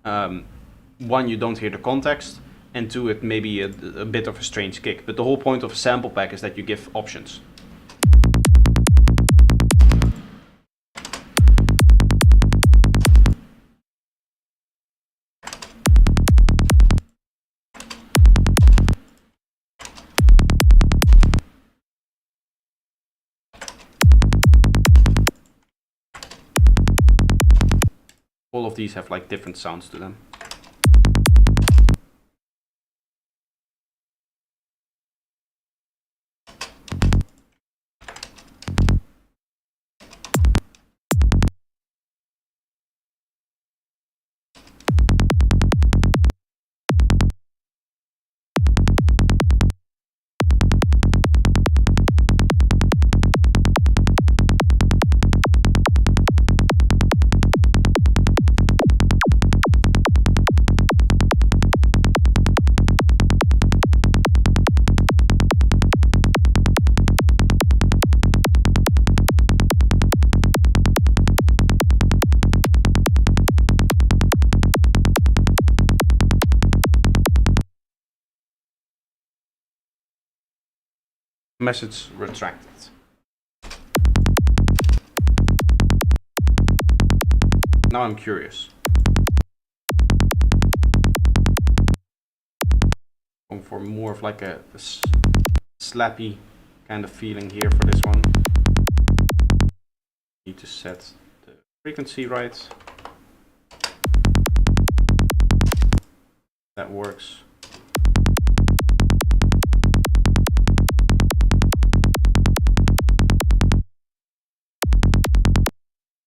one, you don't hear the context, and two, it may be a bit of a strange kick. But the whole point of a sample pack is that you give options. All of these have like different sounds to them. Message retracted. Now I'm curious. Going for more of like a slappy kind of feeling here for this one. Need to set the frequency right. That works.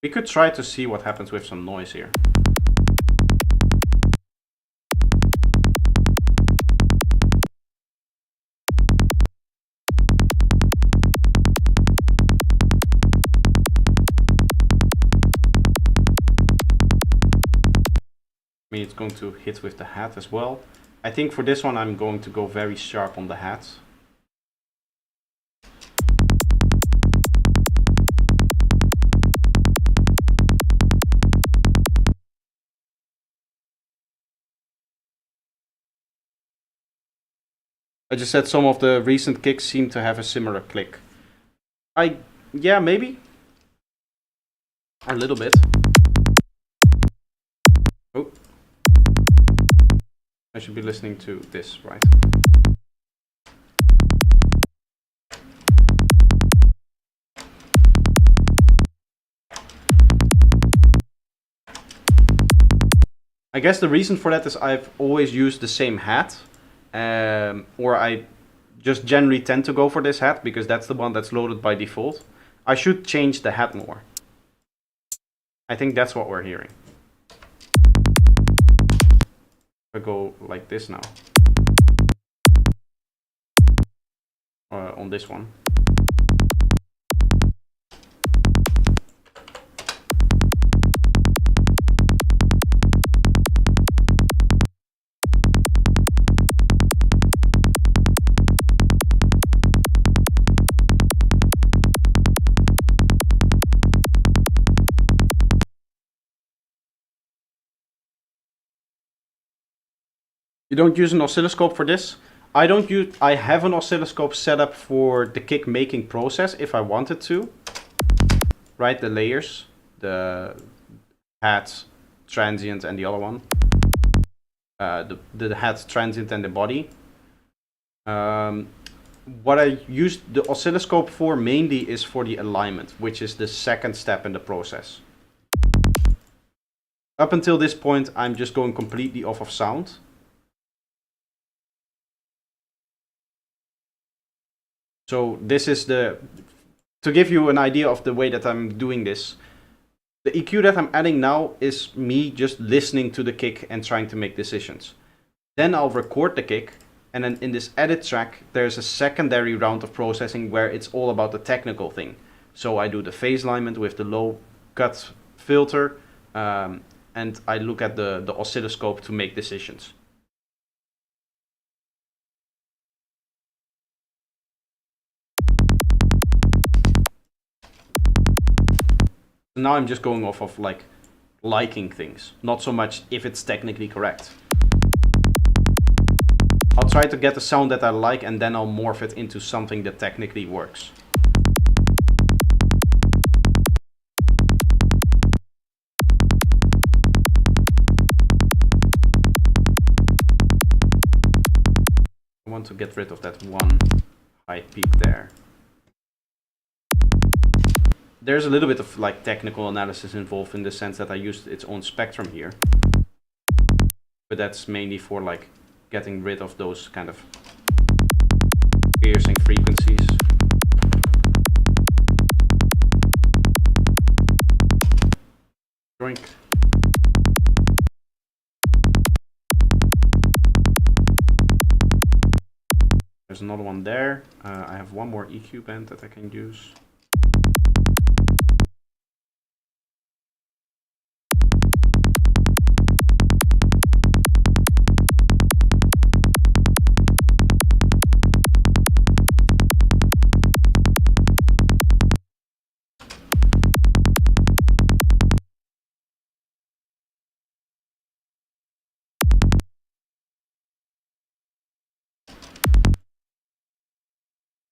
We could try to see what happens with some noise here. just going to hit with the hat as well. I think for this one I'm going to go very sharp on the hat. I just said some of the recent kicks seem to have a similar click. Yeah, maybe. A little bit. Oh. I should be listening to this, right? I guess the reason for that is I've always used the same hat. Or I just generally tend to go for this hat because that's the one that's loaded by default. I should change the hat more. I think that's what we're hearing. I go like this now. On this one. You don't use an oscilloscope for this? I have an oscilloscope set up for the kick making process if I wanted to. Right, the layers, the hat, transient and the other one. The hat, transient and the body. What I use the oscilloscope for mainly is for the alignment, which is the second step in the process. Up until this point, I'm just going completely off of sound. So this is to give you an idea of the way that I'm doing this. The EQ that I'm adding now is me just listening to the kick and trying to make decisions. Then I'll record the kick, and then in this edit track, there's a secondary round of processing where it's all about the technical thing. So I do the phase alignment with the low cut filter, and I look at the oscilloscope to make decisions. Now I'm just going off of like liking things, not so much if it's technically correct. I'll try to get a sound that I like and then I'll morph it into something that technically works. I want to get rid of that one high peak there. There's a little bit of like technical analysis involved in the sense that I used its own spectrum here. But that's mainly for like getting rid of those kind of piercing frequencies. Drink. There's another one there. I have one more EQ band that I can use.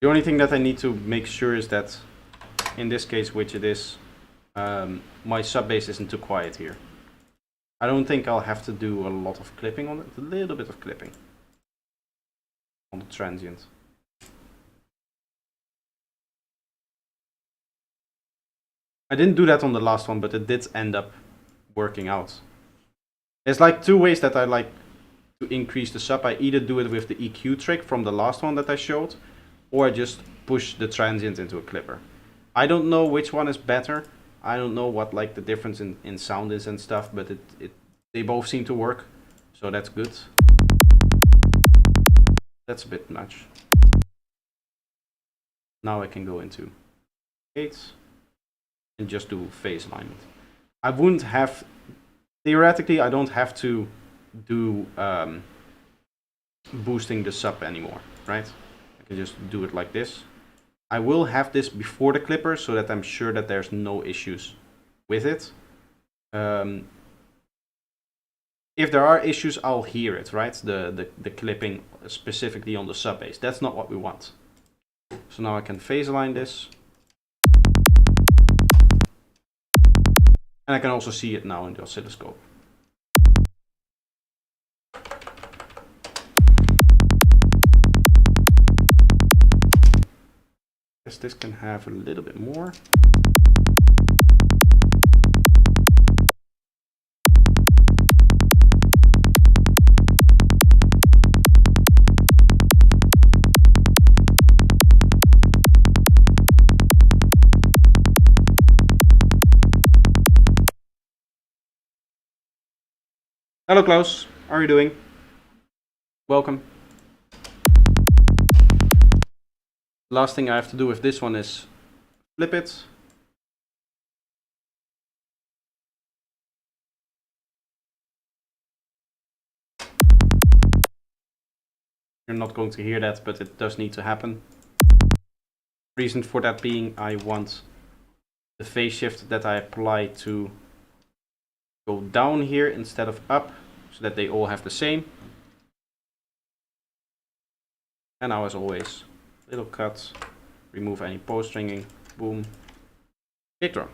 The only thing that I need to make sure is that, in this case, which it is, my sub bass isn't too quiet here. I don't think I'll have to do a lot of clipping on it, a little bit of clipping on the transient. I didn't do that on the last one, but it did end up working out. There's like two ways that I like to increase the sub. I either do it with the EQ trick from the last one that I showed, or I just push the transient into a clipper. I don't know which one is better. I don't know what like the difference in sound is and stuff, but they both seem to work, so that's good. That's a bit much. Now I can go into 8 and just do phase alignment. I wouldn't have, theoretically I don't have to do boosting the sub anymore, right? I can just do it like this. I will have this before the clipper so that I'm sure that there's no issues with it. If there are issues, I'll hear it, right? The clipping specifically on the sub bass. That's not what we want. So now I can phase align this. And I can also see it now in the oscilloscope. Guess this can have a little bit more. Hello Klaus, how are you doing? Welcome. Last thing I have to do with this one is flip it. You're not going to hear that, but it does need to happen. Reason for that being I want the phase shift that I apply to go down here instead of up, so that they all have the same. And now, as always, little cut, remove any post stringing, boom, kick drum.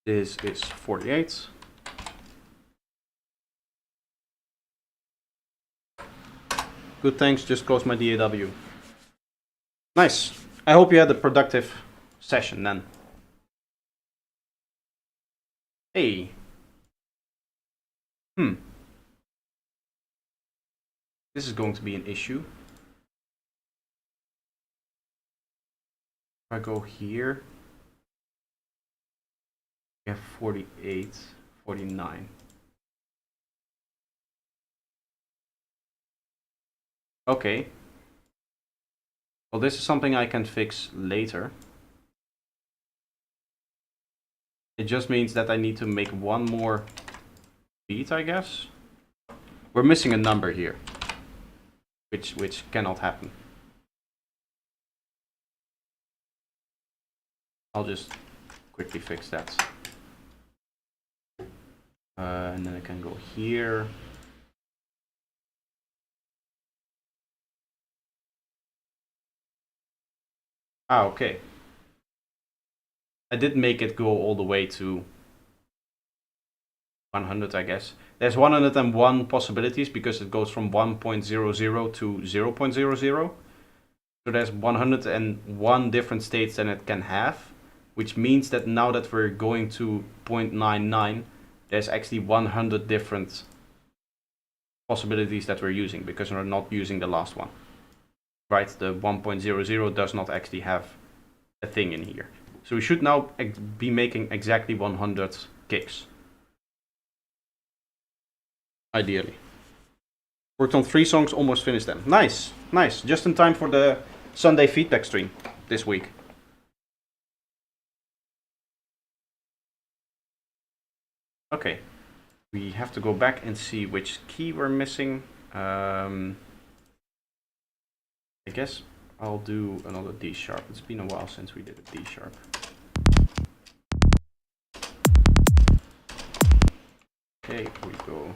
This is 48. Good, thanks. Just close my DAW. Nice. I hope you had a productive session then. Hey. This is going to be an issue. If I go here, we have 48, 49. Okay. Well, this is something I can fix later. It just means that I need to make one more beat, I guess. We're missing a number here, which cannot happen. I'll just quickly fix that. And then I can go here. Ah, okay. I did make it go all the way to 100, I guess. There's 101 possibilities because it goes from 1.00 to 0.00. So there's 101 different states that it can have, which means that now that we're going to 0.99, there's actually 100 different possibilities that we're using because we're not using the last one. Right, the 1.00 does not actually have a thing in here. So we should now be making exactly 100 kicks. Ideally. Worked on 3 songs, almost finished them. Nice, nice. Just in time for the Sunday feedback stream this week. Okay. We have to go back and see which key we're missing. I guess I'll do another D sharp. It's been a while since we did a D sharp. Okay, here we go.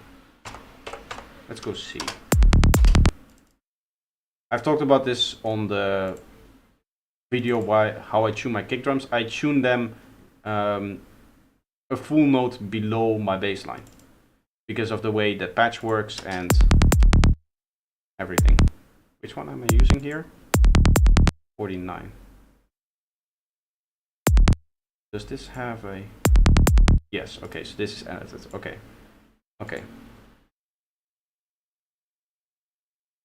Let's go C. I've talked about this on the video how I tune my kick drums. I tune them a full note below my bass line because of the way the patch works and everything. Which one am I using here? 49. Does this have a... Yes, okay, so this is edited. Okay. Okay.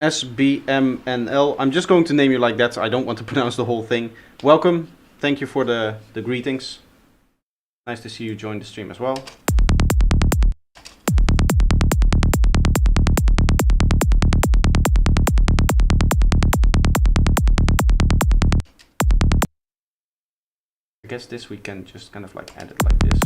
SBMNL. I'm just going to name you like that, so I don't want to pronounce the whole thing. Welcome. thank you for the greetings. Nice to see you join the stream as well. I guess this we can just kind of like add it like this.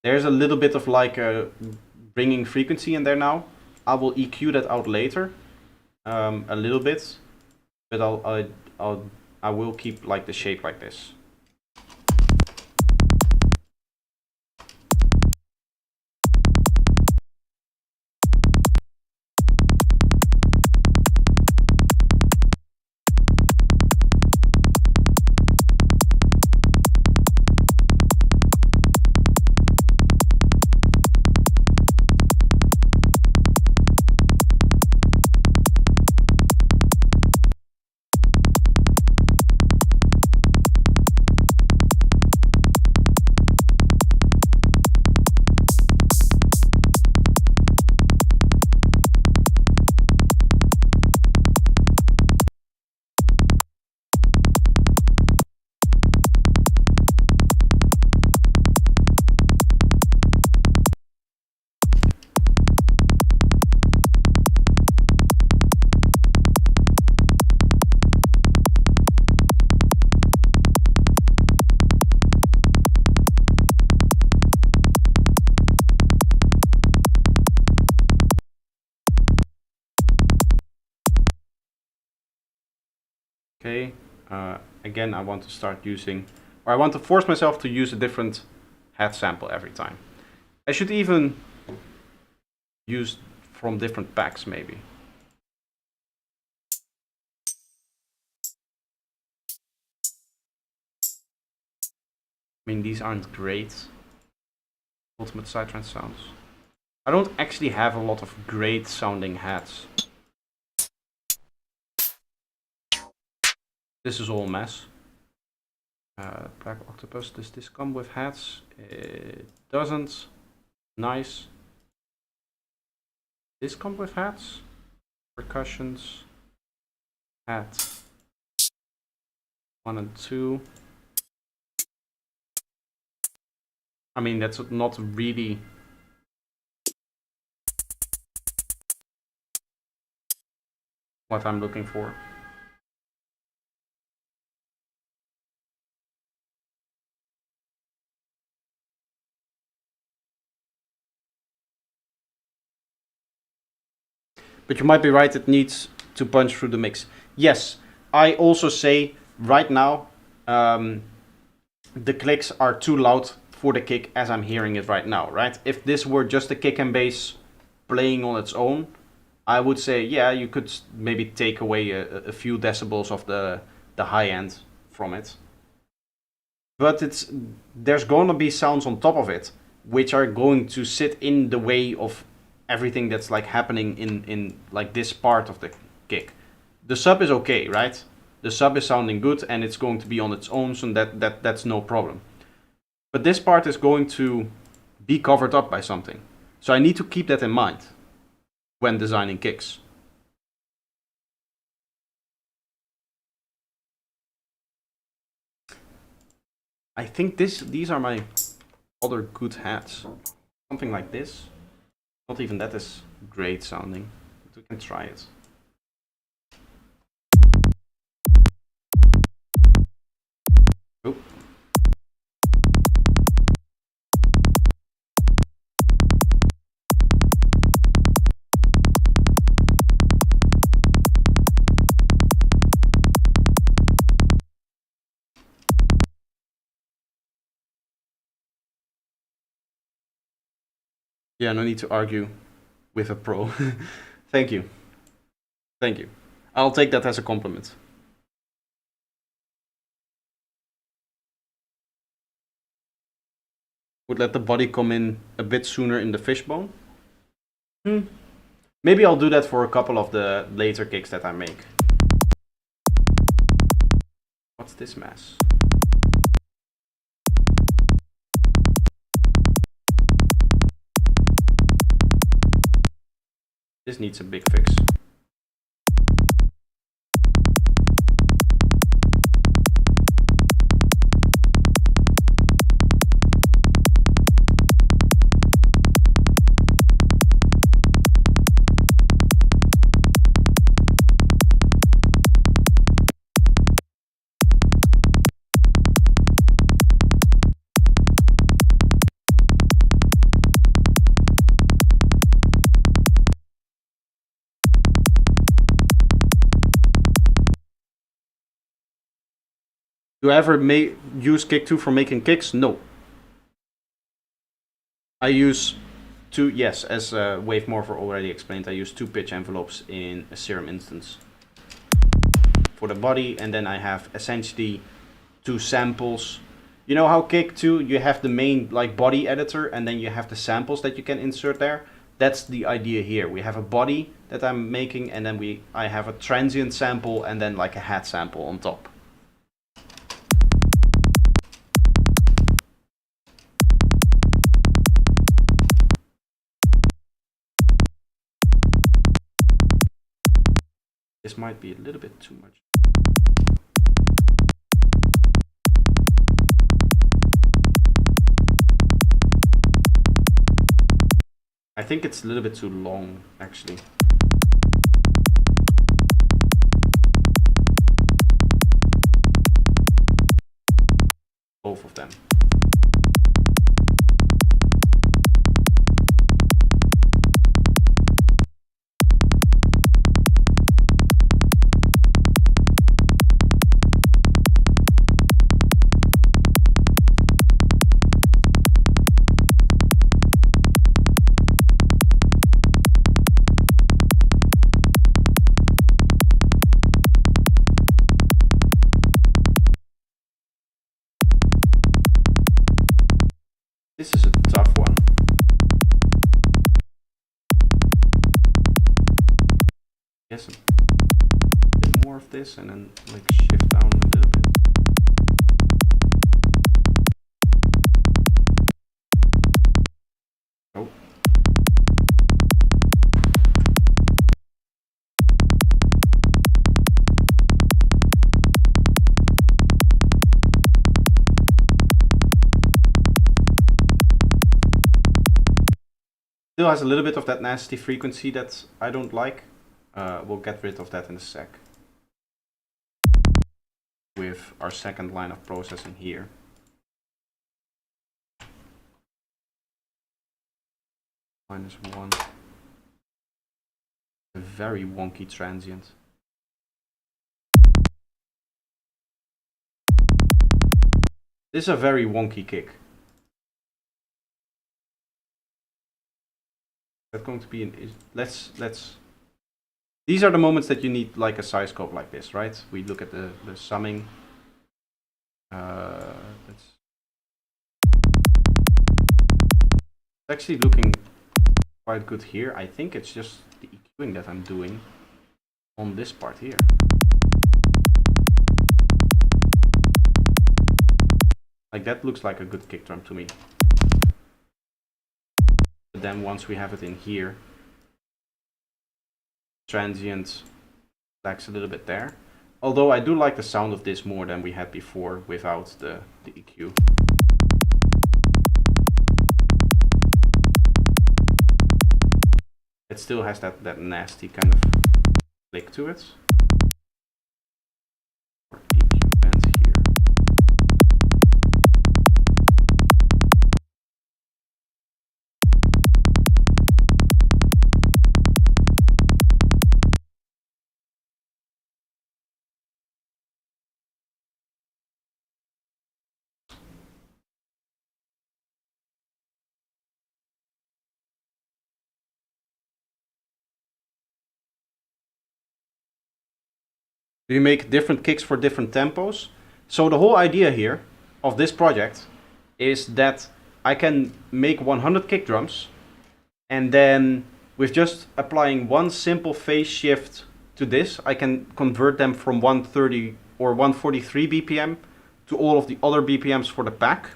There's a little bit of like a ringing frequency in there now. I will EQ that out later, a little bit, but I will keep like the shape like this. Okay, again, I want to start using, or I want to force myself to use a different head sample every time. I should even use from different packs, maybe. I mean, these aren't great. Ultimate Psytrance sounds. I don't actually have a lot of great sounding hats. This is all a mess. Black Octopus, does this come with hats? It doesn't. Nice. This come with hats? Percussions. Hat. 1 and 2. I mean, that's not really what I'm looking for. But you might be right, it needs to punch through the mix. Yes, I also say right now, the clicks are too loud for the kick as I'm hearing it right now, right? If this were just a kick and bass playing on its own, I would say, yeah, you could maybe take away a few decibels of the high end from it. But there's going to be sounds on top of it, which are going to sit in the way of everything that's like happening in like this part of the kick. The sub is okay, right? The sub is sounding good and it's going to be on its own, so that's no problem. But this part is going to be covered up by something. So I need to keep that in mind when designing kicks. I think these are my other good hats. Something like this. Not even that is great sounding, but we can try it. Oh. Yeah, no need to argue with a pro. Thank you. Thank you. I'll take that as a compliment. Would let the body come in a bit sooner in the fishbone. Maybe I'll do that for a couple of the later kicks that I make. What's this mess? This needs a big fix. Do I ever use Kick 2 for making kicks? No. I use two, yes, as Wave Morpher already explained, I use 2 pitch envelopes in a Serum instance for the body, and then I have essentially 2 samples. You know how Kick 2, you have the main like body editor, and then you have the samples that you can insert there? That's the idea here. We have a body that I'm making, and then I have a transient sample, and then like a hat sample on top. This might be a little bit too much. I think it's a little bit too long, actually. Both of them. This is a tough one. Yes, a bit more of this and then like shift down a little bit. Oh. Still has a little bit of that nasty frequency that I don't like. We'll get rid of that in a sec. With our second line of processing here. -1. A very wonky transient. This is a very wonky kick. That's going to be an let's these are the moments that you need like a size scope like this, right? We look at the summing. It's actually looking quite good here. I think it's just the EQing that I'm doing on this part here. Like that looks like a good kick drum to me. But then once we have it in here, transient lacks a little bit there. Although I do like the sound of this more than we had before without the EQ. It still has that nasty kind of click to it. Or EQ bands here. Do you make different kicks for different tempos? So the whole idea here of this project is that I can make 100 kick drums, and then with just applying one simple phase shift to this, I can convert them from 130 or 143 BPM to all of the other BPMs for the pack.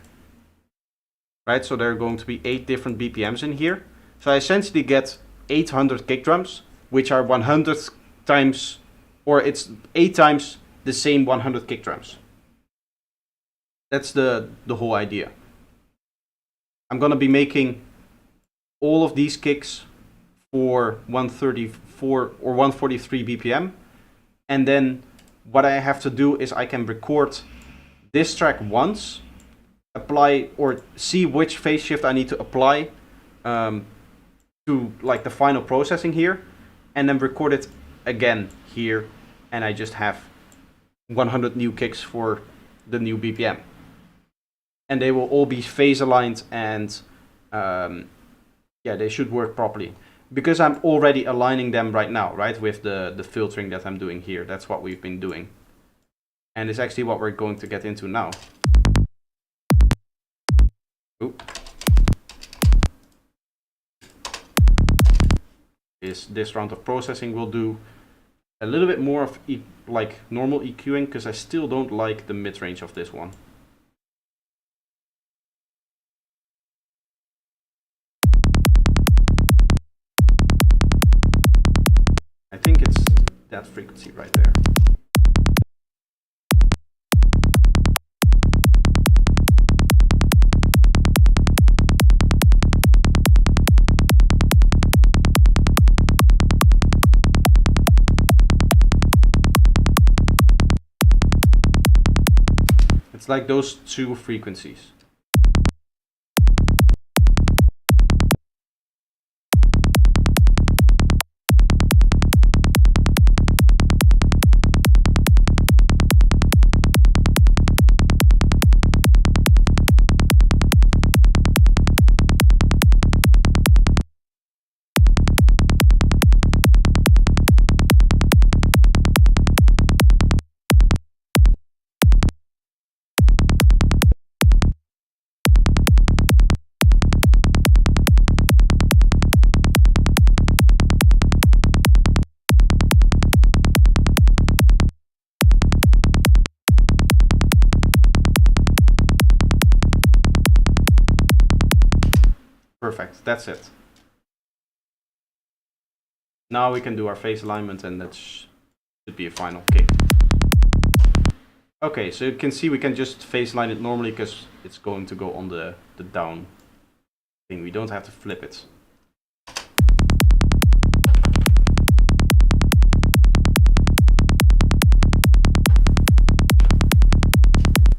Right, so there are going to be 8 different BPMs in here. So I essentially get 800 kick drums, which are 100 times, or it's 8 times the same 100 kick drums. That's the whole idea. I'm gonna be making all of these kicks for 134 or 143 BPM, and then what I have to do is I can record this track once, apply or see which phase shift I need to apply to like the final processing here, and then record it again here, and I just have 100 new kicks for the new BPM. And they will all be phase aligned, and yeah, they should work properly. Because I'm already aligning them right now, right, with the filtering that I'm doing here. That's what we've been doing. And it's actually what we're going to get into now. Oop. This round of processing will do a little bit more of like normal EQing, because I still don't like the mid-range of this one. I think it's that frequency right there. It's like those two frequencies. Perfect, that's it. Now we can do our phase alignment, and that should be a final kick. Okay, so you can see we can just phase line it normally because it's going to go on the down thing. We don't have to flip it.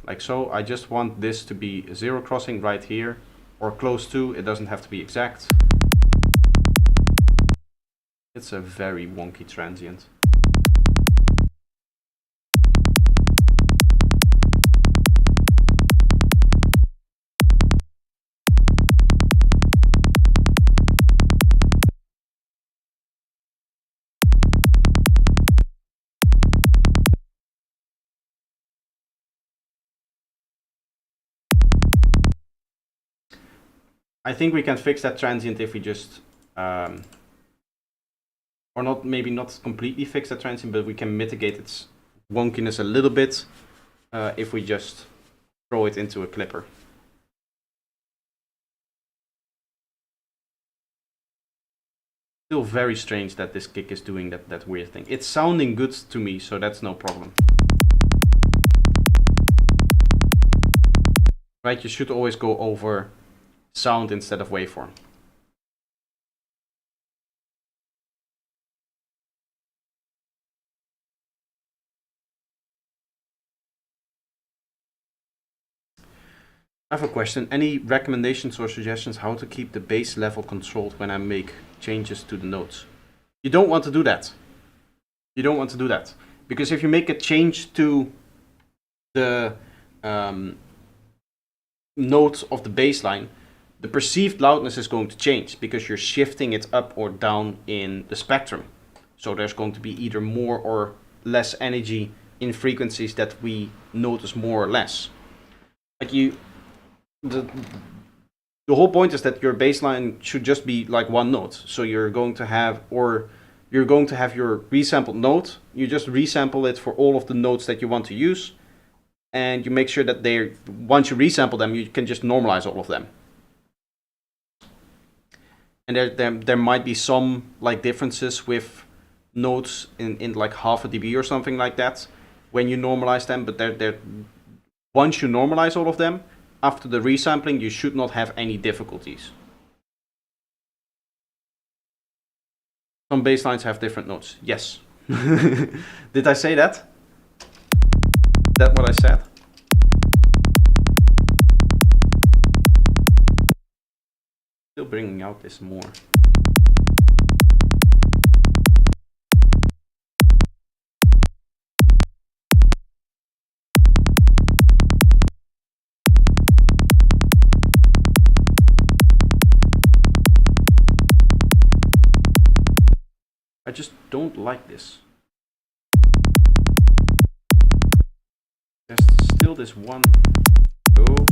Like so. I just want this to be a zero crossing right here, or close to. It doesn't have to be exact. It's a very wonky transient. I think we can fix that transient if we just, or not, maybe not completely fix that transient, but we can mitigate its wonkiness a little bit if we just throw it into a clipper. Still very strange that this kick is doing that weird thing. It's sounding good to me, so that's no problem. Right, you should always go over sound instead of waveform. I have a question. Any recommendations or suggestions how to keep the bass level controlled when I make changes to the notes? You don't want to do that. You don't want to do that. Because if you make a change to the note of the bass line, the perceived loudness is going to change because you're shifting it up or down in the spectrum. So there's going to be either more or less energy in frequencies that we notice more or less. Like the whole point is that your bass line should just be like one note. So you're going to have your resampled note. You just resample it for all of the notes that you want to use, and you make sure that once you resample them, you can just normalize all of them. And there might be some like differences with nodes in like half a dB or something like that when you normalize them, but they're once you normalize all of them, after the resampling, you should not have any difficulties. Some basslines have different notes. Yes. Did I say that? Is that what I said? Still bringing out this more. I just don't like this. There's still this one. Oh.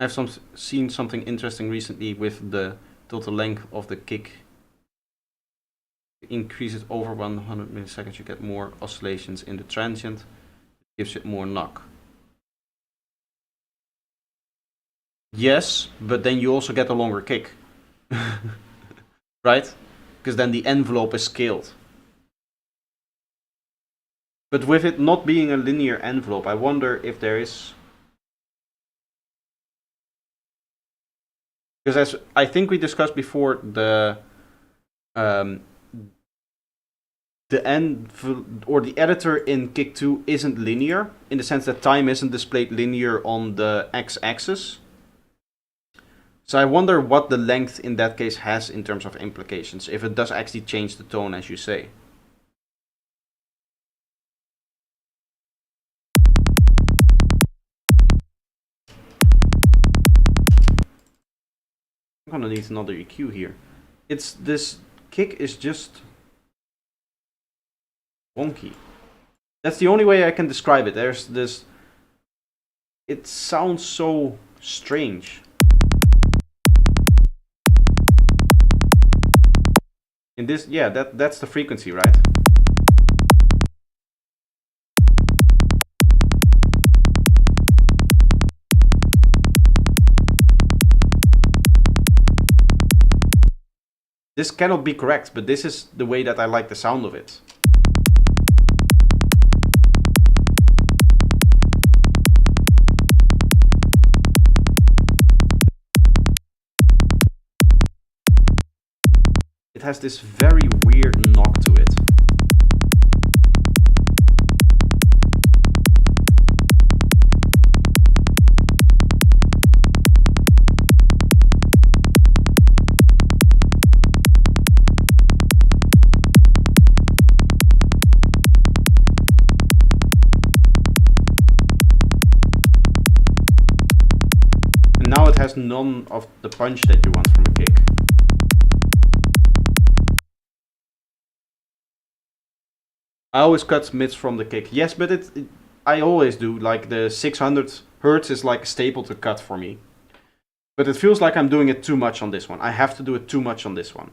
I've seen something interesting recently with the total length of the kick. Increase it over 100 milliseconds, you get more oscillations in the transient. It gives it more knock. Yes, but then you also get a longer kick. Right? Because then the envelope is scaled. But with it not being a linear envelope, I wonder if there is... Because as I think we discussed before, the editor in Kick 2 isn't linear, in the sense that time isn't displayed linear on the x-axis. So I wonder what the length in that case has in terms of implications, if it does actually change the tone as you say. I'm gonna need another EQ here. This kick is just wonky. That's the only way I can describe it. There's this... It sounds so strange. In this, yeah, that's the frequency, right? This cannot be correct, but this is the way that I like the sound of it. It has this very weird knock to it. And now it has none of the punch that you want from a kick. I always cut mids from the kick. Yes, but I always do. Like the 600 Hertz is like a staple to cut for me. But it feels like I'm doing it too much on this one. I have to do it too much on this one.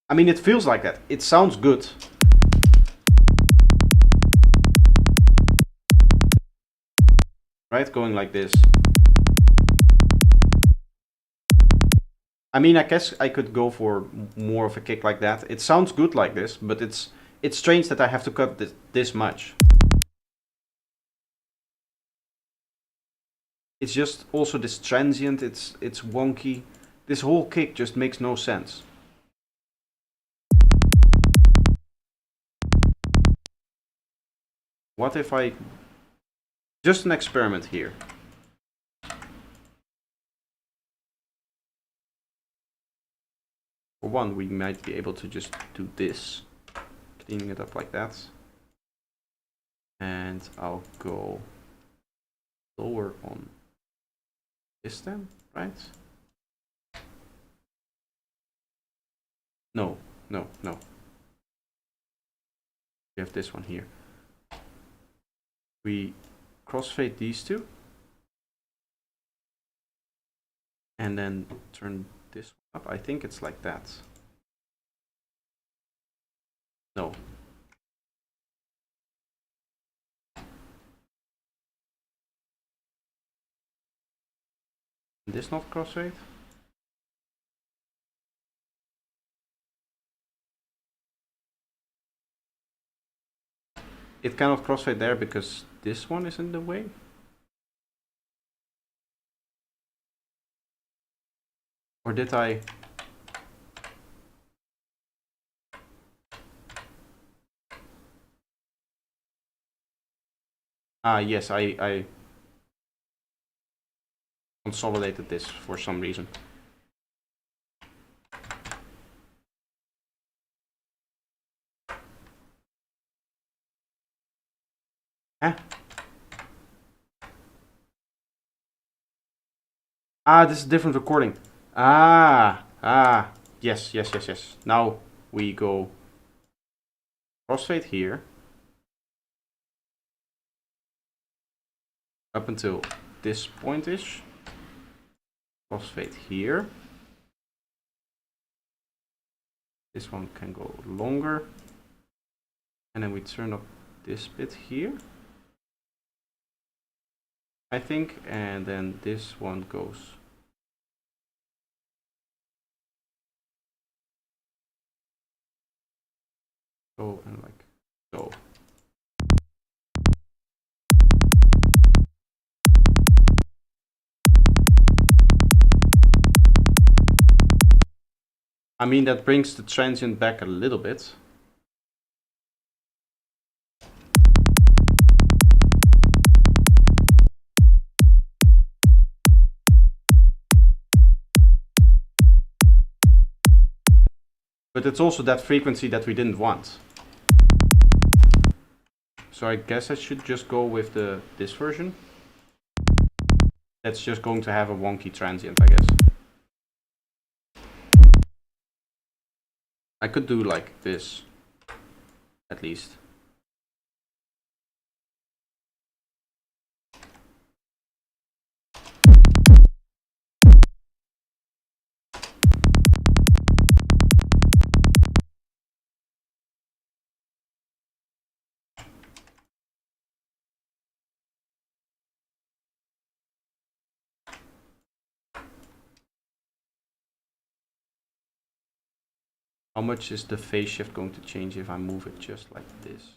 I mean, it feels like that. It sounds good. Right, going like this. I mean, I guess I could go for more of a kick like that. It sounds good like this, but it's strange that I have to cut this much. It's just also this transient, it's wonky. This whole kick just makes no sense. What if I... Just an experiment here. For one, we might be able to just do this. Cleaning it up like that. And I'll go lower on this then, right? No. We have this one here. We crossfade these two. And then turn this one up. I think it's like that. No. This not crossfade? It cannot crossfade there because this one is in the way. Or did I? Ah, yes, I consolidated this for some reason. Huh? Ah, this is a different recording. Yes. Now we go crossfade here. Up until this point-ish. Crossfade here. This one can go longer. And then we turn up this bit here, I think, and then this one goes so and like so. I mean, that brings the transient back a little bit. But it's also that frequency that we didn't want. So I guess I should just go with this version. That's just going to have a wonky transient, I guess. I could do like this, at least. How much is the phase shift going to change if I move it just like this?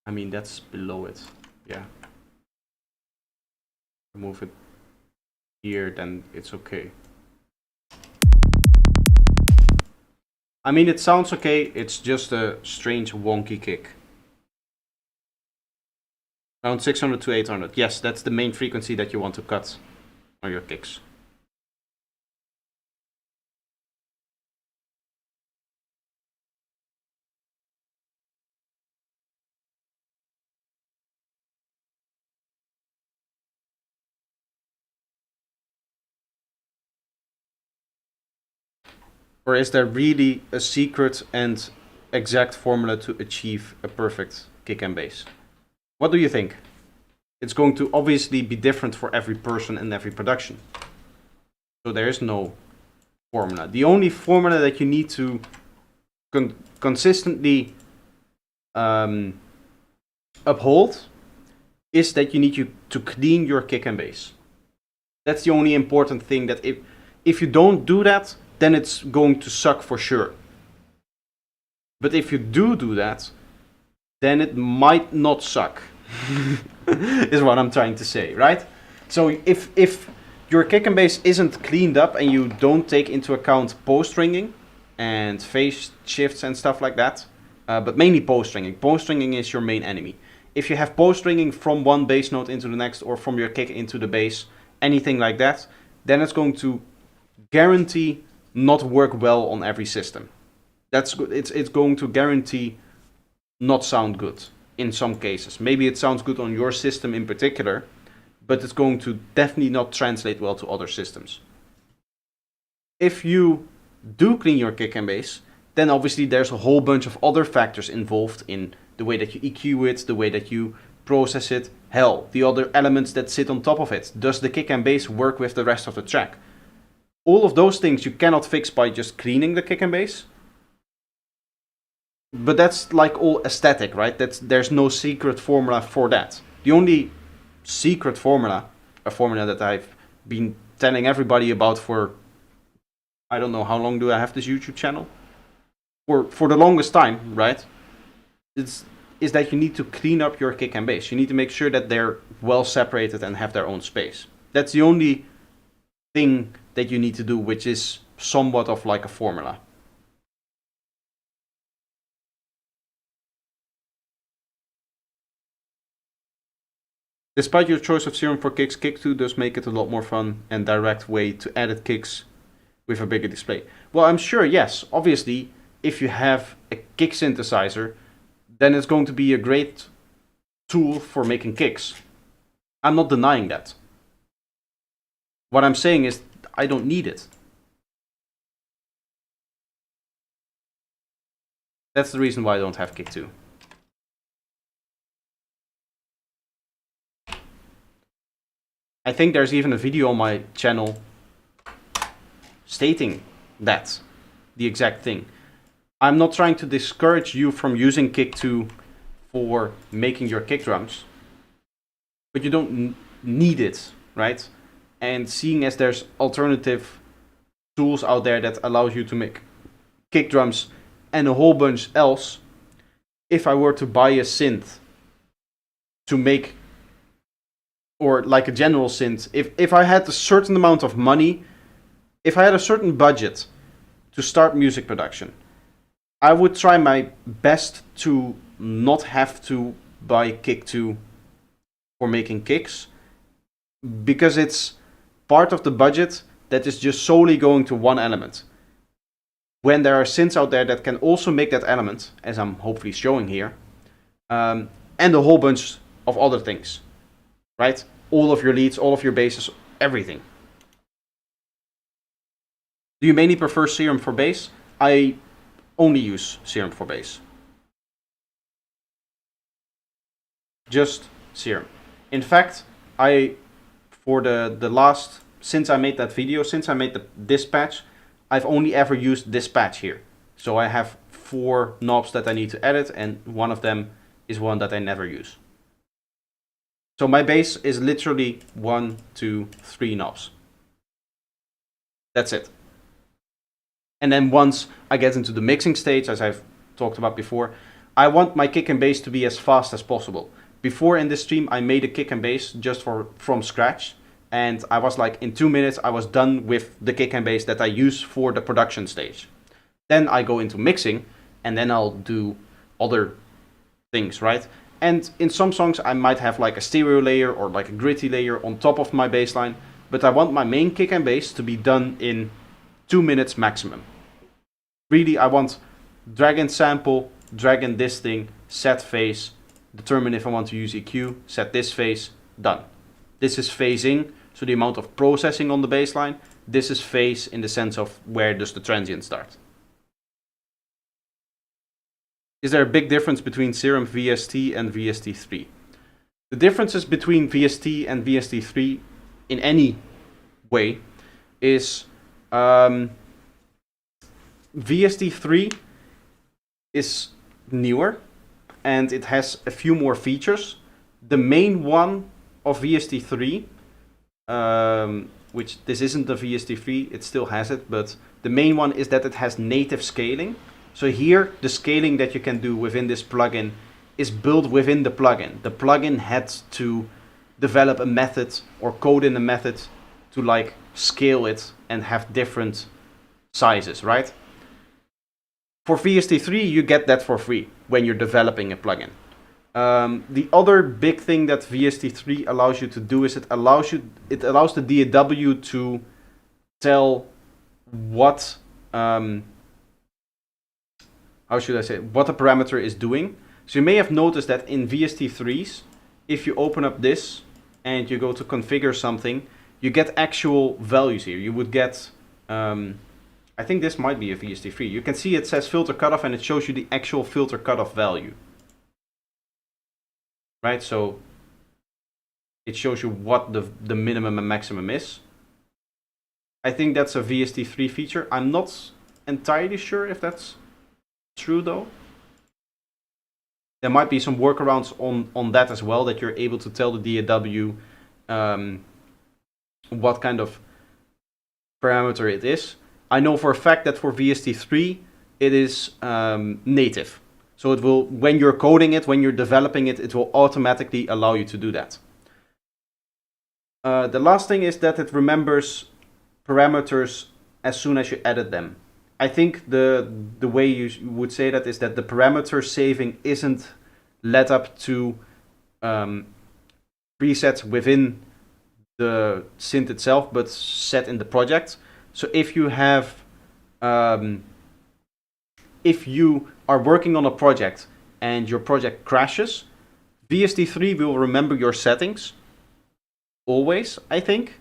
I mean, that's below it. Yeah. Move it here, then it's okay. I mean, it sounds okay. It's just a strange wonky kick. Around 600 to 800. Yes, that's the main frequency that you want to cut on your kicks. Or is there really a secret and exact formula to achieve a perfect kick and bass? What do you think? It's going to obviously be different for every person and every production. So there is no formula. The only formula that you need to consistently uphold is that you need to clean your kick and bass. That's the only important thing, that if you don't do that, then it's going to suck for sure. But if you do that, then it might not suck. Is what I'm trying to say, right? So if your kick and bass isn't cleaned up and you don't take into account post ringing, and phase shifts and stuff like that, but mainly post-stringing. Post-stringing is your main enemy. If you have post-stringing from one bass note into the next, or from your kick into the bass, anything like that, then it's going to guarantee not work well on every system. That's good. It's going to guarantee not sound good in some cases. Maybe it sounds good on your system in particular, but it's going to definitely not translate well to other systems. If you do clean your kick and bass, then obviously there's a whole bunch of other factors involved in the way that you EQ it, the way that you process it, hell, the other elements that sit on top of it. Does the kick and bass work with the rest of the track? All of those things you cannot fix by just cleaning the kick and bass. But that's like all aesthetic, right? There's no secret formula for that. The only secret formula, a formula that I've been telling everybody about for, I don't know how long do I have this YouTube channel? For the longest time, right? Is that you need to clean up your kick and bass. You need to make sure that they're well separated and have their own space. That's the only thing that you need to do, which is somewhat of like a formula. Despite your choice of Serum for kicks, Kick 2 does make it a lot more fun and direct way to edit kicks with a bigger display. Well, I'm sure, yes. Obviously, if you have a kick synthesizer, then it's going to be a great tool for making kicks. I'm not denying that. What I'm saying is, I don't need it. That's the reason why I don't have Kick 2. I think there's even a video on my channel stating that, the exact thing. I'm not trying to discourage you from using Kick 2 for making your kick drums, but you don't need it, right? And seeing as there's alternative tools out there that allows you to make kick drums and a whole bunch else, if I were to buy a synth to make, or like a general synth, if I had a certain amount of money, if I had a certain budget to start music production, I would try my best to not have to buy Kick 2 for making kicks, because it's part of the budget that is just solely going to one element. When there are synths out there that can also make that element, as I'm hopefully showing here, and a whole bunch of other things, right? All of your leads, all of your basses, everything. Do you mainly prefer Serum for bass? I only use Serum for bass. Just Serum. In fact, for the last, since I made that video, since I made this patch, I've only ever used this patch here. So I have 4 knobs that I need to edit, and one of them is one that I never use. So my bass is literally 1, 2, 3 knobs. That's it. And then once I get into the mixing stage, as I've talked about before, I want my kick and bass to be as fast as possible. Before in this stream, I made a kick and bass just from scratch. And I was like, in 2 minutes, I was done with the kick and bass that I use for the production stage. Then I go into mixing, and then I'll do other things, right? And in some songs, I might have like a stereo layer or like a gritty layer on top of my bass line. But I want my main kick and bass to be done in 2 minutes maximum. Really, I want drag and sample, drag in this thing, set phase, determine if I want to use EQ, set this phase, done. This is phasing, so the amount of processing on the bass line. This is phase in the sense of where does the transient start. Is there a big difference between Serum VST and VST3? The differences between VST and VST3 in any way is VST3 is newer and it has a few more features. The main one of VST3, which this isn't the VST3, it still has it, but the main one is that it has native scaling. So here, the scaling that you can do within this plugin is built within the plugin. The plugin had to develop a method or code in a method to like scale it and have different sizes, right? For VST3, you get that for free when you're developing a plugin. The other big thing that VST3 allows you to do is it allows the DAW to tell what how should I say, what the parameter is doing. So you may have noticed that in VST3s, if you open up this and you go to configure something, you get actual values here. You would get, I think this might be a VST3. You can see it says filter cutoff and it shows you the actual filter cutoff value. Right, so it shows you what the minimum and maximum is. I think that's a VST3 feature. I'm not entirely sure if that's true though. There might be some workarounds on that as well, that you're able to tell the DAW what kind of parameter it is. I know for a fact that for VST3 it is native. So it will, when you're coding it, when you're developing it, it will automatically allow you to do that. The last thing is that it remembers parameters as soon as you edit them. I think the way you would say that is that the parameter saving isn't led up to presets within the synth itself, but set in the project. So if you have, if you are working on a project and your project crashes, VST3 will remember your settings always, I think,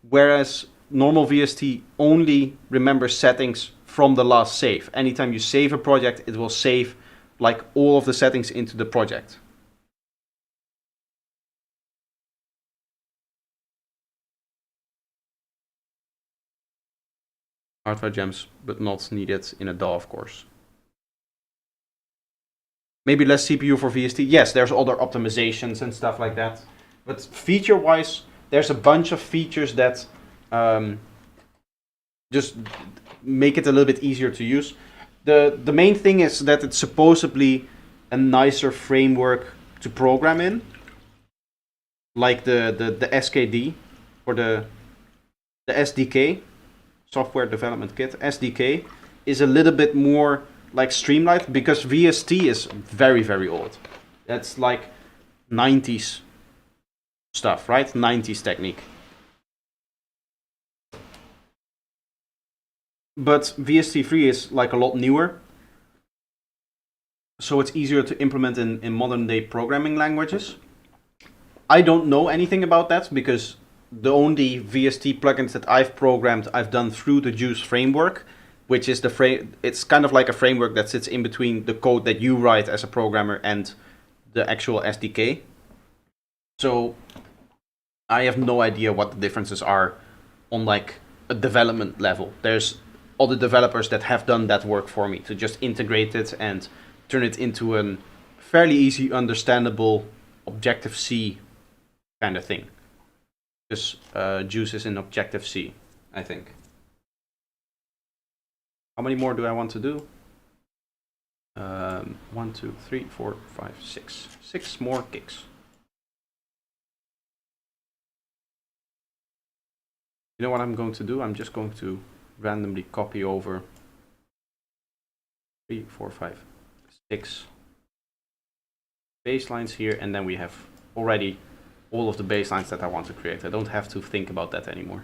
whereas normal VST only remembers settings from the last save. Anytime you save a project, it will save like all of the settings into the project. Hardware gems, but not needed in a DAW, of course. Maybe less CPU for VST. Yes, there's other optimizations and stuff like that. But feature-wise, there's a bunch of features that just make it a little bit easier to use. The main thing is that it's supposedly a nicer framework to program in, like the SKD or the SDK, Software Development Kit. SDK is a little bit more like streamlined because VST is very, very old. That's like 90s stuff, right? 90s technique. But VST3 is like a lot newer, so it's easier to implement in modern day programming languages. I don't know anything about that because the only VST plugins that I've programmed, I've done through the Juice framework, which is it's kind of like a framework that sits in between the code that you write as a programmer and the actual SDK. So I have no idea what the differences are on like a development level. There's other developers that have done that work for me to just integrate it and turn it into a fairly easy, understandable Objective-C kind of thing. Because Juice is in Objective-C, I think. How many more do I want to do? 1, 2, 3, 4, 5, 6. 6 more kicks. You know what I'm going to do? I'm just going to randomly copy over 3, 4, 5, 6 baselines here, and then we have already all of the baselines that I want to create. I don't have to think about that anymore.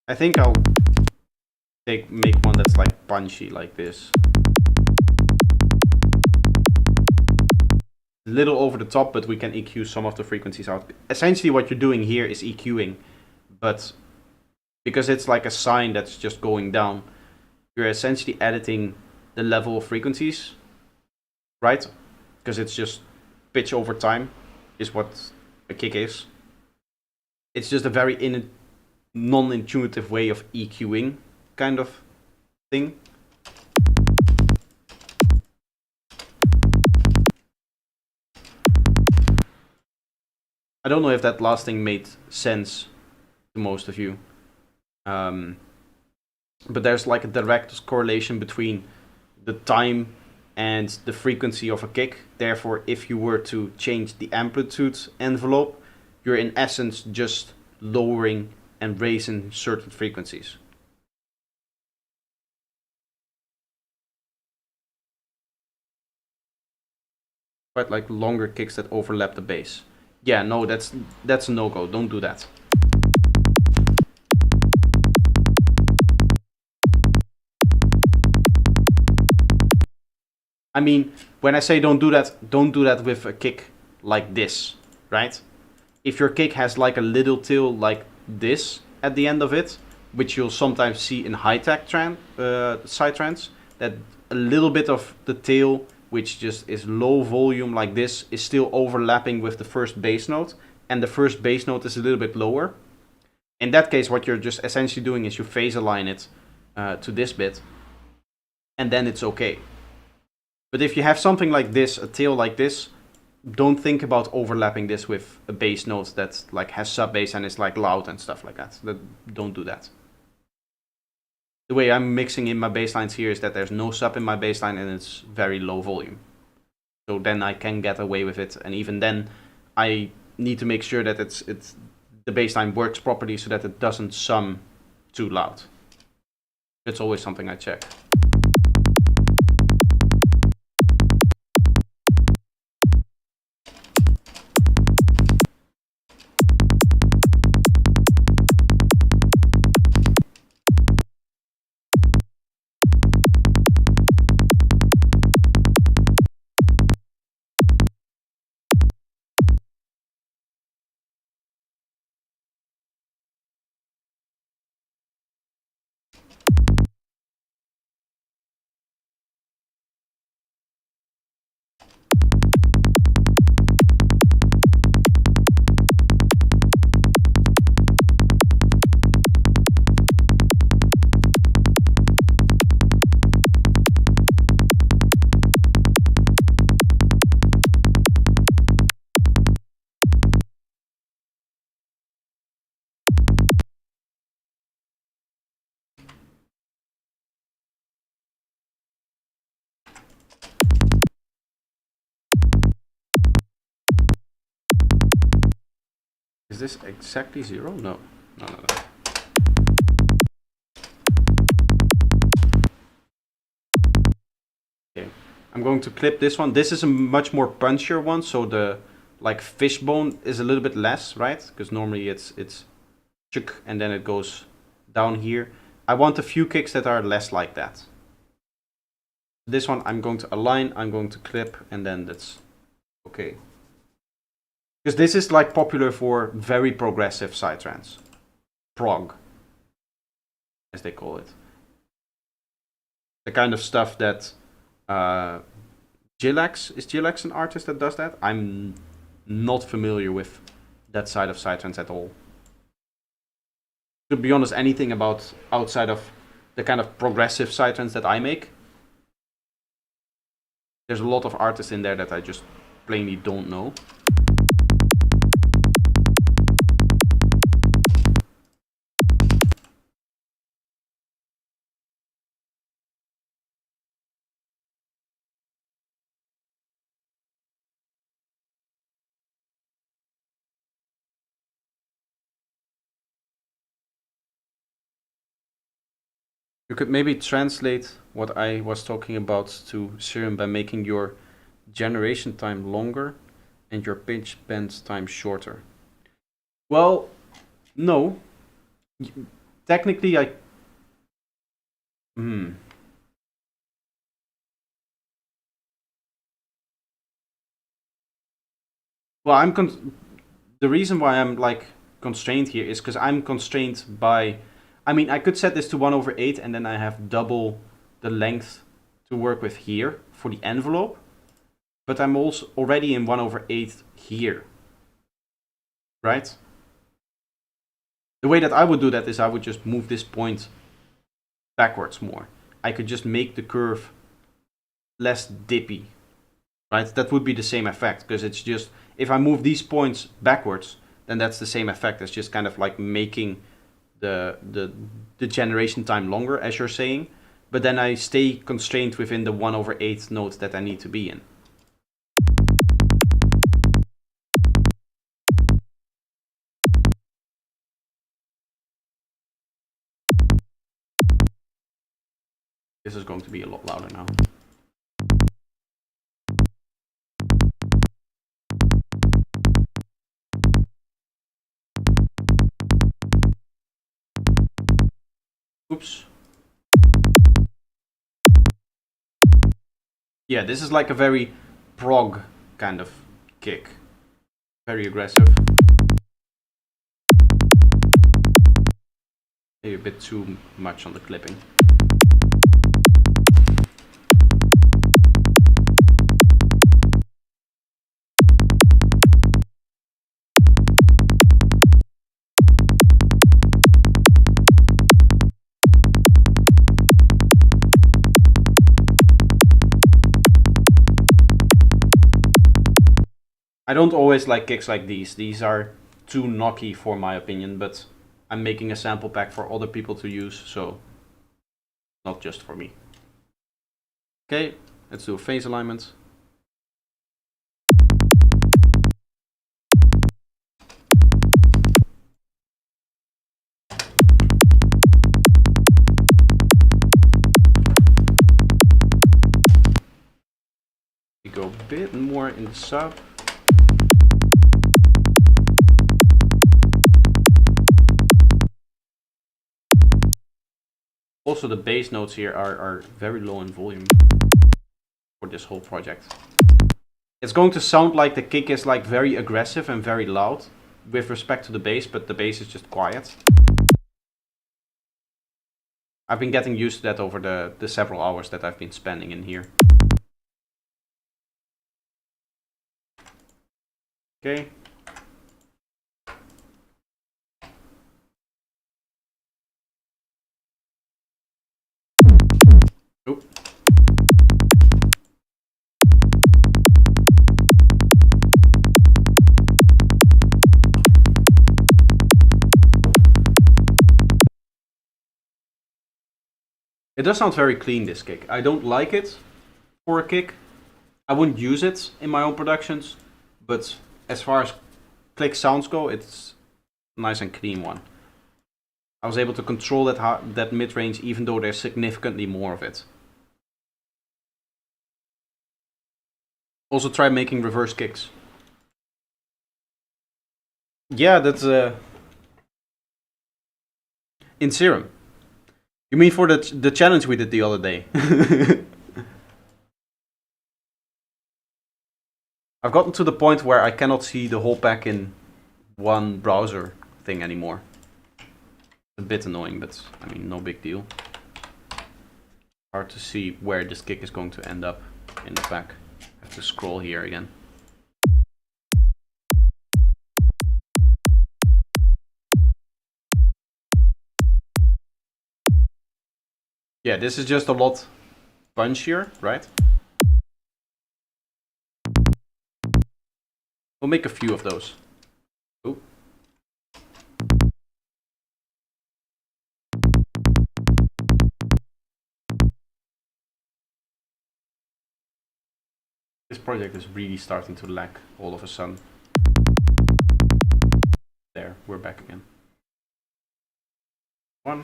I think I'll make one that's like punchy like this. a little over the top, but we can EQ some of the frequencies out. Essentially what you're doing here is EQing, but because it's like a sine that's just going down, you're essentially editing the level of frequencies, right? Because it's just pitch over time is what a kick is. It's just a very non-intuitive way of EQing kind of thing. I don't know if that last thing made sense to most of you. But there's like a direct correlation between the time and the frequency of a kick. Therefore, if you were to change the amplitude envelope, you're in essence just lowering and raising certain frequencies. Quite like longer kicks that overlap the bass. Yeah, no, that's a no-go. Don't do that. I mean, when I say don't do that with a kick like this, right? If your kick has like a little tail like this at the end of it, which you'll sometimes see in high-tech psytrance, that a little bit of the tail, which just is low volume like this, is still overlapping with the first bass note, and the first bass note is a little bit lower. In that case, what you're just essentially doing is you phase align it to this bit, and then it's okay. But if you have something like this, a tail like this, don't think about overlapping this with a bass note that like has sub bass and is like loud and stuff like that. Don't do that. The way I'm mixing in my bass lines here is that there's no sub in my bass line and it's very low volume. So then I can get away with it, and even then I need to make sure that it's the bass line works properly so that it doesn't sum too loud. It's always something I check. Is this exactly 0? No. No. Okay. I'm going to clip this one. This is a much more punchier one, so the like fishbone is a little bit less, right? Because normally it's chuk and then it goes down here. I want a few kicks that are less like that. This one I'm going to align, I'm going to clip, and then that's okay. Because this is like popular for very progressive psytrance. Prog, as they call it. The kind of stuff that Gillax, is Gillax an artist that does that? I'm not familiar with that side of psytrance at all. To be honest, anything about outside of the kind of progressive psytrance that I make, there's a lot of artists in there that I just plainly don't know. You could maybe translate what I was talking about to Serum by making your generation time longer and your pitch bend time shorter. Well, no. Technically, I... Well, the reason why I'm like constrained here is because I'm constrained by. I mean, I could set this to 1/8, and then I have double the length to work with here for the envelope. But I'm also already in 1/8 here, right? The way that I would do that is I would just move this point backwards more. I could just make the curve less dippy, right? That would be the same effect, because it's just, if I move these points backwards, then that's the same effect as just kind of like making the generation time longer, as you're saying, but then I stay constrained within the 1/8 node that I need to be in. This is going to be a lot louder now. Oops. Yeah, this is like a very prog kind of kick. Very aggressive. Maybe a bit too much on the clipping. I don't always like kicks like these. These are too knocky for my opinion, but I'm making a sample pack for other people to use, so not just for me. Okay, let's do a phase alignment. We go a bit more in the sub. Also, the bass notes here are very low in volume for this whole project. It's going to sound like the kick is like very aggressive and very loud with respect to the bass, but the bass is just quiet. I've been getting used to that over the several hours that I've been spending in here. Okay. Oh. It does sound very clean, this kick. I don't like it for a kick. I wouldn't use it in my own productions, but as far as click sounds go, it's a nice and clean one. I was able to control that mid-range even though there's significantly more of it. Also try making reverse kicks. Yeah, that's in Serum. You mean for the challenge we did the other day? I've gotten to the point where I cannot see the whole pack in one browser thing anymore. A bit annoying, but I mean, no big deal. Hard to see where this kick is going to end up in the pack. I have to scroll here again. Yeah, this is just a lot punchier, right? We'll make a few of those. Oh. This project is really starting to lag all of a sudden. There, we're back again. One.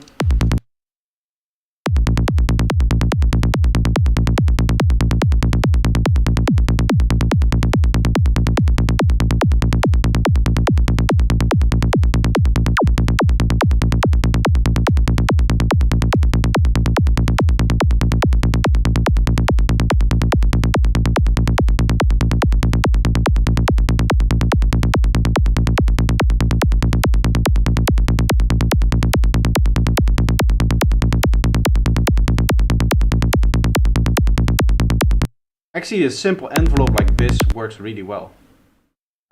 Actually, a simple envelope like this works really well.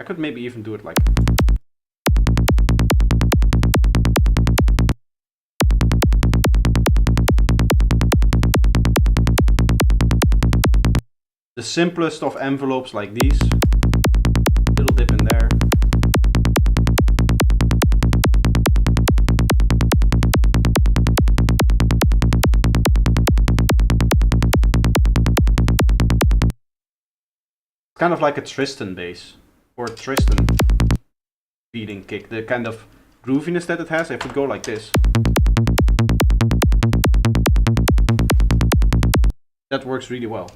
I could maybe even do it like... The simplest of envelopes like these. Little dip in there. Kind of like a Tristan bass, or a Tristan beating kick. The kind of grooviness that it has, if we go like this. That works really well.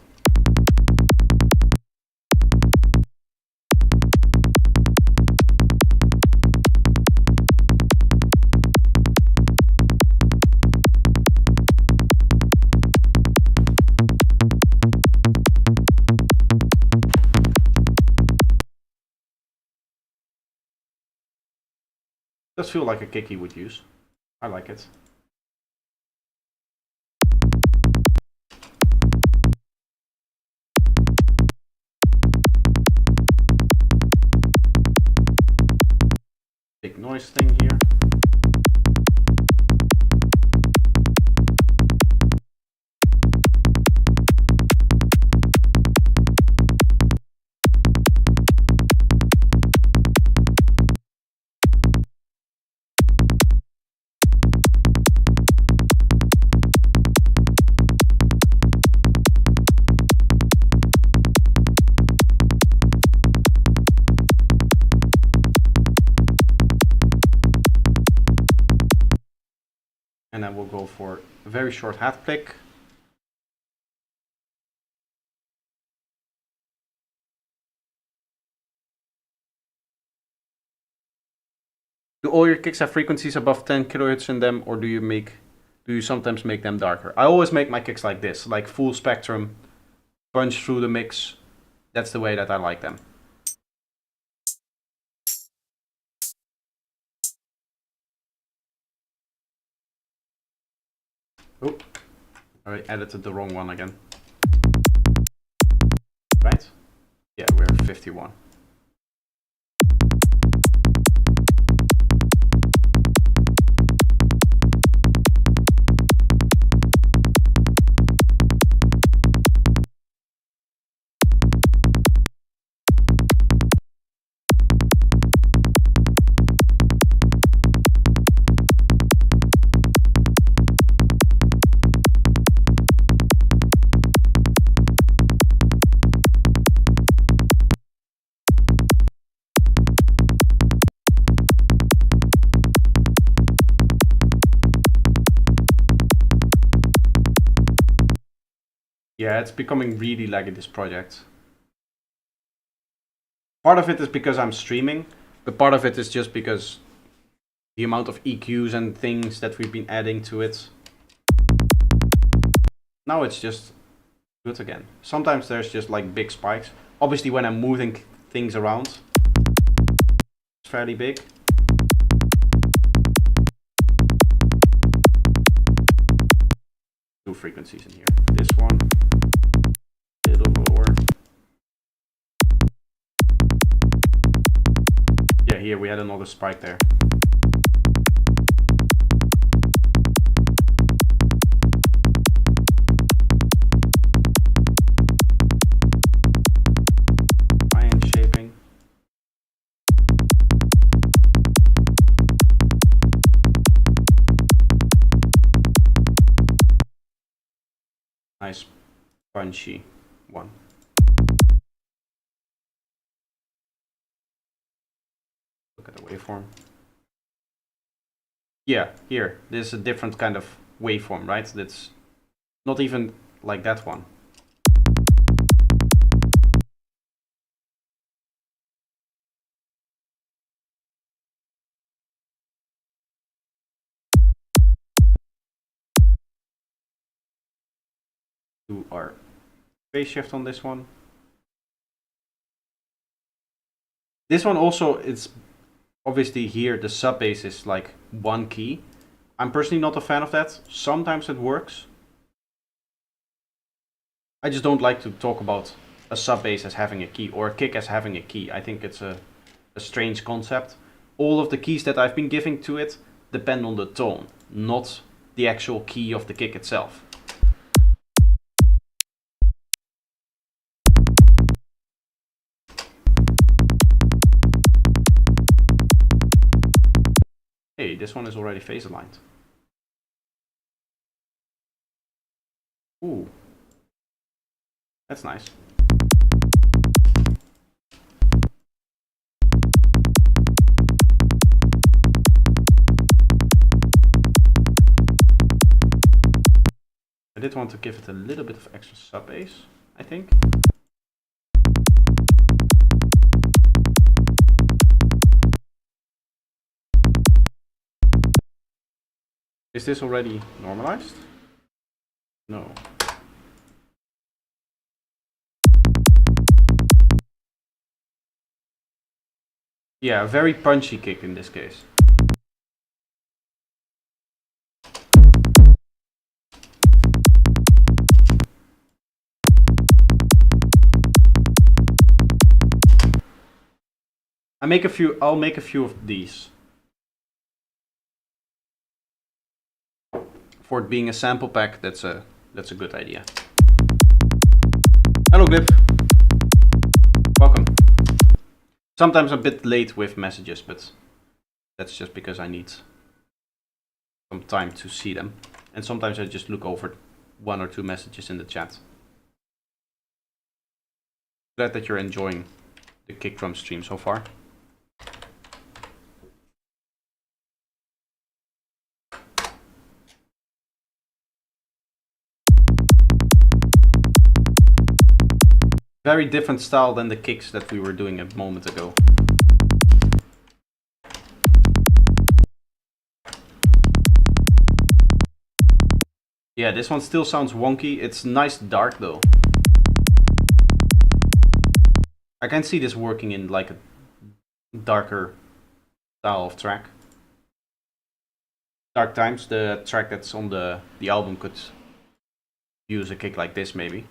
Does feel like a kick he would use. I like it. Big noise thing here. And then we'll go for a very short hat flick. Do all your kicks have frequencies above 10 kilohertz in them, or do you sometimes make them darker? I always make my kicks like this, like full spectrum, punch through the mix. That's the way that I like them. Oh, I edited the wrong one again. Right? Yeah, we're at 51. Yeah, it's becoming really laggy, this project. Part of it is because I'm streaming, but part of it is just because the amount of EQs and things that we've been adding to it. Now it's just good again. Sometimes there's just like big spikes. Obviously when I'm moving things around, it's fairly big. Two frequencies in here. This one, a little lower. Yeah, here we had another spike there. Iron shaping. Nice punchy one. Look at the waveform. Yeah, here. This is a different kind of waveform, right? That's not even like that one. Do our phase shift on this one. This one also, it's obviously here the sub bass is like one key. I'm personally not a fan of that. Sometimes it works. I just don't like to talk about a sub bass as having a key or a kick as having a key. I think it's a strange concept. All of the keys that I've been giving to it depend on the tone, not the actual key of the kick itself. Hey, this one is already phase aligned. Ooh, that's nice. I did want to give it a little bit of extra sub bass, I think. Is this already normalized? No. Yeah, a very punchy kick in this case. I'll make a few of these. For it being a sample pack, that's a good idea. Hello Glip. Welcome. Sometimes I'm a bit late with messages, but that's just because I need some time to see them. And sometimes I just look over 1 or 2 messages in the chat. Glad that you're enjoying the kick drum stream so far. Very different style than the kicks that we were doing a moment ago. Yeah, this one still sounds wonky. It's nice dark though. I can see this working in like a darker style of track. Dark Times, the track that's on the album, could use a kick like this maybe.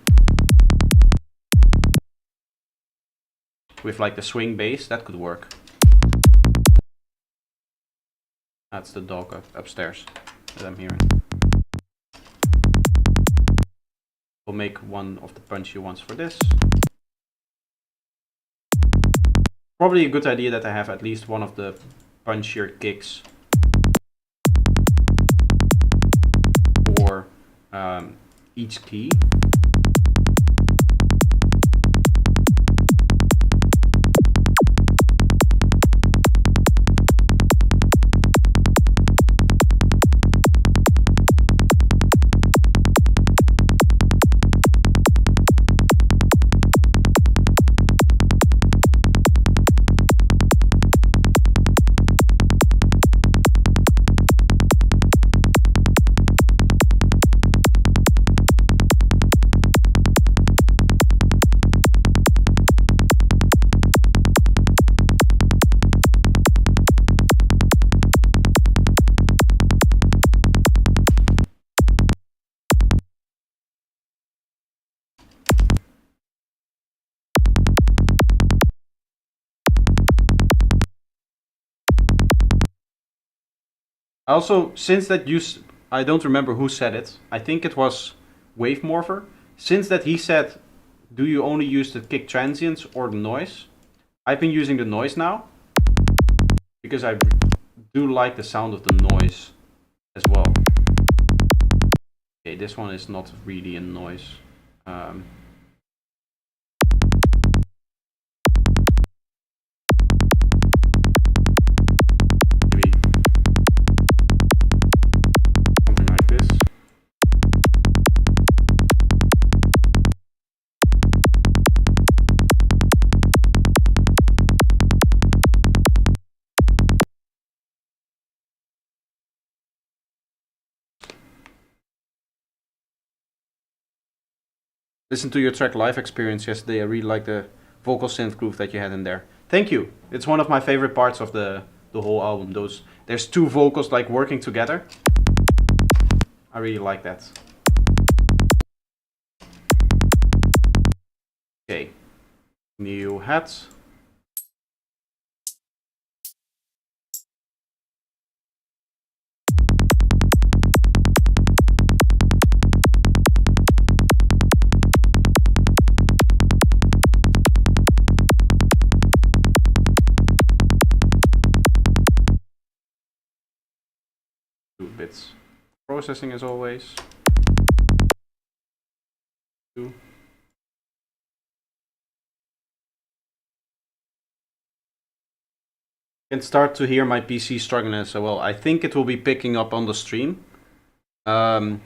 With like the swing bass, that could work. That's the dog upstairs that I'm hearing. We'll make one of the punchy ones for this. Probably a good idea that I have at least one of the punchier kicks for each key. Also, since that I don't remember who said it. I think it was Wave Morpher. Since that he said, do you only use the kick transients or the noise? I've been using the noise now. Because I do like the sound of the noise as well. Okay, this one is not really a noise. Listen to your track Live Experience yesterday. I really like the vocal synth groove that you had in there. Thank you. It's one of my favorite parts of the whole album. There's 2 vocals like working together. I really like that. Okay. New hat. Bits processing as always. 2. Can start to hear my PC struggling as well. I think it will be picking up on the stream. The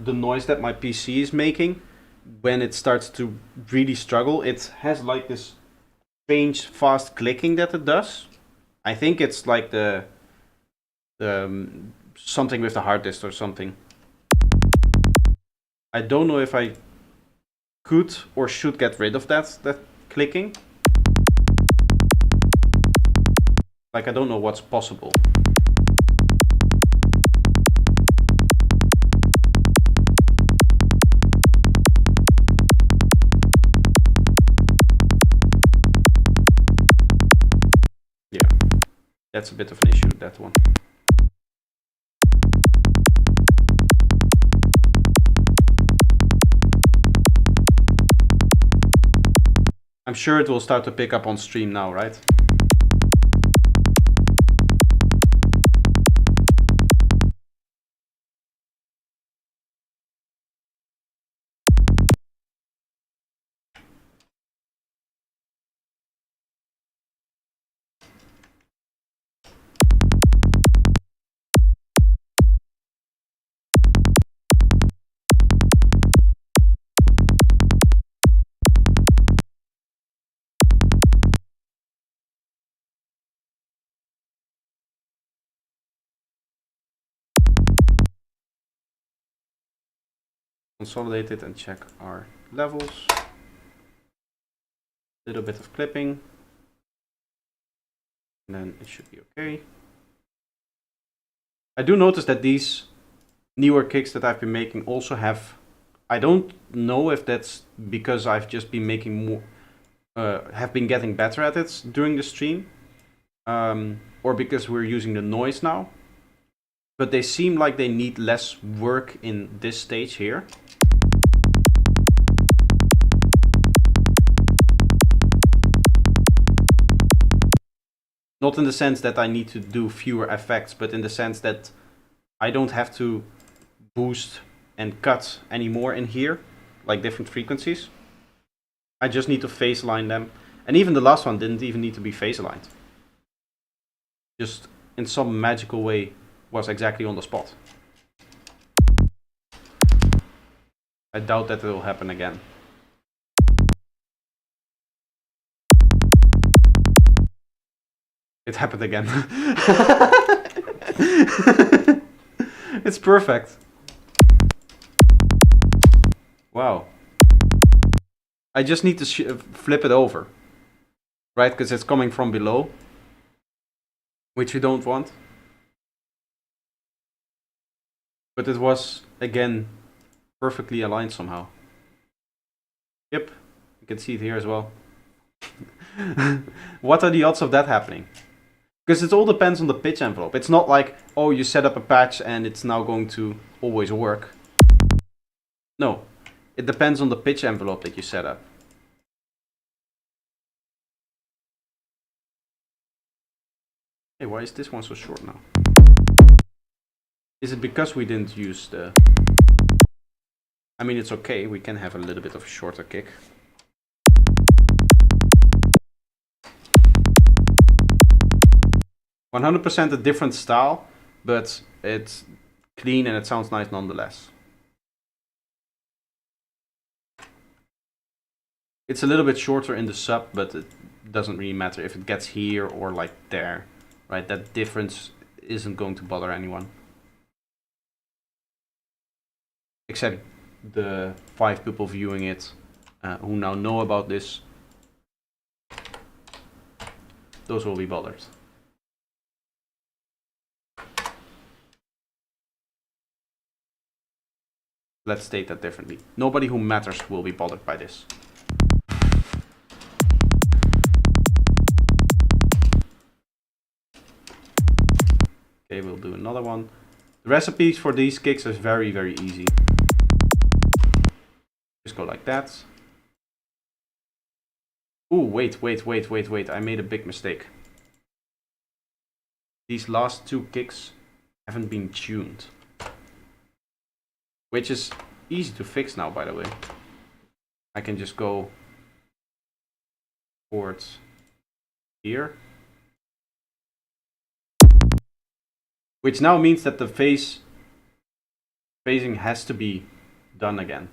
noise that my PC is making when it starts to really struggle, it has like this strange fast clicking that it does. I think it's like the something with the hard disk or something. I don't know if I could or should get rid of that clicking. Like, I don't know what's possible. Yeah, that's a bit of an issue, that one. I'm sure it will start to pick up on stream now, right? Consolidate it and check our levels. Little bit of clipping. And then it should be okay. I do notice that these newer kicks that I've been making also have... I don't know if that's because I've just been making more... have been getting better at it during the stream. Or because we're using the noise now. But they seem like they need less work in this stage here. Not in the sense that I need to do fewer effects, but in the sense that I don't have to boost and cut anymore in here, like different frequencies. I just need to phase align them. And even the last one didn't even need to be phase aligned. Just in some magical way was exactly on the spot. I doubt that it will happen again. It happened again. It's perfect. Wow. I just need to flip it over. Right, because it's coming from below. Which you don't want. But it was, again, perfectly aligned somehow. Yep, you can see it here as well. What are the odds of that happening? Because it all depends on the pitch envelope. It's not like, oh, you set up a patch and it's now going to always work. No, it depends on the pitch envelope that you set up. Hey, why is this one so short now? Is it because we didn't use the... I mean, it's okay, we can have a little bit of a shorter kick. "100% a different style, but it's clean and it sounds nice nonetheless." It's a little bit shorter in the sub, but it doesn't really matter if it gets here or like there, right? That difference isn't going to bother anyone. Except the 5 people viewing it who now know about this. Those will be bothered. Let's state that differently. Nobody who matters will be bothered by this. Okay, we'll do another one. The recipes for these kicks is very, very easy. Just go like that. Ooh, wait. I made a big mistake. These last two kicks haven't been tuned. Which is easy to fix now, by the way. I can just go towards here. Which now means that the phasing has to be done again.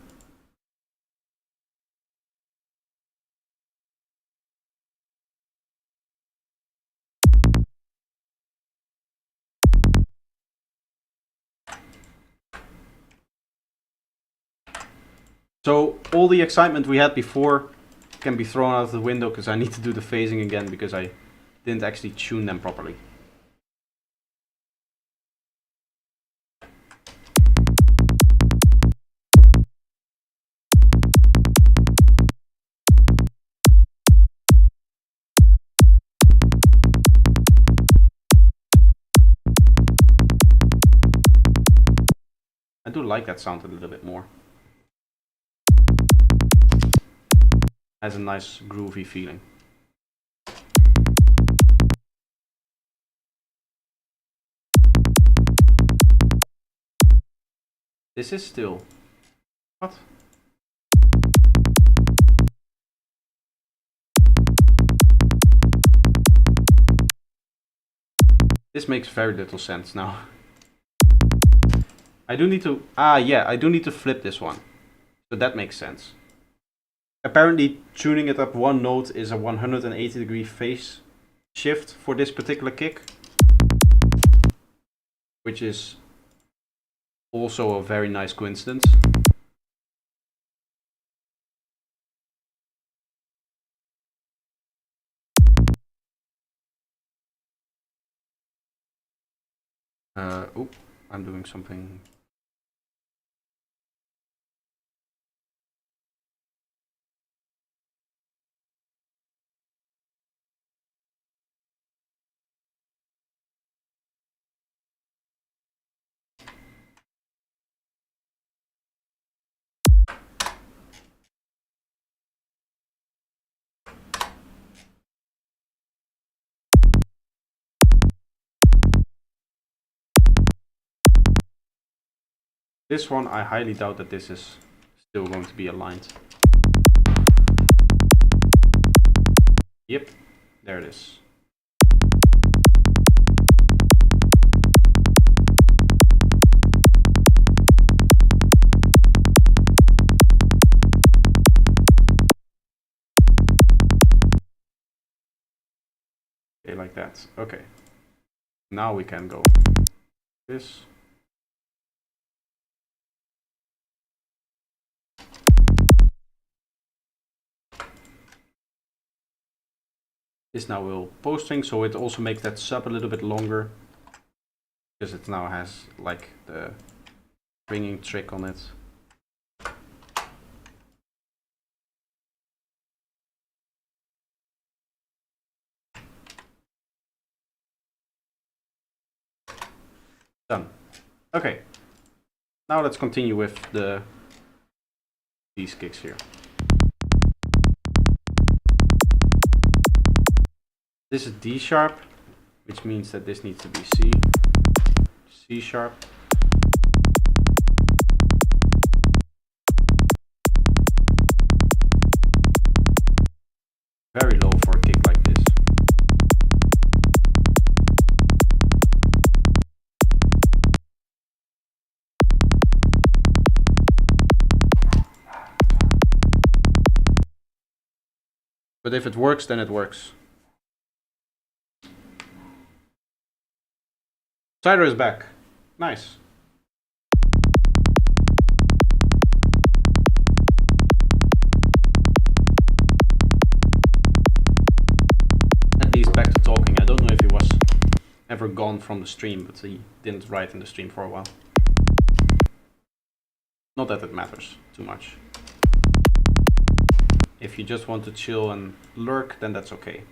So all the excitement we had before can be thrown out of the window because I need to do the phasing again because I didn't actually tune them properly. I do like that sound a little bit more. Has a nice groovy feeling. This is still... What? This makes very little sense now. I do need to... yeah, I do need to flip this one. So that makes sense. Apparently tuning it up one note is a 180-degree phase shift for this particular kick. Which is also a very nice coincidence. Oh, I'm doing something. This one, I highly doubt that this is still going to be aligned. Yep, there it is. Okay, like that. Okay. Now we can go this. This now will posting, so it also makes that sub a little bit longer because it now has like the ringing trick on it. Done. Okay. Now let's continue with these kicks here. This is D sharp, which means that this needs to be C. C sharp. Very low for a kick like this. But if it works, then it works. Cider is back. Nice. At least back to talking. I don't know if he was ever gone from the stream, but he didn't write in the stream for a while. Not that it matters too much. If you just want to chill and lurk, then that's okay.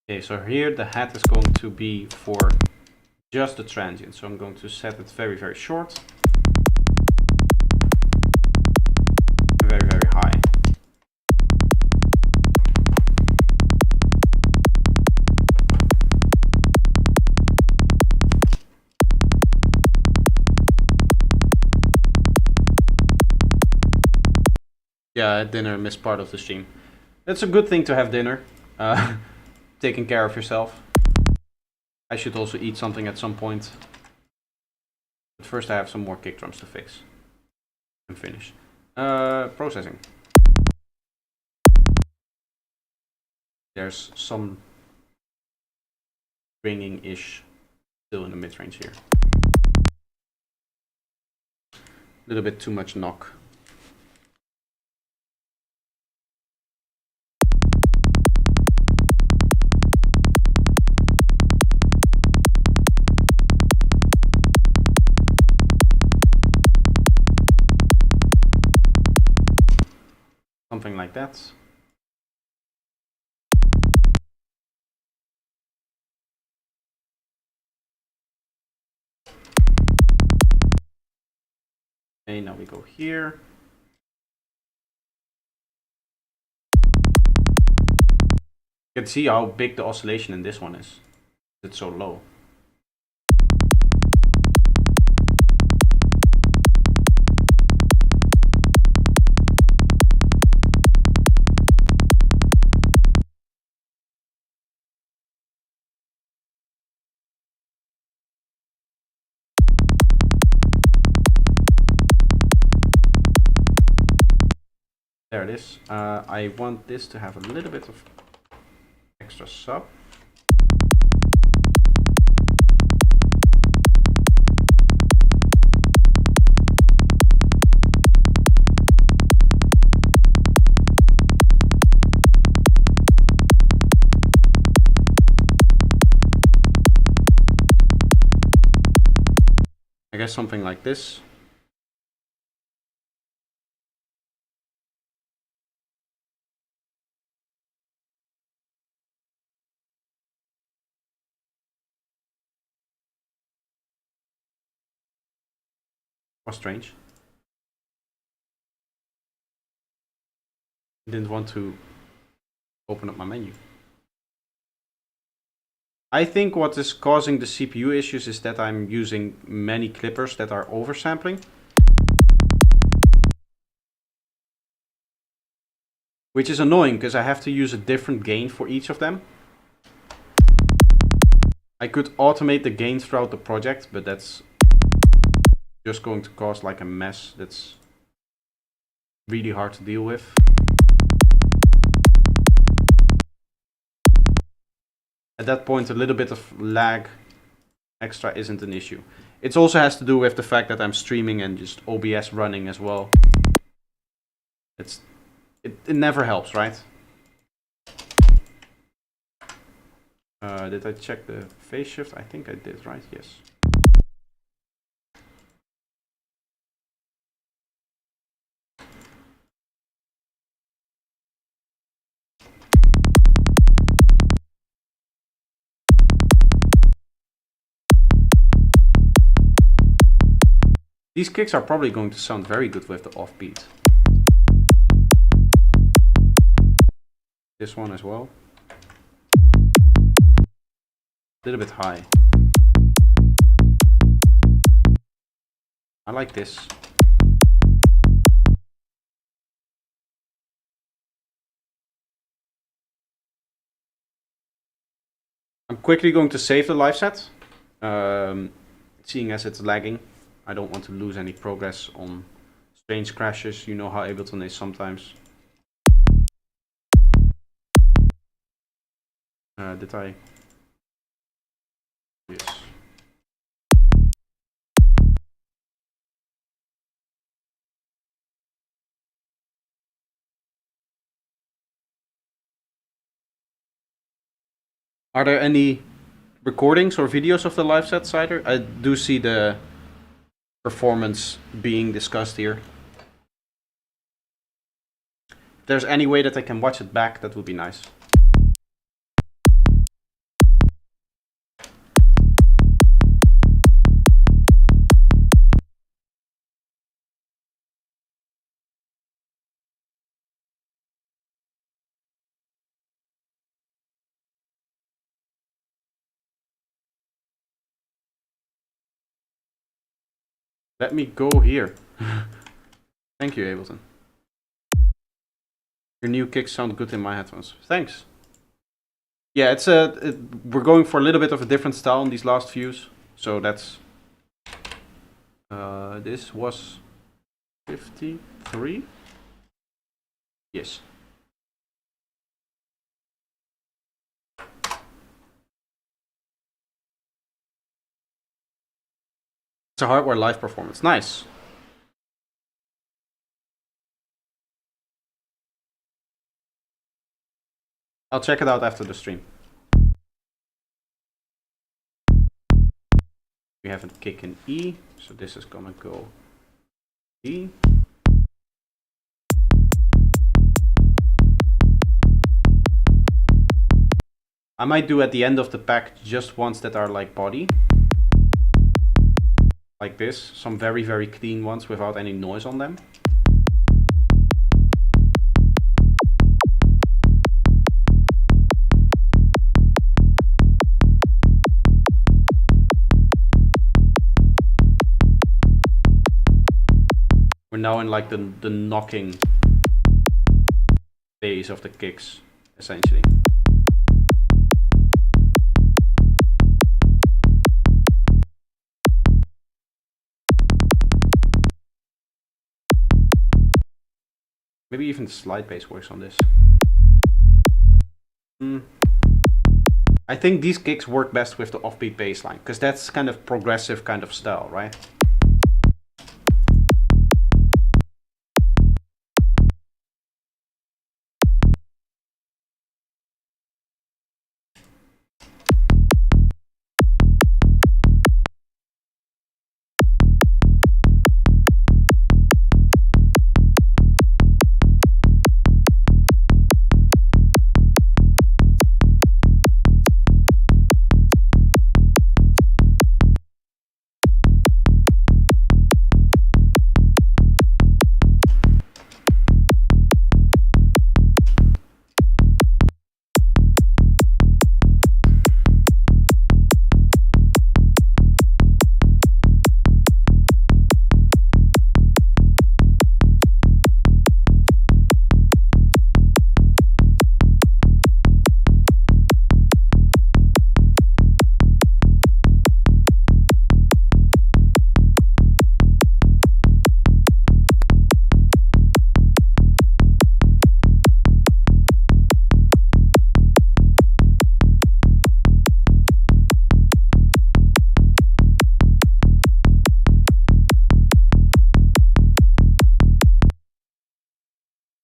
Okay, so here the hat is going to be for just the transient. So I'm going to set it very, very short. Very, very high. Yeah, at dinner, missed part of the stream. It's a good thing to have dinner. Taking care of yourself. I should also eat something at some point. But first I have some more kick drums to fix. I'm finished. Processing. There's some ringing-ish still in the mid-range here. A little bit too much knock. Something like that. Okay, now we go here. You can see how big the oscillation in this one is. It's so low. There it is. I want this to have a little bit of extra sub. I guess something like this. Was strange. Didn't want to open up my menu. I think what is causing the CPU issues is that I'm using many clippers that are oversampling. Which is annoying because I have to use a different gain for each of them. I could automate the gain throughout the project, but that's just going to cause like a mess that's really hard to deal with. At that point, a little bit of lag extra isn't an issue. It also has to do with the fact that I'm streaming and just OBS running as well. It never helps, right? Did I check the phase shift? I think I did, right? Yes. These kicks are probably going to sound very good with the offbeat. This one as well. A little bit high. I like this. I'm quickly going to save the live set, seeing as it's lagging. I don't want to lose any progress on strange crashes. You know how Ableton is sometimes. Did I? Yes. Are there any recordings or videos of the live set, Cider? I do see the performance being discussed here. If there's any way that I can watch it back, that would be nice. Let me go here. Thank you, Ableton. Your new kicks sound good in my headphones. Thanks. Yeah, it's we're going for a little bit of a different style in these last views, so that's. This was 53. Yes. It's a hardware live performance. Nice. I'll check it out after the stream. We have a kick in E, so this is gonna go E. I might do at the end of the pack just ones that are like body. Like this, some very, very clean ones without any noise on them. We're now in like the knocking phase of the kicks, essentially. Maybe even slide bass works on this. I think these kicks work best with the offbeat bass line, because that's kind of progressive kind of style, right?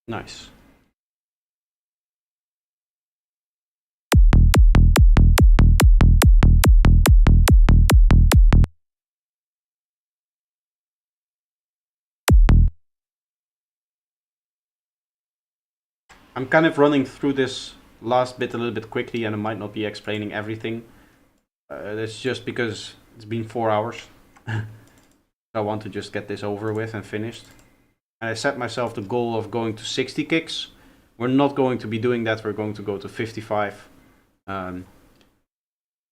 Nice. I'm kind of running through this last bit a little bit quickly, and I might not be explaining everything. That's just because it's been 4 hours. I want to just get this over with and finished. And I set myself the goal of going to 60 kicks. We're not going to be doing that. We're going to go to 55.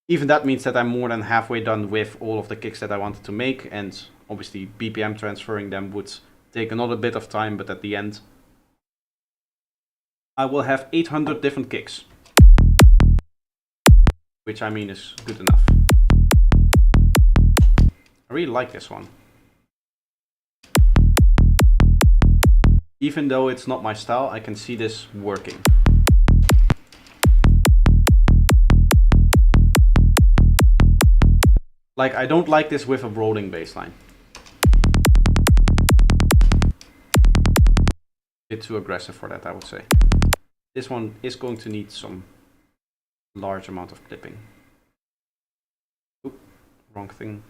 Even that means that I'm more than halfway done with all of the kicks that I wanted to make, and obviously BPM transferring them would take another bit of time, but at the end I will have 800 different kicks, which I mean is good enough. I really like this one. Even though it's not my style, I can see this working. Like, I don't like this with a rolling bass line. Bit too aggressive for that, I would say. This one is going to need some large amount of clipping. Oop, wrong thing.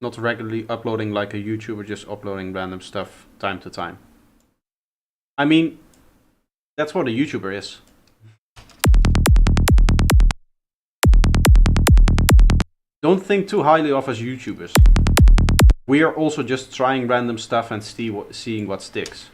Not regularly uploading like a YouTuber, just uploading random stuff time to time. I mean, that's what a YouTuber is. Don't think too highly of us YouTubers. We are also just trying random stuff and seeing what sticks.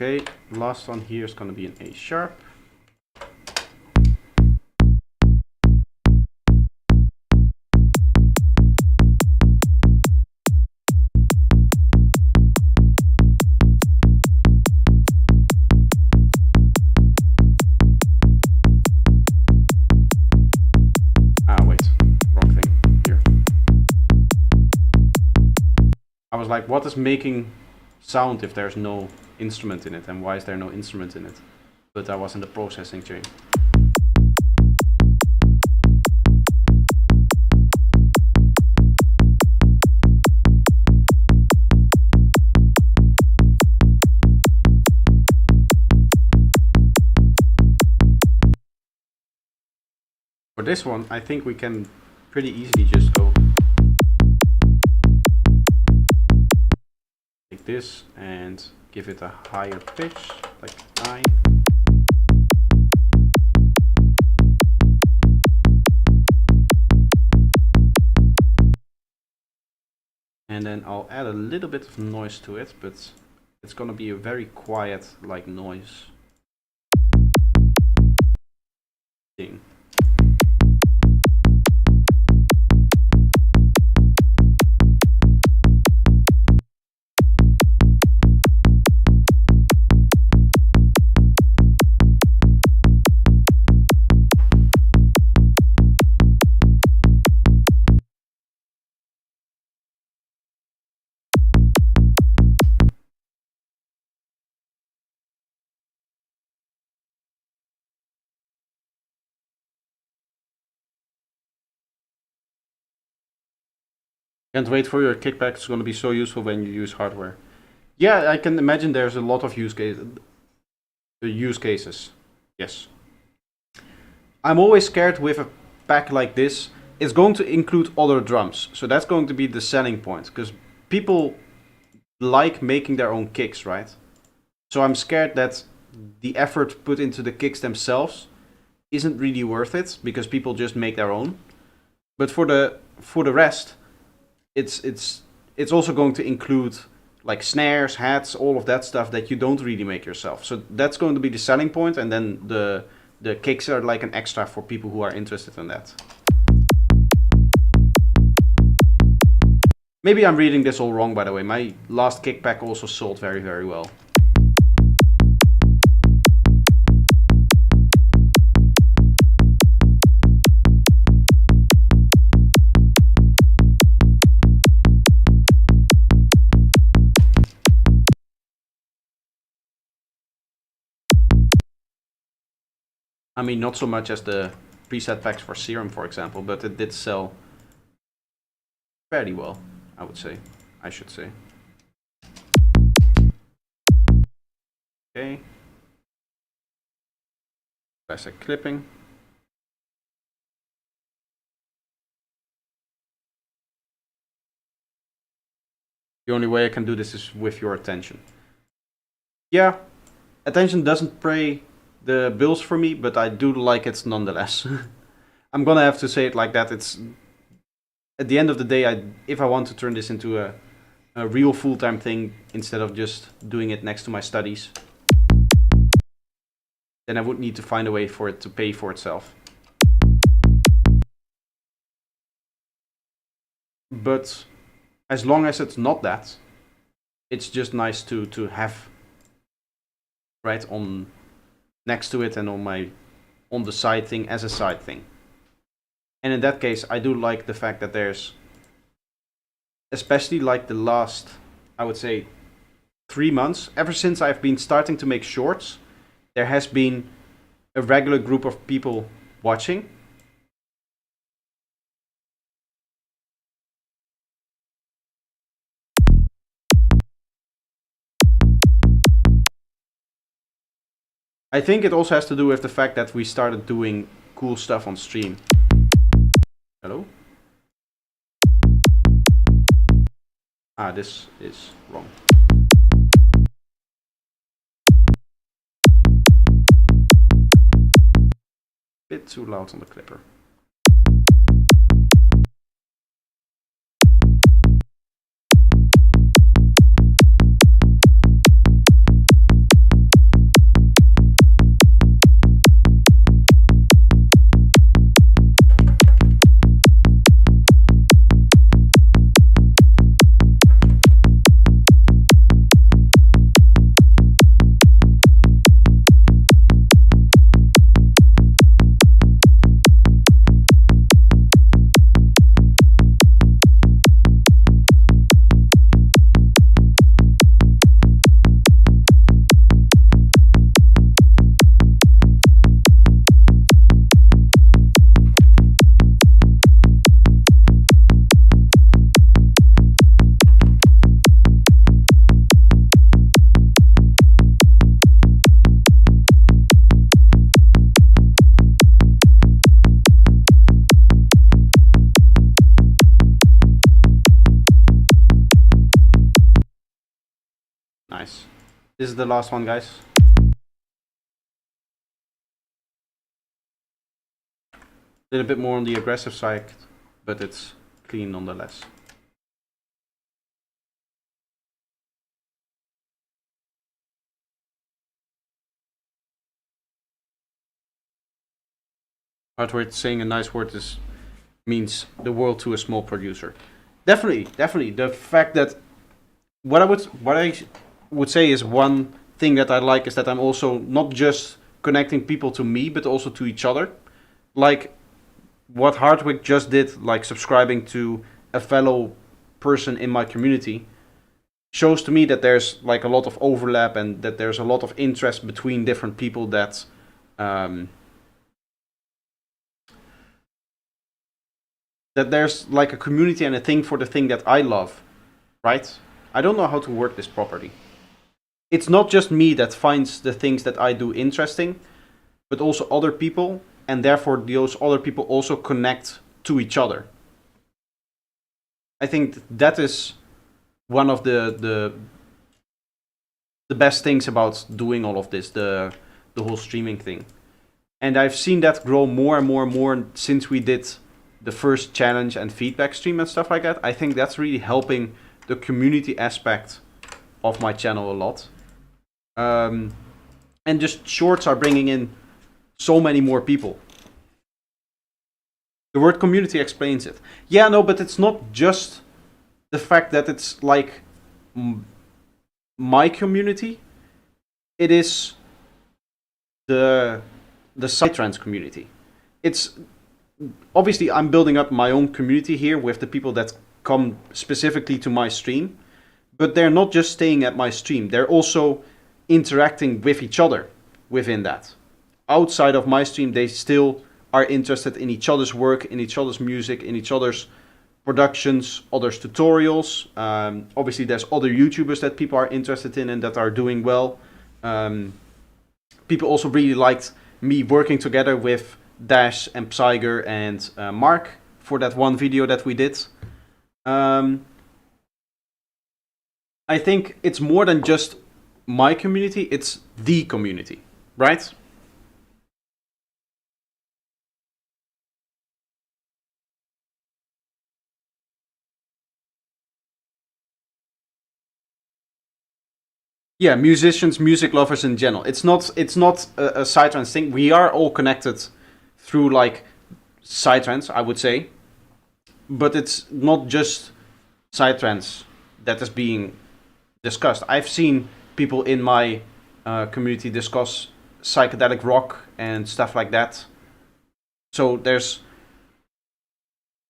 Okay, last one here is going to be an A sharp. Wait, wrong thing here. I was like, what is making sound if there's no instrument in it, and why is there no instrument in it? But I was in the processing chain. For this one, I think we can pretty easily just go like this and give it a higher pitch, like 9. And then I'll add a little bit of noise to it, but it's gonna be a very quiet, like, noise thing. Can't wait for your kickback. It's going to be so useful when you use hardware. Yeah, I can imagine there's a lot of use cases. Yes. I'm always scared with a pack like this. It's going to include other drums. So that's going to be the selling point. Because people like making their own kicks, right? So I'm scared that the effort put into the kicks themselves isn't really worth it. Because people just make their own. But for the rest, it's also going to include like snares, hats, all of that stuff that you don't really make yourself. So that's going to be the selling point, and then the kicks are like an extra for people who are interested in that. Maybe I'm reading this all wrong, by the way. My last kick pack also sold very, very well. I mean, not so much as the preset packs for Serum, for example, but it did sell fairly well, I should say. Okay. Classic clipping. The only way I can do this is with your attention. Yeah, attention doesn't pay the bills for me, but I do like it nonetheless. I'm gonna have to say it like that. It's at the end of the day, if I want to turn this into a real full-time thing instead of just doing it next to my studies, then I would need to find a way for it to pay for itself. But as long as it's not that, it's just nice to have right on next to it and on the side thing as a side thing. And in that case, I do like the fact that there's, especially like the last, I would say, 3 months, ever since I've been starting to make shorts, there has been a regular group of people watching. I think it also has to do with the fact that we started doing cool stuff on stream. Hello? Ah, this is wrong. Bit too loud on the clipper. Nice. This is the last one, guys. A little bit more on the aggressive side, but it's clean nonetheless. Hard word, saying a nice word means the world to a small producer. Definitely. The fact that what I would say is one thing that I like is that I'm also not just connecting people to me, but also to each other. Like what Hardwick just did, like subscribing to a fellow person in my community, shows to me that there's like a lot of overlap and that there's a lot of interest between different people that that there's like a community and a thing for the thing that I love, right? I don't know how to word this properly. It's not just me that finds the things that I do interesting, but also other people, and therefore those other people also connect to each other. I think that is one of the best things about doing all of this, the whole streaming thing. And I've seen that grow more and more and more since we did the first challenge and feedback stream and stuff like that. I think that's really helping the community aspect of my channel a lot. And just shorts are bringing in so many more people. The word community explains it. Yeah, no, but it's not just the fact that it's like my community. It is the Psytrance community. It's obviously I'm building up my own community here with the people that come specifically to my stream, but they're not just staying at my stream. They're also interacting with each other within that. Outside of my stream, they still are interested in each other's work, in each other's music, in each other's productions, others tutorials. Obviously, there's other YouTubers that people are interested in and that are doing well. People also really liked me working together with Dash and Psyger and Mark for that one video that we did. I think it's more than just my community, it's the community, right? Yeah, musicians, music lovers in general. It's not a Psytrance thing. We are all connected through like Psytrance, I would say. But it's not just Psytrance that is being discussed. I've seen people in my community discuss psychedelic rock and stuff like that. So there's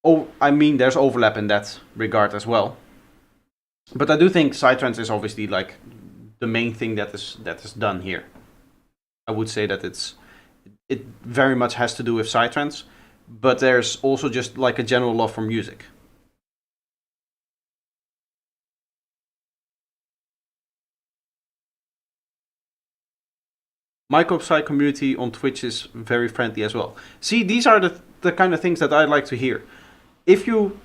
overlap in that regard as well. But I do think Psytrance is obviously like the main thing that is done here. I would say that it very much has to do with Psytrance, but there's also just like a general love for music. Micropsy community on Twitch is very friendly as well. See, these are the kind of things that I like to hear. If you,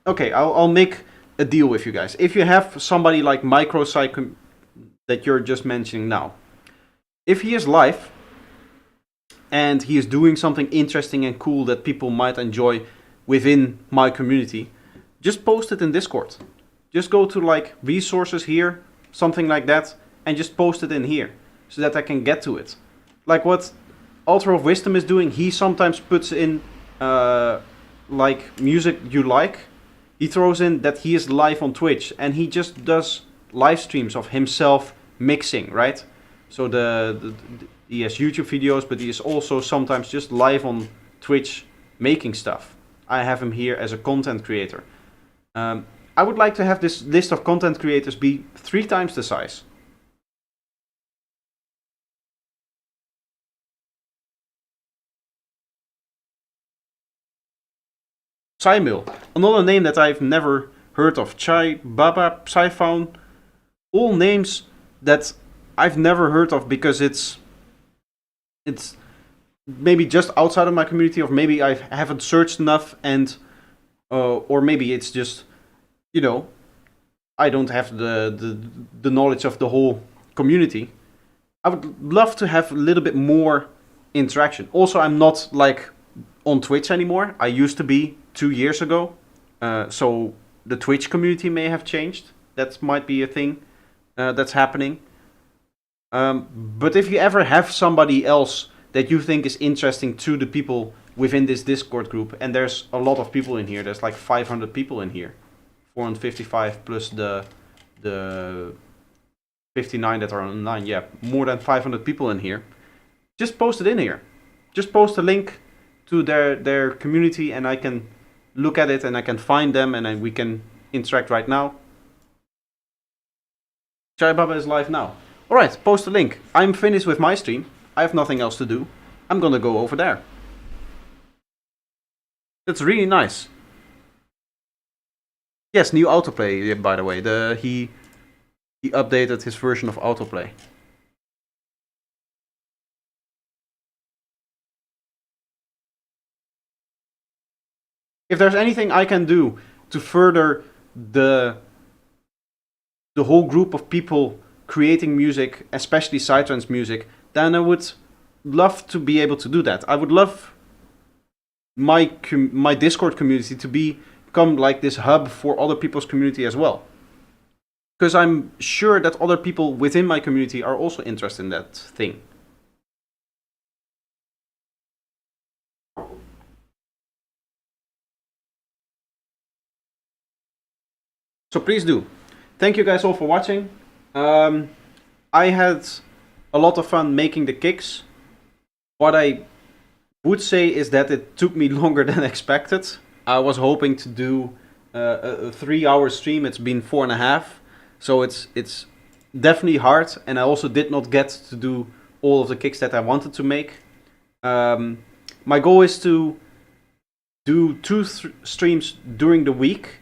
okay, I'll make a deal with you guys. If you have somebody like Micropsy that you're just mentioning now, if he is live and he is doing something interesting and cool that people might enjoy within my community, just post it in Discord. Just go to like resources here, something like that, and just post it in here so that I can get to it. Like what Altar of Wisdom is doing, he sometimes puts in like music you like. He throws in that he is live on Twitch and he just does live streams of himself mixing, right? So he has YouTube videos, but he is also sometimes just live on Twitch making stuff. I have him here as a content creator. I would like to have this list of content creators be 3 times the size. Psymil, another name that I've never heard of. Chai, Baba, Psyphone, all names that I've never heard of because it's maybe just outside of my community, or maybe I haven't searched enough, and or maybe it's just, you know, I don't have the knowledge of the whole community. I would love to have a little bit more interaction. Also, I'm not like on Twitch anymore. I used to be 2 years ago. So the Twitch community may have changed. That might be a thing that's happening. But if you ever have somebody else that you think is interesting to the people within this Discord group, and there's a lot of people in here, there's like 500 people in here, 455 plus the 59 that are online, yeah, more than 500 people in here, just post it in here. Just post a link to their community and I can look at it and I can find them and then we can interact right now. Chai Baba is live now. Alright, post a link. I'm finished with my stream. I have nothing else to do. I'm gonna go over there. It's really nice. Yes, new autoplay, by the way. He updated his version of autoplay. If there's anything I can do to further the whole group of people creating music, especially Psytrance music, then I would love to be able to do that. I would love my Discord community to become like this hub for other people's community as well. Because I'm sure that other people within my community are also interested in that thing. So please do. Thank you guys all for watching. I had a lot of fun making the kicks. What I would say is that it took me longer than expected. I was hoping to do a 3-hour stream. It's been 4.5. So it's definitely hard. And I also did not get to do all of the kicks that I wanted to make. My goal is to do two streams during the week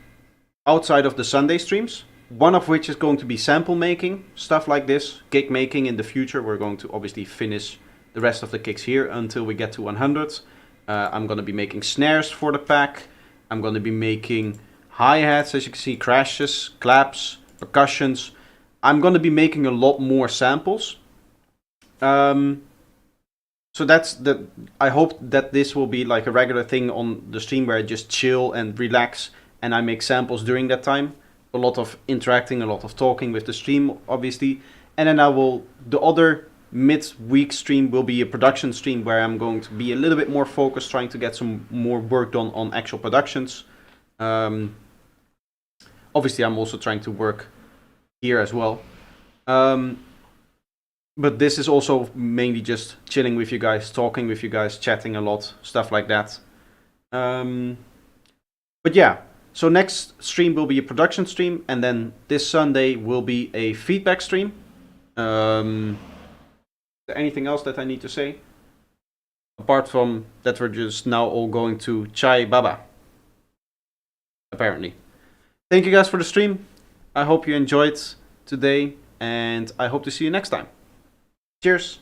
outside of the Sunday streams. One of which is going to be sample making, stuff like this, cake making in the future. We're going to obviously finish the rest of the kicks here until we get to 100. I'm going to be making snares for the pack. I'm going to be making hi-hats, as you can see, crashes, claps, percussions. I'm going to be making a lot more samples. So I hope that this will be like a regular thing on the stream where I just chill and relax and I make samples during that time. A lot of interacting, a lot of talking with the stream, obviously. And then the other mid-week stream will be a production stream where I'm going to be a little bit more focused, trying to get some more work done on actual productions. Obviously, I'm also trying to work here as well. But this is also mainly just chilling with you guys, talking with you guys, chatting a lot, stuff like that. But yeah. So next stream will be a production stream, and then this Sunday will be a feedback stream. Is there anything else that I need to say? Apart from that we're just now all going to Chai Baba. Apparently. Thank you guys for the stream. I hope you enjoyed today, and I hope to see you next time. Cheers!